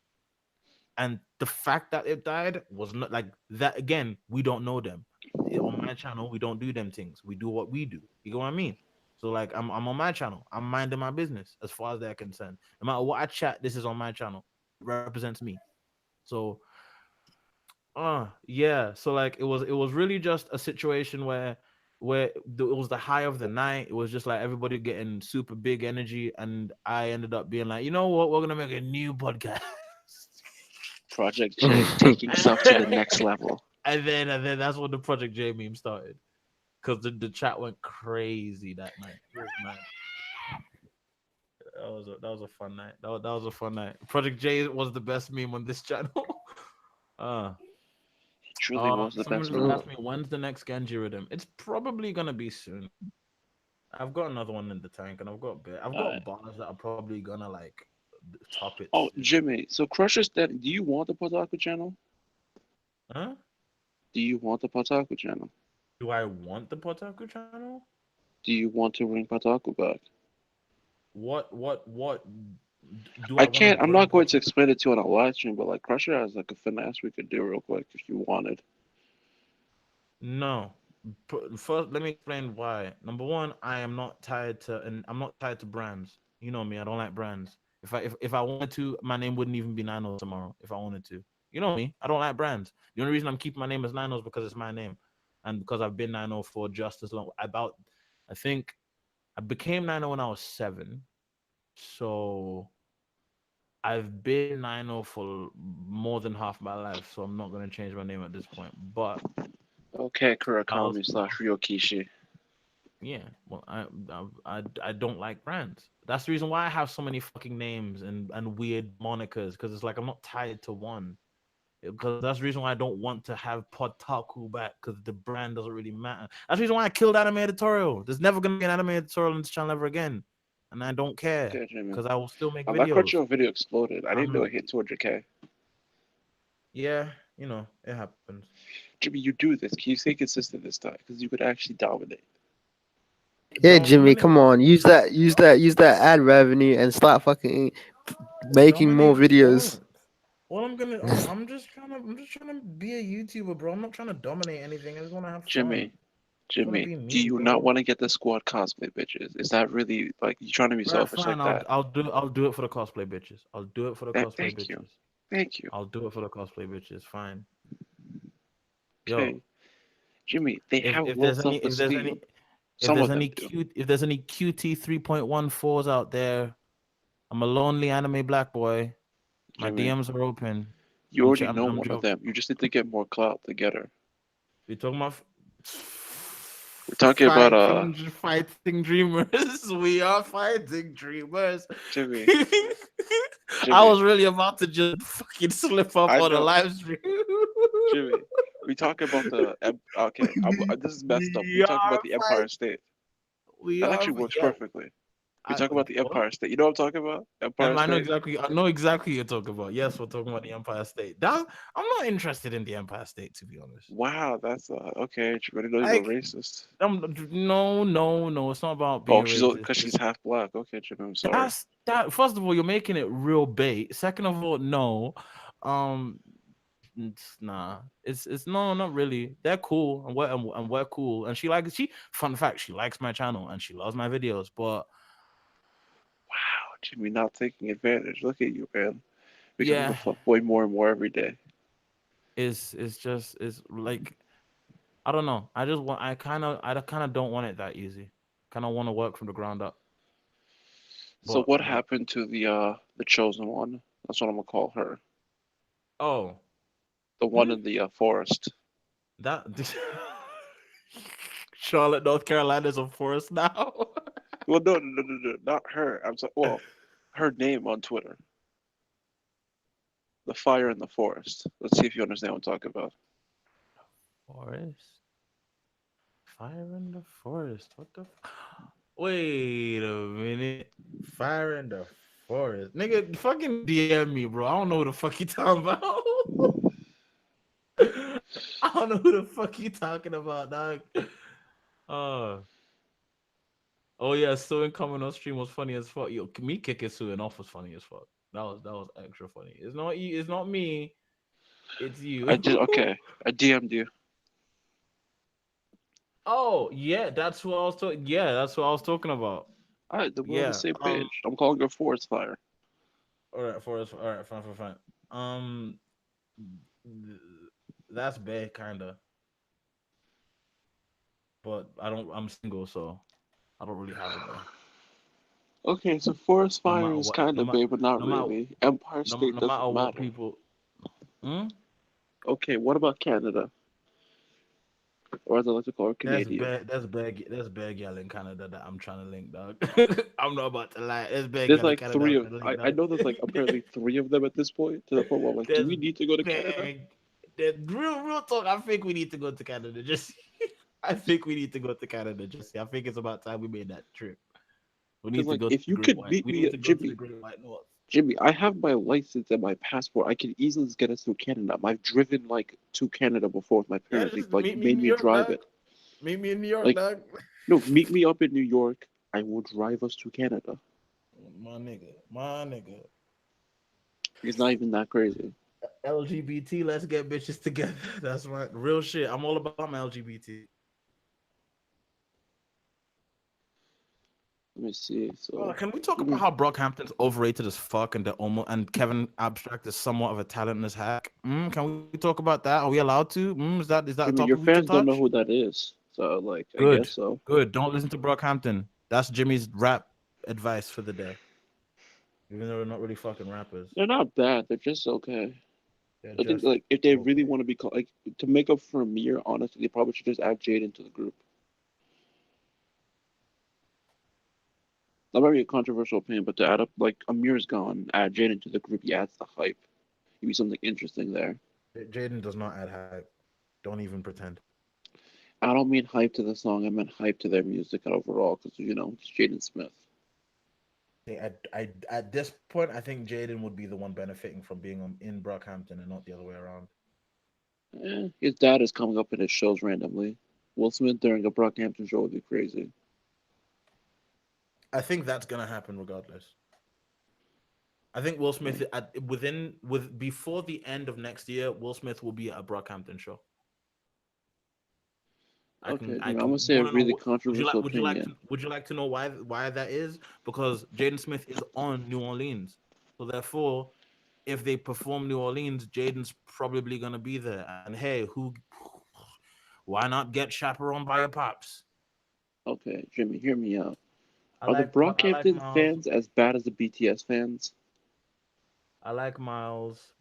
And the fact that it died was not like that. Again, we don't know them. On my channel, we don't do them things. We do what we do. You know what I mean? So like I'm on my channel. I'm minding my business as far as they're concerned. No matter what I chat, this is on my channel. It represents me. So yeah. So like it was really just a situation where it was the high of the night. It was just like everybody getting super big energy, and I ended up being like, you know what, we're gonna make a new podcast. Project J taking stuff to the next level. And then that's when the Project J meme started, because the chat went crazy that night. It was mad. That was a fun night. That was a fun night. Project J was the best meme on this channel. Truly was the best Someone meme. asked me when's the next Genji Rhythm. It's probably gonna be soon. I've got another one in the tank, and I've got bars that are probably gonna like top it. Oh, Jimmy. So Crusher's dead. Do you want the Potaku channel? Huh? Do you want the Potaku channel? Do I want the Potaku channel? Do you want to bring Potaku back? What do I can't. I'm not going to explain it to you on a live stream, but like Crusher has like a finesse we could do real quick if you wanted. No. First, let me explain why. Number one, I'm not tied to brands. You know me, I don't like brands. If I wanted to, my name wouldn't even be Nino tomorrow if I wanted to. You know me, I don't like brands. The only reason I'm keeping my name as Nino is because it's my name, and because I've been Nino for just as long. I think I became Nino when I was 7, so I've been Nino for more than half my life. So I'm not gonna change my name at this point. But okay, Kurakami / Ryokishi. Yeah, well, I don't like brands. That's the reason why I have so many fucking names and weird monikers, because it's like I'm not tied to one. Because that's the reason why I don't want to have Potaku back, because the brand doesn't really matter. That's the reason why I killed Anime Editorial. There's never gonna be an Anime Editorial on this channel ever again, and I don't care because I will still make videos. That Crunchyroll video exploded. I didn't know it hit 200K. Yeah, you know it happens. Jimmy, you do this. Can you stay consistent this time? Because you could actually dominate. Yeah, Jimmy, come on. Use that ad revenue and start fucking making more videos. Well, I'm just trying to be a YouTuber, bro. I'm not trying to dominate anything. I just want to have fun. Jimmy, do you not want to get the squad cosplay bitches? Is that really like you trying to be selfish fine, like that? I'll do it for the cosplay bitches. I'll do it for the cosplay bitches. Thank you. I'll do it for the cosplay bitches. Fine. Okay. Yo, Jimmy, they have if low there's any self-esteem. if there's any QT 3.14s out there, I'm a lonely anime black boy. My Jimmy, DMs are open. You already know one of them. You just need to get more clout to get her. We're talking about. We're talking about fighting dreamers. We are fighting dreamers. Jimmy. I was really about to just fucking slip up on a live stream. Jimmy, we talk about the this is messed up. We talk about the Empire State. That actually works perfectly. We talk about the Empire State. You know what I'm talking about? Empire State. I know exactly what you're talking about. Yes, we're talking about the Empire State. I'm not interested in the Empire State, to be honest. Wow, that's okay. You better know you're racist. No. It's not about being racist. Because she's half black. Okay, Jimmy, I'm sorry. First of all, you're making it real bait. Second of all, no. nah. It's no, not really. They're cool, and we're cool. And fun fact, she likes my channel and she loves my videos. But Wow, Jimmy, not taking advantage. Look at you, man. Becoming a yeah, fuckboy more and more every day. it's like I don't know. I kind of don't want it that easy. Kind of want to work from the ground up. So But what happened to the chosen one? That's what I'm gonna call her. oh, The one in the forest. that Charlotte, North Carolina is a forest now. Well, no, not her. I'm sorry. Well, her name on Twitter. The fire in the forest. Let's see if you understand what I'm talking about. Forest. Fire in the forest. What the? Wait a minute. Fire in the forest. Nigga, fucking DM me, bro. I don't know who the fuck you talking about. I don't know who the fuck you talking about, dog. Uh, oh yeah, Suing coming on stream was funny as fuck. Yo, me kicking Suing off was funny as fuck. That was extra funny. It's not you. It's not me. It's you. I did okay. I DM'd you. Oh yeah, that's what I was talking. Yeah, that's what I was talking about. All right, then we're on the Yeah. same page. I'm calling her forest fire. All right, for us. All right, fine. Um, that's bad, kinda. But I don't. I'm single, so I don't really have it there. Okay, so forest No fire matter is what. kind of big, but not No matter. really. Empire State No doesn't matter what matter. people. Hmm? Okay, what about Canada? Or as I like to call her, That's Canadian. bad. That's bad gal in Canada that I'm trying to link, dog. I'm not about to lie. There's bad There's gal in like Canada three I'm of trying to I, link, I dog. know there's like apparently three of them at this point, to the point where I'm like, do There's we need to go to Canada? bad. Real talk. I think we need to go to Canada. Just. I think we need to go to Canada. Just. I think it's about time we made that trip. We Because need to like go to if the you Great could White. meet We me need at to go to the Jimmy, Great White North. Jimmy, I have my license and my passport. I can easily just get us through Canada. I've driven like to Canada before with my Yeah, parents. They just like meet me in made New me York, drive dog. it. Meet me in New York, Like dog. no, meet me up in New York. I will drive us to Canada. My nigga. It's not even that crazy. LGBT, let's get bitches together. That's right. Real shit. I'm all about my LGBT. Let me see. So Can we talk about how Brockhampton's overrated as fuck and and Kevin Abstract is somewhat of a talentless hack? Can we talk about that? Are we allowed to? Is that a Jimmy, your topic we can fans don't know touch? who that is. So like I Good. guess so. Good. Don't listen to Brockhampton. That's Jimmy's rap advice for the day. Even though they're not really fucking rappers. They're not bad. They're just okay. They're I think just like if they really want to be like to make up for Amir, honestly, they probably should just add Jade into the group. That might be a controversial opinion, but to add up like Amir's gone, add Jade into the group, he adds the hype. Maybe something interesting there. Jaden does not add hype. Don't even pretend. I don't mean hype to the song. I meant hype to their music overall, because it's Jaden Smith. At this point, I think Jaden would be the one benefiting from being in Brockhampton and not the other way around. His dad is coming up in his shows randomly. Will Smith during a Brockhampton show would be crazy. I think that's gonna happen regardless. I think Will Smith before the end of next year, Will Smith will be at a Brockhampton show. I'm gonna say a really controversial opinion. Would you like to know why that is? Because Jaden Smith is on New Orleans, so therefore, if they perform New Orleans, Jaden's probably gonna be there. And hey, why not get chaperoned by your pops? Okay, Jimmy, hear me out. Are the Brockhampton fans as bad as the BTS fans? I like Miles,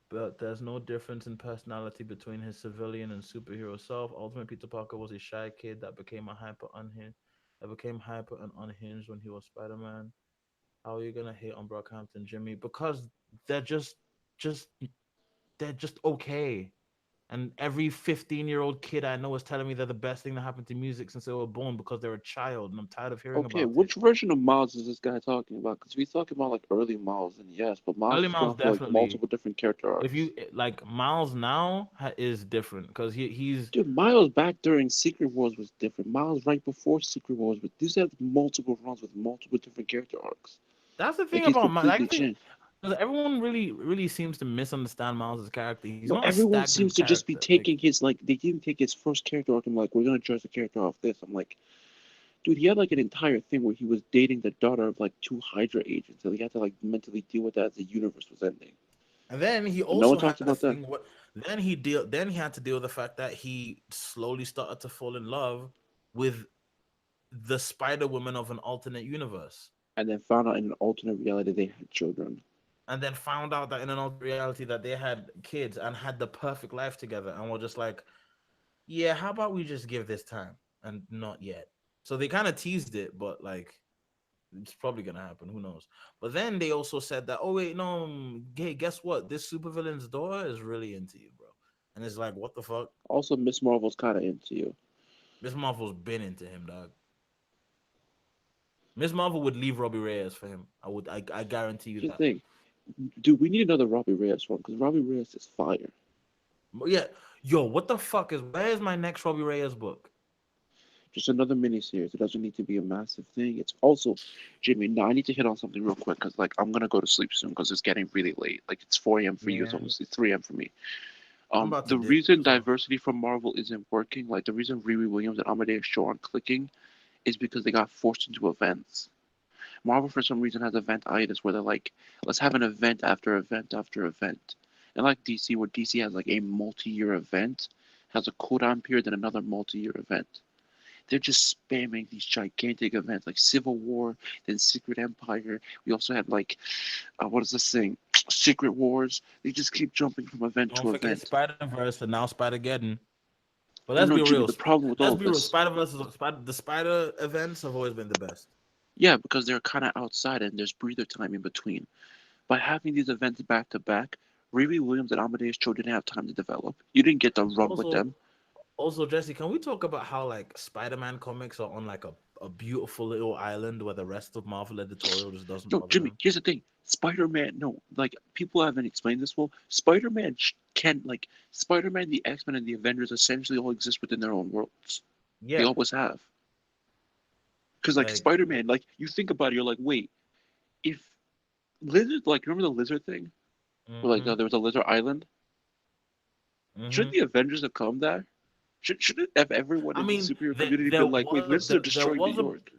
but there's no difference in personality between his civilian and superhero self. Ultimate Peter Parker was a shy kid that became hyper and unhinged when he was Spider-Man. How are you gonna hate on Brockhampton, Jimmy? Because they're just okay. And every 15-year-old kid I know is telling me they're the best thing that happened to music since they were born because they're a child, and I'm tired of hearing about it. Which version of Miles is this guy talking about? Because he's talking about like early Miles, and yes, but Miles has gone through like multiple different character arcs. If you like Miles now is different because he's dude. Miles back during Secret Wars was different. Miles right before Secret Wars, but these have multiple runs with multiple different character arcs. That's the thing about Miles. 'Cause everyone really seems to misunderstand Miles' character. He's No, not a everyone stagnant seems to just be character. Like, taking his like they didn't take his first character arc. I'm like, we're gonna judge the character off this. I'm like, dude, he had like an entire thing where he was dating the daughter of like 2 Hydra agents, and he had to like mentally deal with that as the universe was ending. and then he But no one also had talks a about that. thing. Then he had to deal with the fact that he slowly started to fall in love with the Spider Woman of an alternate universe, And then found out in an alternate reality they had children. and then found out that in an alternate reality that they had kids and had the perfect life together, and were just like, yeah, how about we just give this time and not yet. So they kind of teased it, but like it's probably gonna happen. Who knows? But then they also said that, oh wait, no, hey, guess what? This supervillain's daughter is really into you, bro. And it's like, what the fuck? Also, Miss Marvel's kind of into you. Miss Marvel's been into him, dog. Miss Marvel would leave Robbie Reyes for him. I guarantee you Here's the that. thing, dude. We need another Robbie Reyes one because Robbie Reyes is fire. Yeah, yo, what the fuck where is my next Robbie Reyes book? Just another miniseries. It doesn't need to be a massive thing. It's also, Jimmy. Now I need to hit on something real quick because like I'm gonna go to sleep soon because it's getting really late. Like it's 4 a.m. for you. It's Yeah. almost 3 a.m. for me. I'm about to The dip, reason so. diversity from Marvel isn't working, like the reason Riri Williams and Amadeus Cho aren't clicking, is because they got forced into events. Marvel for some reason has eventitis where they're like, let's have an event after event after event. And like DC, where DC has like a multi-year event, has a cooldown period, and another multi-year event. They're just spamming these gigantic events like Civil War, then Secret Empire. We also had like, what is this thing? Secret Wars. They just keep jumping from event Don't to forget event. Spider-Verse and now Spider-Geddon. But Oh let's no, be Jimmy, real. the problem with all Let's of be real. this. Spider-Verse the Spider events have always been the best. Yeah, because they're kind of outside and there's breather time in between. By having these events back to back, Riri Williams and Amadeus Cho didn't have time to develop. You didn't get to run with them. Also, Jesse, can we talk about how like Spider-Man comics are on like a beautiful little island where the rest of Marvel editorial just doesn't No, bother Jimmy, them? here's the thing. Spider-Man, no, like people haven't explained this well. Spider-Man can like Spider-Man, the X-Men, and the Avengers essentially all exist within their own worlds. They Yeah, always have. Because like like Spider-Man, like you think about it, you're like, wait, if Lizard, like remember the Lizard thing? Where like mhm, there was a Lizard Island. Shouldn't mhm. the Avengers have come there? Shouldn't have everyone I in the mean, superhero community been like, wait, Lizard destroyed New York?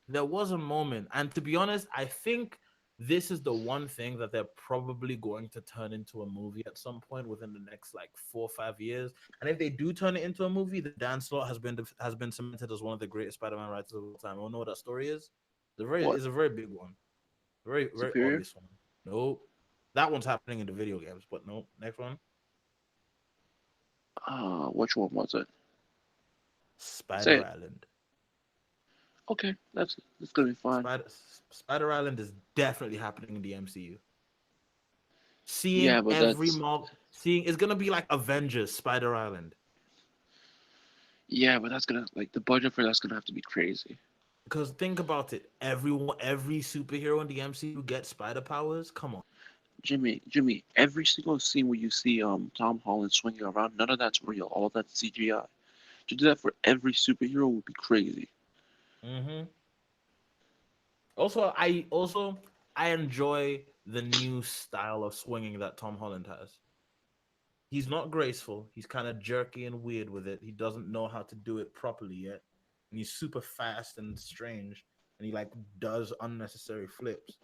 there was a moment, and to be honest, I think this is the one thing that they're probably going to turn into a movie at some point within the next like 4 or 5 years. And if they do turn it into a movie, the Dan Slott has been cemented as one of the greatest Spider-Man writers of all time. I don't know what that story is. What? It's a very big one, very Superior? obvious one. Nope, that one's happening in the video games, but nope. Next one, Which one was it? Say Spider it. Island. Okay, that's gonna be fine. Spider Spider Island is definitely happening in the MCU. Yeah, Seeing but every that's mob, seeing it's gonna be like Avengers Spider Island. yeah, but that's gonna like the budget for that's gonna have to be crazy. Because think about it, every superhero in the MCU gets spider powers. Come on, Jimmy, every single scene where you see Tom Holland swinging around, none of that's real. All of that's CGI. To do that for every superhero would be crazy. hmm Also, I enjoy the new style of swinging that Tom Holland has. He's not graceful. He's kind of jerky and weird with it. He doesn't know how to do it properly yet, and he's super fast and strange. And he like does unnecessary flips.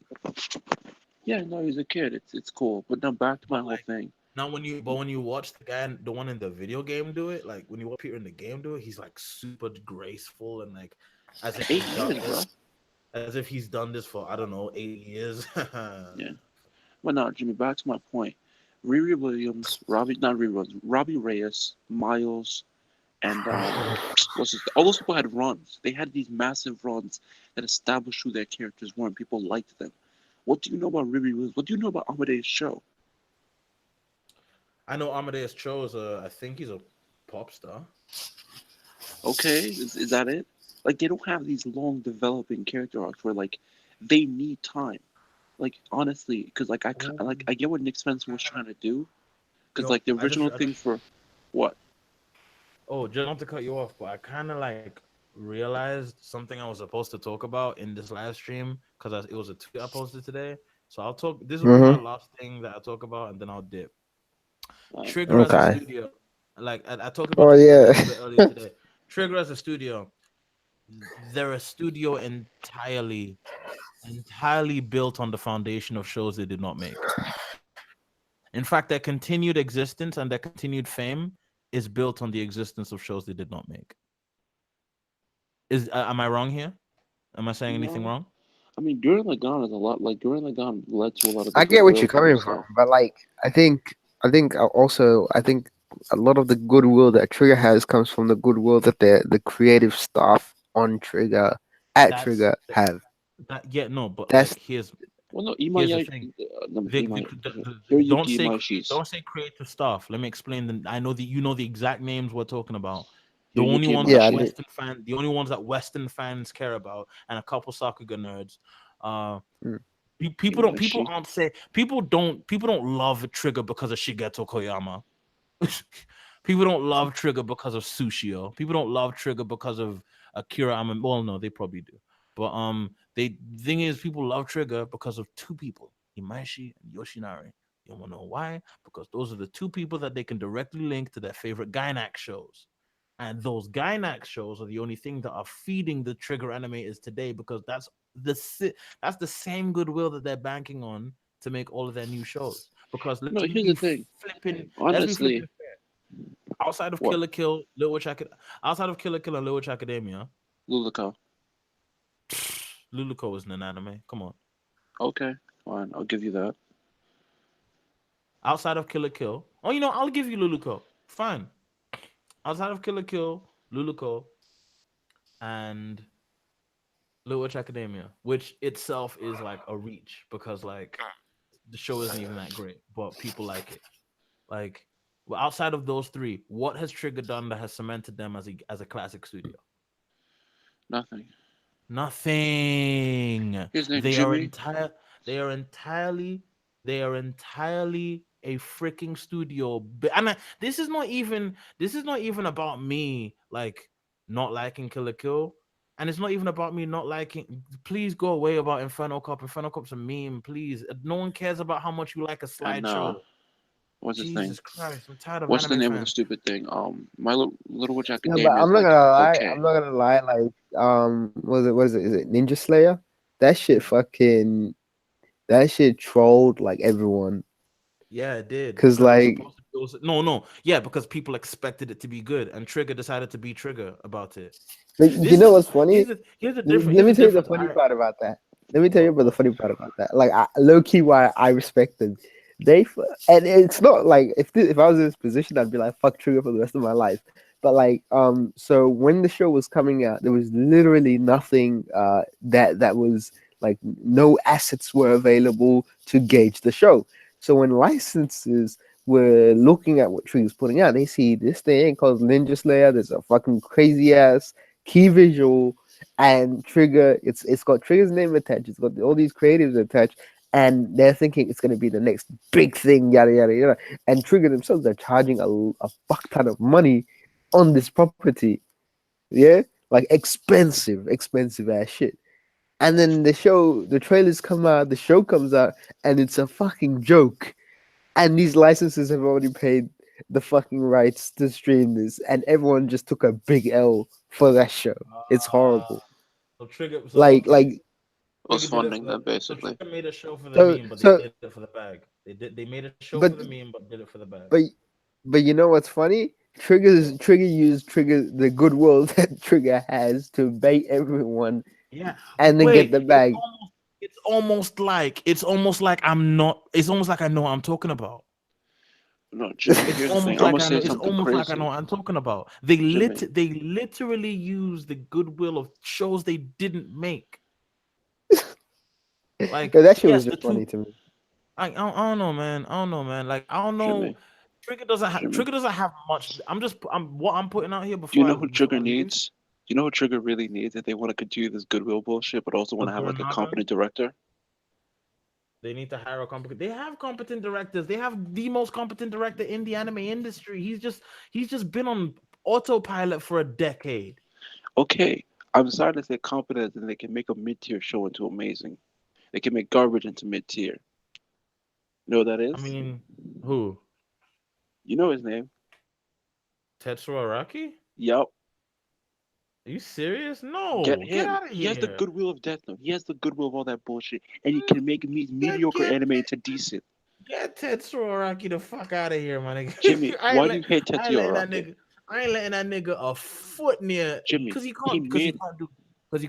Yeah, no, he's a kid. It's cool. But now back to my But whole like thing. now, when you watch the one in the video game do it, like when you watch Peter in the game do it, he's like super graceful and like as if he's 8 years, done bro. this, as if he's done this for I don't know 8 years. Yeah. But no, Jimmy, back to my point. Riri Williams, not Riri Williams, Robbie Reyes, Miles, and all those people had runs. They had these massive runs that established who their characters were, and people liked them. What do you know about Riri Williams? What do you know about Amadeus Cho? I know Amadeus Cho is I think he's a pop star. Okay, is that it? Like they don't have these long developing character arcs where like they need time. Like honestly, because like I get what Nick Spencer was trying to do, because Yo, like the I just, original I thing just for what? oh, just not to cut you off, but I kind of like realized something I was supposed to talk about in this live stream because it was a tweet I posted today. So I'll talk. This will be my Mm-hmm. last thing that I talk about, and then I'll dip. Alright. Trigger as a Okay. studio, like I talked about Oh this a yeah. little bit earlier today. Trigger as a studio, they're a studio entirely built on the foundation of shows they did not make. In fact, their continued existence and their continued fame is built on the existence of shows they did not make. Is am I wrong here? Am I saying anything No. wrong? I mean, Gurren Lagann is a lot. Like Gurren Lagann led to a lot of the I get what goodwill you're type of coming from, stuff. but like I think a lot of the goodwill that Trigger has comes from the goodwill that the creative staff on Trigger at That's Trigger have. that. Yeah, no, but That's like here's Well, no, here's the Imaya, thing. The, Imaya, don't Hiroyuki say Imaishi's. don't say creative stuff. Let me explain. I know that you know the exact names we're talking about. The only Hiroyuki ones yeah, I that do. the only ones that Western fans care about, and a couple Sakuga nerds. Mm. Imaishi. People don't love Trigger because of Shigeto Koyama. People don't love Trigger because of Sushio. People don't love Trigger because of Akira Well, no, they probably do. But the thing is, people love Trigger because of two people, Imaishi and Yoshinari. You want to know why? Because those are the two people that they can directly link to their favorite Gainax shows. And those Gainax shows are the only thing that are feeding the Trigger animators today, because that's the same goodwill that they're banking on to make all of their new shows. Because No, here's the thing. let's be flipping Honestly, outside of what? Outside of Killer Kill and Little Witch Academia, Luluko. Luluko isn't an anime. Come on. Okay, fine. I'll give you that. Outside of Killer Kill, I'll give you Luluko. Fine. Outside of Killer Kill, Luluko, and Little Witch Academia, which itself is like a reach because like the show isn't even that great, but people like it. Like, well, outside of those three, what has Trigger done that has cemented them as a classic studio? Nothing. Nothing. His name They are Jimmy. entire. They are entirely. They are entirely a freaking studio. And this is not even. This is not even about me like not liking Killer Kill, and it's not even about me not liking. Please go away about Inferno Cop. Inferno Cop's a meme. Please, no one cares about how much you like a And slideshow. what's his name? Jesus Christ, I'm tired of What's the anime name of the fans. stupid thing? My Little Witch No, but Academia is I'm not like gonna lie. okay. I'm not gonna lie. Like, what is it? Is it Ninja Slayer? That shit fucking. That shit trolled like everyone. Yeah, it did Cause because it was like, supposed to. No. Yeah, because people expected it to be good, and Trigger decided to be Trigger about it. like, you know what's funny? Here's the Let Here's me the tell you the difference. funny part about that. Let me tell you about the funny part about that. Like, low key, why I respect them. And it's not like if I was in this position, I'd be like, fuck Trigger for the rest of my life. But like, so when the show was coming out, there was literally nothing that was like, no assets were available to gauge the show. So when licenses were looking at what Trigger's putting out, they see this thing called Ninja Slayer. There's a fucking crazy ass key visual, and Trigger. It's got Trigger's name attached. It's got all these creatives attached, and they're thinking it's going to be the next big thing, yada yada yada. And Trigger themselves are charging a fuck ton of money on this property, yeah, like expensive ass shit. And then the trailers come out, the show comes out, and it's a fucking joke. And these licenses have already paid the fucking rights to stream this, and everyone just took a big L for that show. It's horrible. So Trigger. So Like, okay, Was Trigger did it funding for them so basically. Trigger made a show for the so meme, but they so, did it for the bag. They made a show but for the meme, but did it for the bag. but you know what's funny? Trigger used the goodwill that Trigger has to bait everyone Yeah. and then get Wait, the bag. it's almost like I'm not. It's almost like I know what I'm talking about. No, Jimmy. Here's the thing. I'm gonna say It's something almost like I know crazy. what I'm talking about. Jimmy. They literally use the goodwill of shows they didn't make. Like, Yeah, that shit was yes, just funny to me. I don't know, man. I don't know, man. Like, I don't know. Jimmy. Jimmy. Trigger doesn't have much. I'm what I'm putting out here Do you before know who Trigger I leave. needs? Do you know what Trigger really needs if they want to continue this goodwill bullshit, but also want to have like a Guranaga? competent director? They need to hire a competent. They have competent directors. They have the most competent director in the anime industry. He's just been on autopilot for a decade. Okay, I'm sorry to say competent, and they can make a mid-tier show into amazing. They can make garbage into mid tier. You know what that is? I mean, who? You know his name. Tetsuo Araki? Yup. Are you serious? Get No, get him. out of He has the here. goodwill of Death Note. He has the goodwill of all that bullshit, and he can make mediocre Get anime into decent. Get Tetsuo Araki the fuck out of here, my nigga. Jimmy, I ain't why do let, you hate I ain't letting Tetsuo that Araki? nigga. I ain't letting that nigga a foot near Jimmy, because he he made.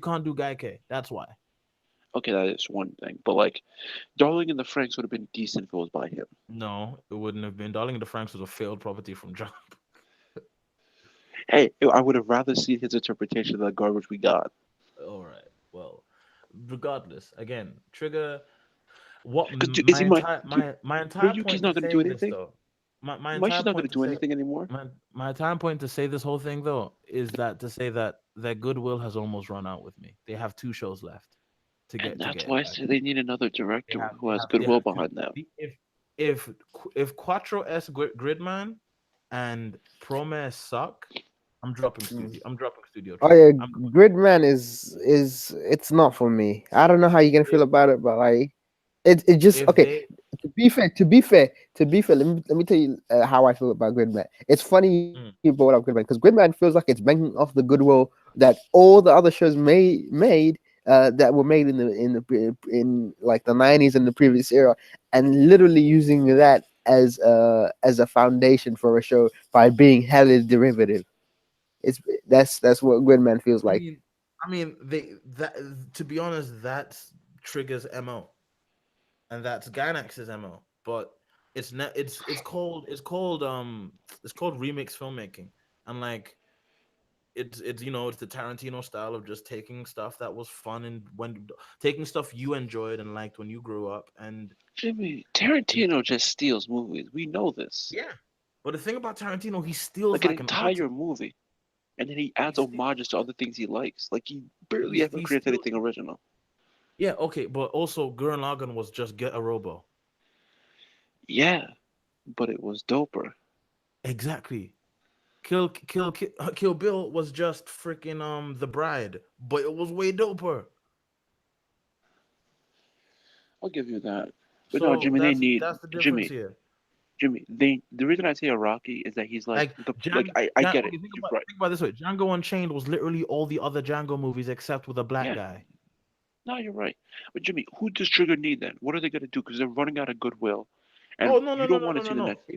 can't do Gaikai. That's why. Okay, that is one thing, but like, Darling in the Franxx would have been decent if it was by him. No, it wouldn't have been. Darling in the Franxx was a failed property from Jump. Hey, I would have rather seen his interpretation of the garbage we got. All right. Well, regardless, again, Trigger. What Is he my entire Ryuki's point to not going to do saying this anything? though, my entire Maishi's not going point to to do say anything anymore. my entire point to say this whole thing though is that to say that their goodwill has almost run out with me. They have 2 shows left to And get to that's get why I it back. say they need another director who has They goodwill have to. behind them. If Quattro S Gridman and Promare suck, I'm dropping studio. I'm dropping studio. Oh Trigger. yeah, Gridman is it's not for me. I don't know how you're gonna feel about it, but like it just If okay. they To be fair, let me tell you how I feel about Gridman. It's funny you brought up Gridman because Gridman feels like it's banking off the goodwill that all the other shows made that were made in like the 90s and the previous era, and literally using that as a foundation for a show by being hella derivative. It's that's what Gridman feels like. I mean, that to be honest, that's Trigger's MO, and that's Gainax's MO. But it's not. It's called remix filmmaking, and like it's it's the Tarantino style of just taking stuff that was fun and when taking stuff you enjoyed and liked when you grew up and Jimmy, Tarantino just steals movies. We know this. yeah. But the thing about Tarantino, he steals Like an like an entire artist. movie, and then he adds homages to other things he likes. Like he barely ever He creates steals. anything original. Yeah, okay, but also Gurren Lagann was just Get a Robo. Yeah, but it was doper. Exactly. Kill Bill was just freaking The Bride, but it was way doper. I'll give you that. But no, So Jimmy, they need that's the difference Jimmy. here. Jimmy, the reason I say Iraqi is that he's like I get it. Okay, You're right. think about it this way. Django Unchained was literally all the other Django movies except with a black Yeah. guy. No, you're right. But Jimmy, who does Trigger need then? What are they gonna do? Because they're running out of goodwill, and Oh no you don't want to see the next.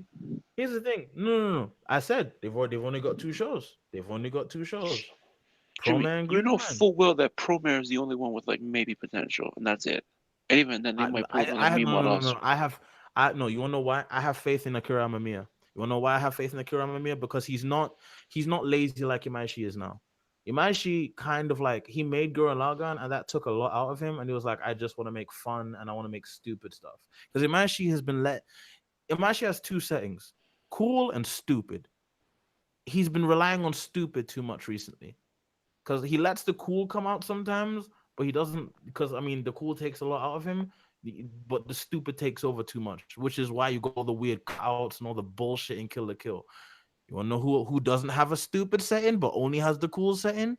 Here's the thing. No. I said they've only got 2 shows. They've only got 2 shows. Jimmy, Promare and you know Gridman. full well that Promare is the only one with like maybe potential, and that's it. And even then, they might pull another meme on us. No. You wanna know why? I have faith in Akira Amamiya. You wanna know why I have faith in Akira Amamiya? Because he's not lazy like Imaishi is now. Imaishi kind of like he made Gurren Lagann and that took a lot out of him, and he was like, I just want to make fun and I want to make stupid stuff. Because Imaishi has 2 settings: cool and stupid. He's been relying on stupid too much recently. Because he lets the cool come out sometimes, but he doesn't. Because I mean, the cool takes a lot out of him, but the stupid takes over too much, which is why you got all the weird cutouts and all the bullshit in Kill la Kill. You wanna know who doesn't have a stupid setting but only has the cool setting?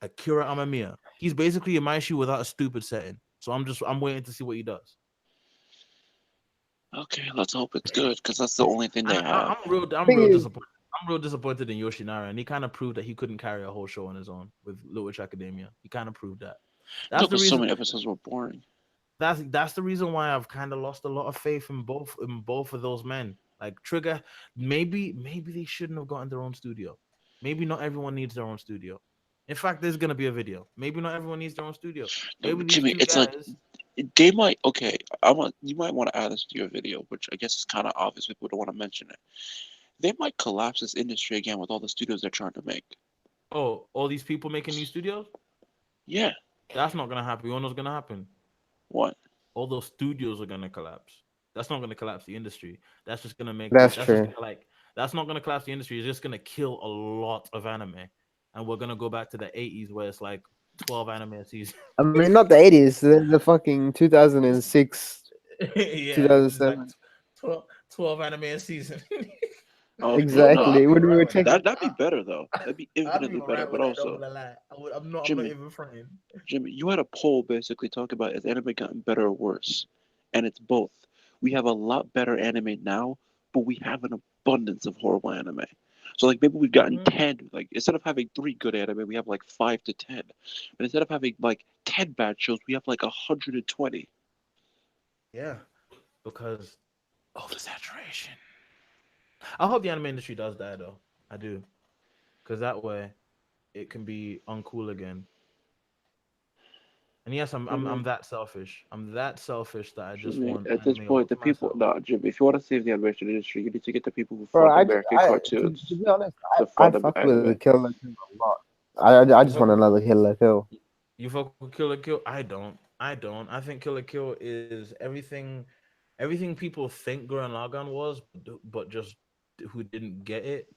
Akira Amamiya. He's basically a Maishi without a stupid setting. So I'm waiting to see what he does. Okay, let's hope it's good because that's the only thing they have. I'm real disappointed. I'm real disappointed in Yoshinara, and he kind of proved that he couldn't carry a whole show on his own with Little Witch Academia. He kind of proved that. That's the reason. So many episodes were boring. That's the reason why I've kind of lost a lot of faith in both of those men. Like Trigger, maybe they shouldn't have gotten their own studio. Maybe not everyone needs their own studio. In fact, there's gonna be a video. Maybe not everyone needs their own studio. Maybe these Jimmy, it's like they might. Okay, you might want to add this to your video, which I guess is kind of obvious. People don't want to mention it. They might collapse this industry again with all the studios they're trying to make. Oh, all these people making new studios? Yeah. That's not gonna happen. You know what's gonna happen? What? All those studios are gonna collapse. That's not gonna collapse the industry. That's just gonna make. That's true. That's not gonna collapse the industry. It's just gonna kill a lot of anime, and we're gonna go back to the 80s where it's like 12 anime a season. I mean, not the 80s, the fucking 2006, yeah, 2007. like 12 anime a season. Oh, Exactly. When we were checking, that'd be better though. That'd be I'd be infinitely better. right But with that. Don't also, gonna lie. I'm not Jimmy, even fronting. Jimmy, you had a poll basically talking about has anime gotten better or worse, and it's both. We have a lot better anime now, but we have an abundance of horrible anime. So like maybe we've gotten Mhm. 10. Like instead of having 3 good anime, we have like 5 to 10. But instead of having like 10 bad shows, we have like 120. Yeah, because oversaturation. I hope the anime industry does that though. I do, because that way it can be uncool again. And yes, I'm Jimmy, that selfish. I'm that selfish that I just Jimmy, want at this anime all point, the to people, myself. nah, Jimmy, if you want to save the animation industry, you need to get the people who bro. fund American To cartoons be honest, to I fund fuck with the anime. Kill la Kill a lot. I You just fuck want another Kill la Kill. you fuck with Kill la Kill? I don't. I don't. I think Kill la Kill is everything people think Gurren Lagann was, but just who didn't get it.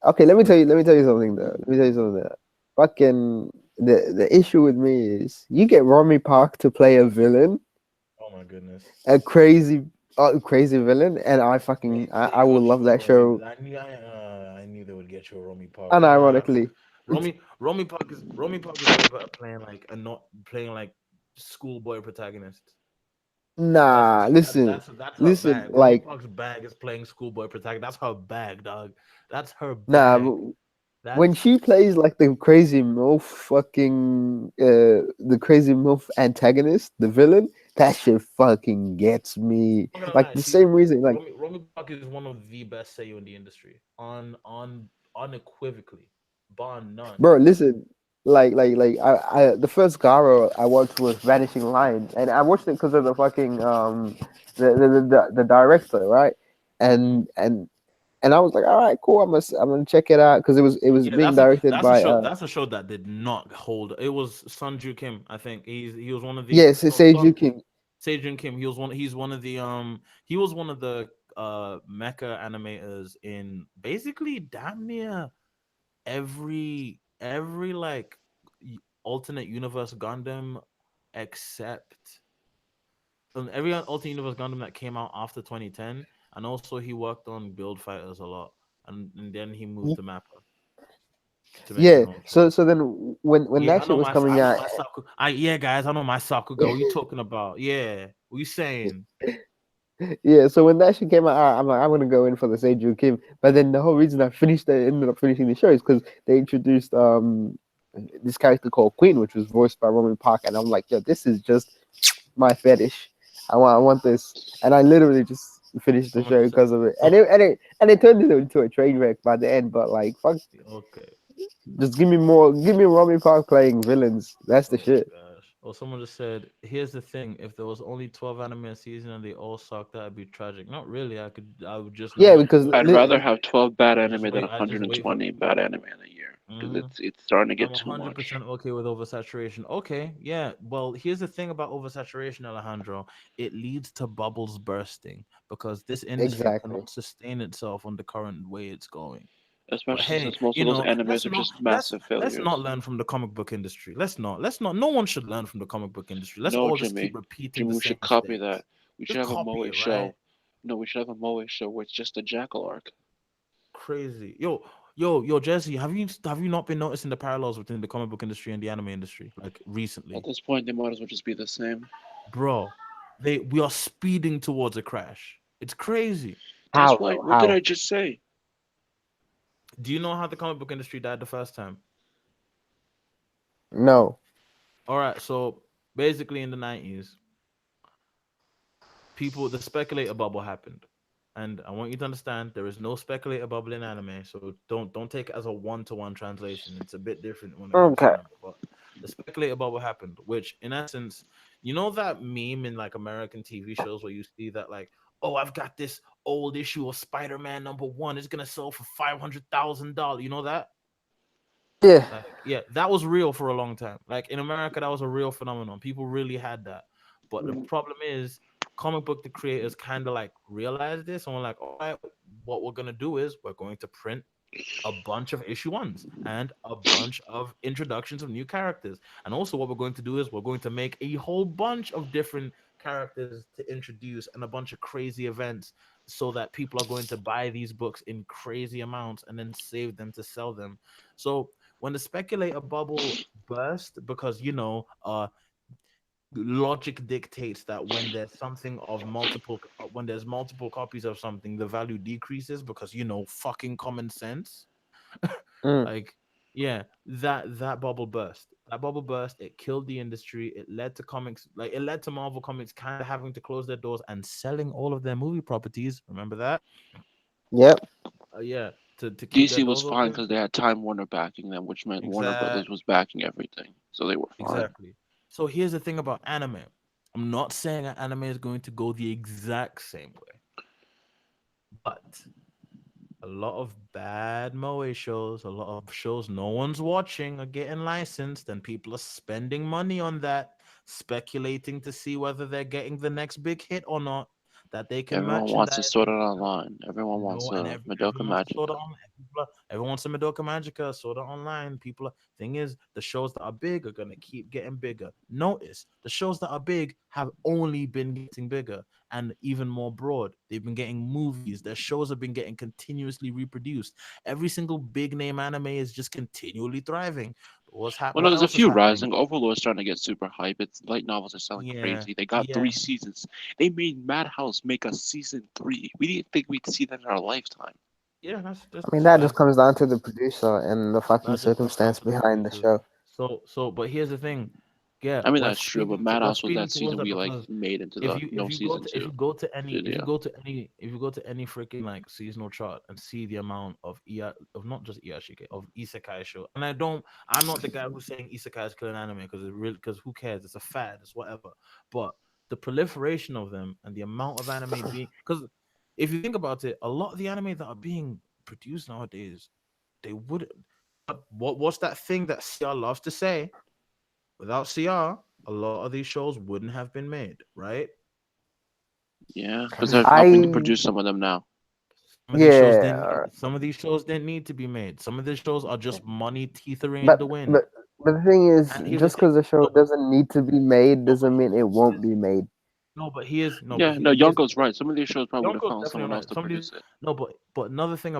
Okay, let me Which tell you. Let me tell you something though. Let me tell you something. Though. Fucking the issue with me is you get Romy Park to play a villain, oh my goodness. crazy villain, and I will love that show. I knew they would get you a Romy Park. Nah, Unironically, Romy Park is way better playing like a not playing like schoolboy protagonist. nah. That's her Listen. bag. Romy Like Park's bag is playing schoolboy protagonist. That's her bag, dog. That's her nah. bag. When That's she plays like the crazy MILF the crazy MILF antagonist, the villain, that shit fucking gets me. I'm not gonna Like lie. the same reason, like Romy Park is one of the best seiyuu in the industry, on unequivocally, bar none. bro, listen, the first Garo I watched was Vanishing Line, and I watched it because of the fucking the director, right? Mhm. And I was like, all right, cool, I'm gonna check it out because it was Yeah, being directed by that's a show that did not hold. It was Sunju Kim, I think. He was one of the yes, it's Seiju. Seijun Kim. He's one of the he was one of the mecha animators in basically damn near every like alternate universe Gundam except every alternate universe Gundam that came out after 2010, and also he worked on Build Fighters a lot, and then he moved to Mappa to make his Yeah. own show. So then when Yeah, that shit was I coming know out, my Saku. Yeah, guys, I know my Sakuga. What you talking about? Yeah, what you saying? yeah. So when that shit came out, I'm like, I'm gonna go in for the Seiju Kim. But then the whole reason ended up finishing the show is because they introduced this character called Queen, which was voiced by Roman Park, and I'm like, yo, this is just my fetish. I want this, and I literally just finished the Someone show just said because of it, and so. it turned into a train wreck by the end. But like, fuck, Okay. just give me Roman Park playing villains. That's the Oh my shit. gosh. Well, someone just said, "Here's the thing: if there was only 12 anime a season and they all sucked, that'd be tragic." Not really. I would just Yeah, wait. because I'd rather have 12 bad Just anime than wait. I just wait for. 120 bad anime in a year because Mhm. it's starting to I'm get too much. 100% okay with oversaturation. Okay, yeah. Well, here's the thing about oversaturation, Alejandro. It leads to bubbles bursting because this industry exactly. cannot sustain itself on the current way it's going. But Especially hey, since most of those animes are just massive let's not failures. learn from the comic book industry. Let's not. No one should learn from the comic book industry. Let's No, all just keep Jimmy. repeating Jimmy, the we same should copy that. mistakes. We should Just have a copy Moe it, right? show. No, we should have a Moe show where it's just a jackal arc. Crazy. Yo, Jesse, have you not been noticing the parallels between the comic book industry and the anime industry like At recently? this point, they might as well just be the same. Bro, we are speeding towards a crash. It's crazy. That's How why. though? What did How? I just say? Do you know how the comic book industry died the first time? No. All right, so basically in the 90s, the speculator bubble happened. And I want you to understand there is no speculator bubble in anime, so don't take it as a one-to-one translation. It's a bit different when it comes to Okay. anime. But the speculator bubble happened, which in essence, you know that meme in like American TV shows where you see that like, oh, I've got this old issue of Spider-Man #1. It's gonna sell for $500,000. You know that? Yeah. Like, yeah, that was real for a long time. Like in America, that was a real phenomenon. People really had that. But the problem is, comic book the creators kind of like realized this and were like, all right, what we're gonna do is we're going to print a bunch of issue ones and a bunch of introductions of new characters. And also, what we're going to do is we're going to make a whole bunch of different characters to introduce and a bunch of crazy events so that people are going to buy these books in crazy amounts and then save them to sell them. So when the speculator bubble burst, because logic dictates that when there's something of multiple when there's multiple copies of something, the value decreases because fucking common sense. Mm. Like, yeah, that bubble burst. That bubble burst. It killed the industry. It led to comics, like it led to Marvel Comics kind of having to close their doors and selling all of their movie properties. Remember that? Yep. Yeah, to keep their DC was doors fine open. because they had Time Warner backing them, which meant Warner Brothers Exactly. was backing everything, so they were fine. Exactly. So here's the thing about anime. I'm not saying that anime is going to go the exact same way, but a lot of bad moe shows, a lot of shows no one's watching are getting licensed, and people are spending money on that, speculating to see whether they're getting the next big hit or not, that they can Everyone wants to merchandise sort and it online. Everyone wants no, and a Madoka everyone wants to sort Magica. it online. Everyone wants a Madoka Magica, sort it online. Thing is, the shows that are big are gonna keep getting bigger. Notice the shows that are big have only been getting bigger and even more broad. They've been getting movies. Their shows have been getting continuously reproduced. Every single big name anime is just continually thriving. But Well, no, what there's a else is few happening? rising. Overlord's starting to get super hype. Its light novels are selling Yeah, crazy. They got yeah. 3 seasons. They made Madhouse make a season 3. We didn't think we'd see that in our lifetime. Yeah, that's just I mean, that just comes down to the producer and the fucking that just comes down circumstance to the behind the producers. show. But here's the thing. Yeah, I mean, that's true, but we're Madhouse was speeding that towards season that we because made into if the you no if you go season to 2 video. if you go to any freaking like seasonal chart and see the amount of of not just Iyashike of isekai show, and I'm not the guy who's saying isekai is killing anime because who cares, it's a fad, it's whatever, but the proliferation of them and the amount of anime being, because if you think about it, a lot of the anime that are being produced nowadays, they would what's that thing that CR loves to say? Without CR, a lot of these shows wouldn't have been made, right? Yeah, because they're helping to produce some of them now. Yeah, Some of these shows didn't need to be made. Some of these shows are just money teetering in but the wind. but but the thing is, And here's the just thing. because the show No, doesn't need to be made doesn't mean it won't be made. no, but here's no, Yeah, but no, here's Yonko's right. Some of these shows probably would have Yonko's found definitely someone else right. to Some of these produce it. no, but another thing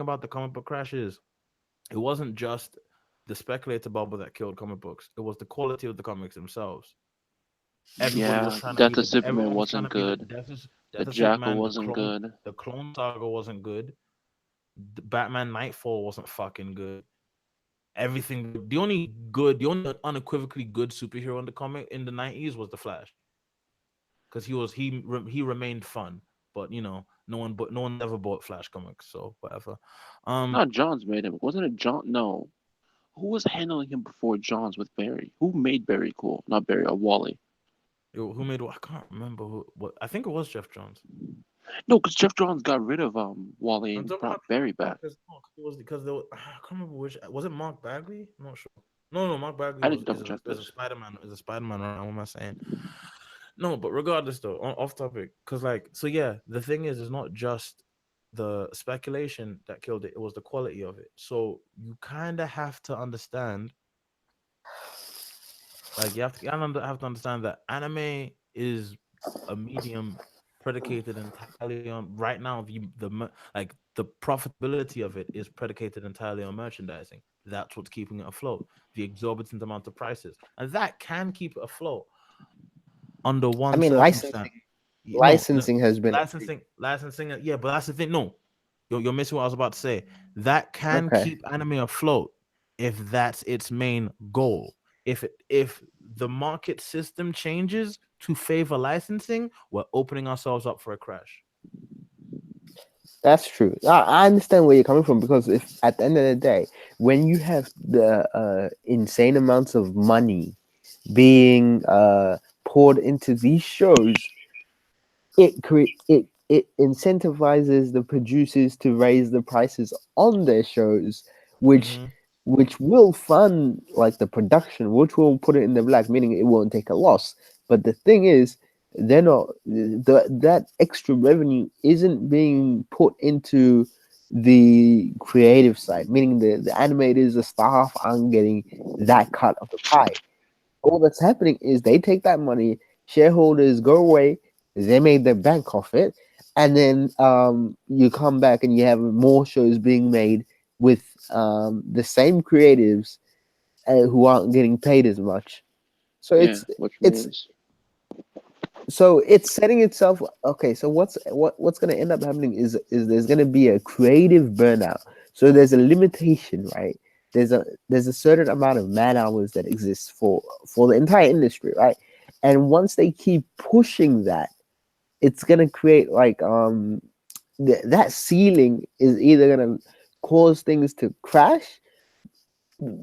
about the comic book crash is it wasn't just the speculator bubble that killed comic books. It was the quality of the comics themselves. Everybody was Yeah, trying to be Death of the Superman everyone was trying wasn't to be the good. The Death of Jackal Superman, wasn't good. the Clone Saga wasn't good. The Batman Nightfall wasn't fucking good. Everything, the only unequivocally good superhero in the comic in the 90s was the Flash, because he remained fun, but no one ever bought Flash comics, so whatever. Not Johns made him. Wasn't it John? No. Who was handling him before Johns with Barry? Who made Barry cool? Not Barry, Wally. Who made what? I can't remember what. I think it was Jeff Johns. No, because Jeff Johns got rid of Wally I'm and talking brought about Barry back. because I can't remember which was it. Mark Bagley? I'm not sure. No, Mark Bagley I was didn't double check is a this. Spider-Man. Is a Spider-Man, right? What am I saying? No, but regardless though, off topic, because yeah, the thing is, it's not just the speculation that killed it; it was the quality of it. So you kind of have to understand, you have to understand that anime is a medium predicated entirely on right now. The profitability of it is predicated entirely on merchandising. That's what's keeping it afloat. The exorbitant amount of prices, and that can keep it afloat under I one mean, circumstance. licensing has been Licensing. Yeah, but that's the thing. No, you're missing what I was about to say. That can okay. keep anime afloat if that's its main goal. If the market system changes to favor licensing, we're opening ourselves up for a crash. That's true. I understand where you're coming from, because if at the end of the day, when you have the insane amounts of money being poured into these shows, it incentivizes the producers to raise the prices on their shows, which will fund like the production, which will put it in the black, meaning it won't take a loss. But the thing is, they're not that extra revenue isn't being put into the creative side, meaning the animators, the staff aren't getting that cut of the pie. All that's happening is they take that money, shareholders go away, they made their bank off it, and then you come back and you have more shows being made with the same creatives who aren't getting paid as much. So Yeah, which it's is so it's setting itself. Okay, so what's going to end up happening is there's going to be a creative burnout. So there's a limitation, right? There's a certain amount of man hours that exists for the entire industry, right? And once they keep pushing that, it's going to create like that ceiling is either going to cause things to crash,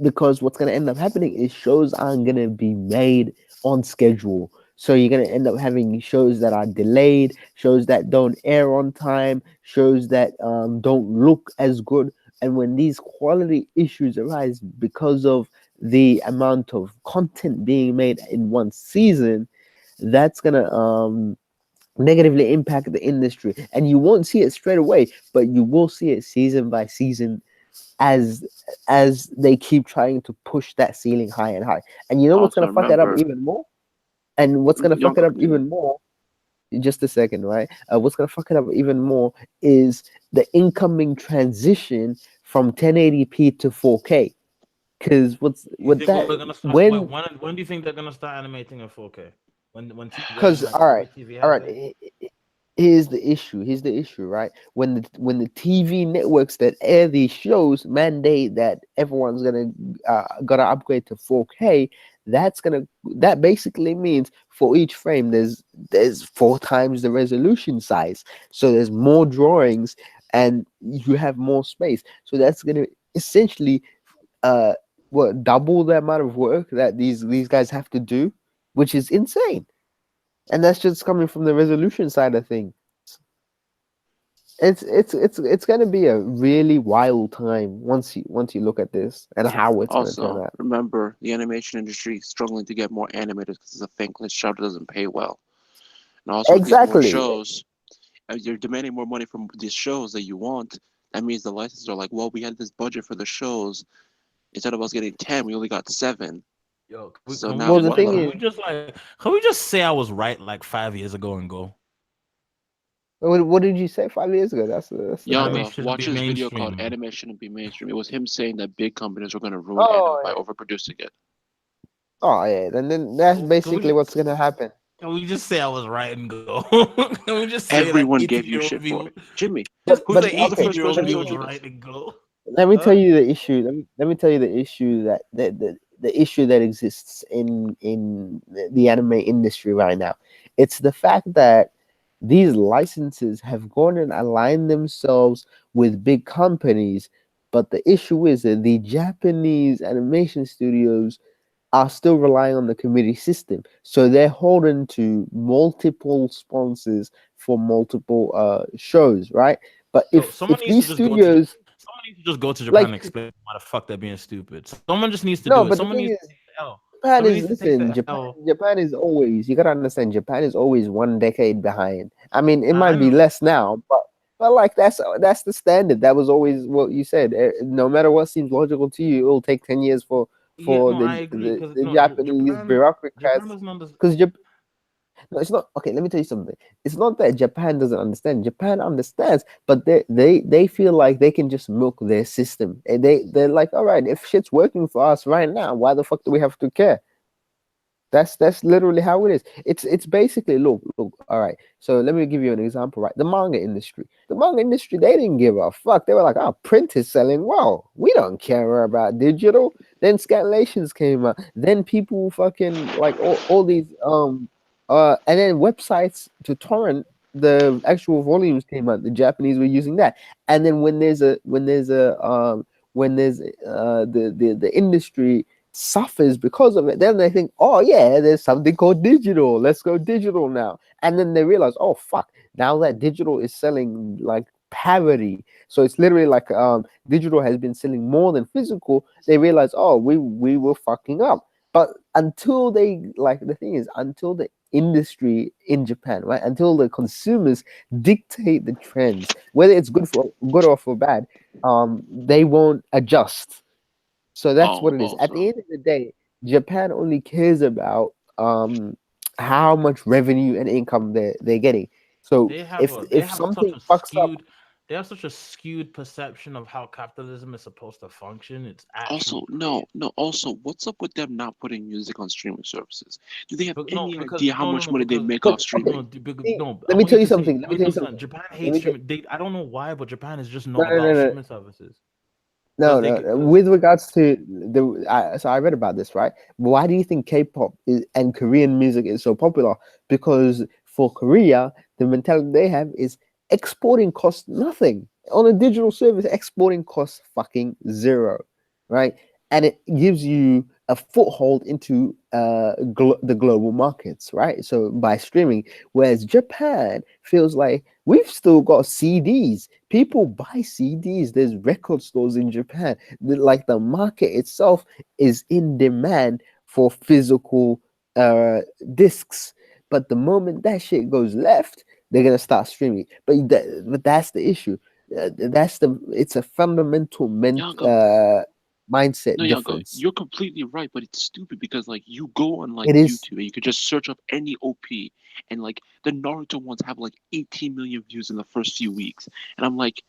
because what's going to end up happening is shows aren't going to be made on schedule. So you're going to end up having shows that are delayed, shows that don't air on time, shows that don't look as good. And when these quality issues arise because of the amount of content being made in one season, that's going to negatively impact the industry. And you won't see it straight away, but you will see it season by season as they keep trying to push that ceiling high and high. And you know what's also gonna fuck it up remember. even more? And what's gonna Y'all fuck it up continue. even more? Just a second, right? What's gonna fuck it up even more is the incoming transition from 1080p to 4K. Because what's You with think that we're gonna start? when When do you think they're gonna start animating in 4K? When because like all right, every TV all has right. it? Here's the issue. Here's the issue, right? When the TV networks that air these shows mandate that everyone's gonna upgrade to 4K, that basically means for each frame there's 4 times the resolution size. So there's more drawings and you have more space. So that's gonna essentially uh double the amount of work that these guys have to do, which is insane. And that's just coming from the resolution side of things. It's gonna be a really wild time once you look at this and how it's gonna turn Also, out. remember the animation industry is struggling to get more animators because it's a thankless job that doesn't pay well. And also with these more Exactly. shows, you're demanding more money from these shows that you want. That means the licensors are like, well, we had this budget for the shows. Instead of us getting 10, we only got 7. Yo, So can we now Well, the just what thing can the is, we just like can we just say I was right like 5 years ago and go? what did you say 5 years ago? That's the Anime thing. Yanga, shouldn't watch be this video called mainstream. Anime Shouldn't Be Mainstream. It was him saying that big companies were going to ruin anime by Oh, overproducing it. oh yeah. Then that's Can we basically what's gonna happen. can we just say I was right and go? Can we just say that Everyone gave you 18-year-old shit me? for it. Jimmy, Just who's But the, say who's the okay, first 18-year-old person let who me me told was you right this? and go. let me tell Huh? you the issue. Let me tell you the issue the issue that exists in the anime industry right now. It's the fact that these licenses have gone and aligned themselves with big companies, but the issue is that the Japanese animation studios are still relying on the committee system, so they're holding to multiple sponsors for multiple shows, right? But Yo, if these studios someone needs to just go to Japan like and explain why the fuck they're being stupid. Someone just needs to no, do it. but the Someone thing needs is, to take the L. Japan Someone is needs to take listen. the Japan L. Japan is always, you gotta understand. Japan is always 1 decade behind. I mean, it I might be know. less now, but like that's the standard. That was always what you said. No matter what seems logical to you, it will take 10 years Yeah, for no, I agree. Because the no, Japanese Japan bureaucrats. doesn't understand. Because no, it's not okay. Let me tell you something. It's not that Japan doesn't understand. Japan understands, but they feel like they can just milk their system. And they're like, all right, if shit's working for us right now, why the fuck do we have to care? That's literally how it is. It's basically look. All right. So let me give you an example. Right, the manga industry, they didn't give a fuck. They were like, "Oh, print is selling well. We don't care about digital." Then scanlations came out. Then people fucking like all these and then websites to torrent the actual volumes came out. The Japanese were using that. And then when there's the industry suffers because of it, then they think, oh yeah, there's something called digital. Let's go digital now. And then they realize, oh fuck, now that digital is selling like parity. So it's literally like digital has been selling more than physical. They realize, oh, we were fucking up. But until they like the thing is, until the industry in Japan, right? Until the consumers dictate the trends, whether it's good or for bad, they won't adjust. So that's Oh, what it is. At the also. end of the day, Japan only cares about how much revenue and income they're getting. So They have if such something a fucks up, skewed they have such a skewed perception of how capitalism is supposed to function. It's Also, actually no, crazy. no. Also, what's up with them not putting music on streaming services? Do they have But no, any because idea how much no, money they because make but off okay, streaming? see, No. I let me want tell you you to see. something. I Let me want tell you you to understand. something. Japan Let hates me tell, streaming. I don't know why, but Japan is just no, not no, no, about no. streaming services No, because they no, get no. because With regards to so I read about this, right? Why do you think K-pop and Korean music is so popular? Because for Korea, the mentality they have is exporting costs nothing. On a digital service, exporting costs fucking zero, right? And it gives you a foothold into the global markets, right? So by streaming, whereas Japan feels like we've still got CDs. People buy CDs. There's record stores in Japan. Like the market itself is in demand for physical discs. But the moment that shit goes left, they're gonna start streaming. But that's the issue. It's a fundamental Yaga, no, mindset Yaga, difference. you're completely right, but it's stupid because like you go on like It is. YouTube and you could just search up any OP, and like the Naruto ones have like 18 million views in the first few weeks, and I'm like,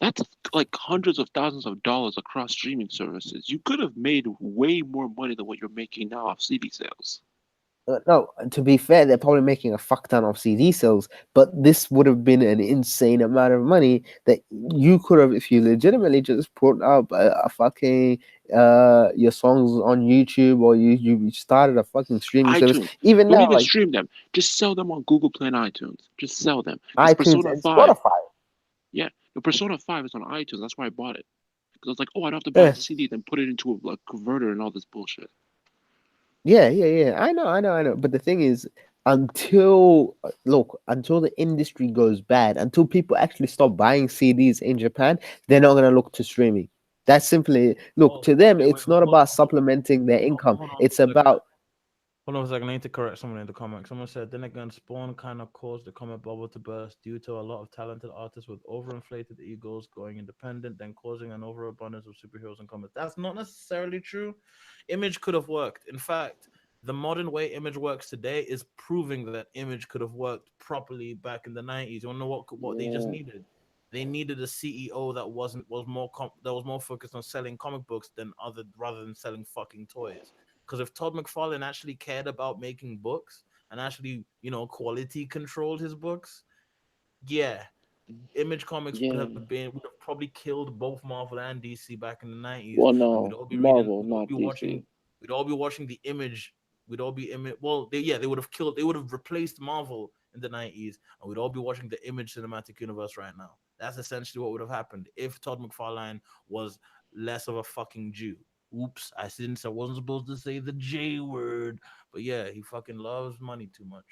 that's like hundreds of thousands of dollars across streaming services. You could have made way more money than what you're making now off CD sales. No, to be fair, they're probably making a fuck ton of CD sales, but this would have been an insane amount of money that you could have, if you legitimately just put up a fucking your songs on YouTube, or you started a fucking streaming service. iTunes. Even Don't now, even like stream them. Just sell them on Google Play and iTunes. Just sell them. Because iTunes Persona and 5, Spotify. yeah, the Persona 5 is on iTunes. That's why I bought it. Because I was like, oh, I don't have to buy Yeah, a CD, then put it into a like, converter and all this bullshit. yeah. I know. But the thing is, until the industry goes bad, until people actually stop buying CDs in Japan, they're not gonna look to streaming. That's simply look oh to them. okay It's not about supplementing their income. hold on It's a second. about Hold on a second. I need to correct someone in the comments. Someone said, then again, Spawn kind of caused the comic bubble to burst due to a lot of talented artists with overinflated egos going independent, then causing an overabundance of superheroes and comics. That's not necessarily true. Image could have worked. In fact, the modern way Image works today is proving that Image could have worked properly back in the 90s. You want to know what they just Yeah. needed? They needed a CEO that was more focused on selling comic books than rather than selling fucking toys. Because if Todd McFarlane actually cared about making books and actually, quality controlled his books, yeah, Image Comics Yeah. would have probably killed both Marvel and DC back in the 90s, Well, and we'd no, all be reading, Marvel, we'd all not be DC. watching, we'd all be watching the Image, we'd all be image. Well, they would have killed, they would have replaced Marvel in the 90s, and we'd all be watching the Image cinematic universe right now. That's essentially what would have happened if Todd McFarlane was less of a fucking Jew. Oops, I wasn't supposed to say the J word, but yeah, he fucking loves money too much.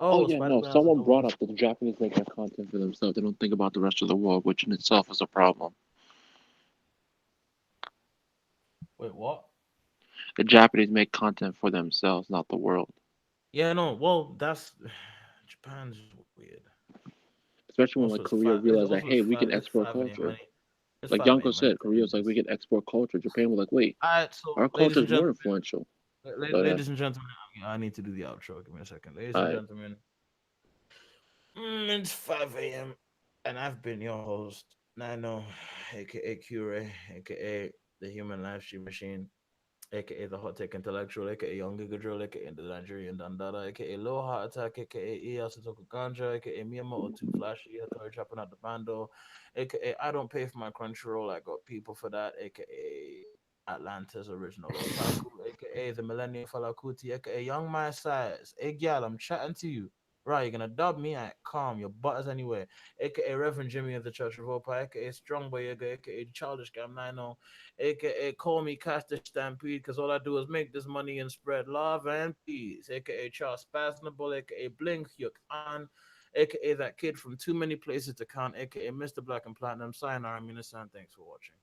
Oh Oh, yeah, Spider no. Man has a Someone double. brought up that the Japanese make their content for themselves. They don't think about the rest of the world, which in itself is a problem. Wait, what? The Japanese make content for themselves, not the world. Yeah, no. Well, that's Japan's weird. Especially when Also, like it's Korea five. It's realized that also hey, we can it's export 5 a.m. culture. money. It's Like 5 Yanko a.m. money said, to Korea's end like we this. can export culture. Japan was like, wait, All right, so our ladies culture and is more gentlemen, influential. But ladies and gentlemen, I need to do the outro. Give me a second, ladies and alright. gentlemen. It's 5 a.m. and I've been your host, Nano, aka Cure, aka the Human Life Stream Machine, aka the Hot Tech Intellectual, aka Young Giga Drill, aka the Nigerian Dandada, aka Low Heart Attack, aka Iyasutoku Ganja, aka Miyamoto Too Flashy, Hattori Chopping out the Bando, aka I don't pay for my Crunchyroll, I got people for that, aka Atlanta's original otaku, aka the Millennial Falakuti, aka Young My Size. Hey, gal, I'm chatting to you. Right, you're gonna dub me at calm your butters anyway. AKA Reverend Jimmy of the Church of Opa, aka Strong Boy, aka Childish Gam 90, aka Call Me Cash the Stampede, because all I do is make this money and spread love and peace. AKA Charles Spaznable, aka Blink Yuk An, aka that kid from too many places to count, aka Mr. Black and Platinum. Sayonara, Minasan. Thanks for watching.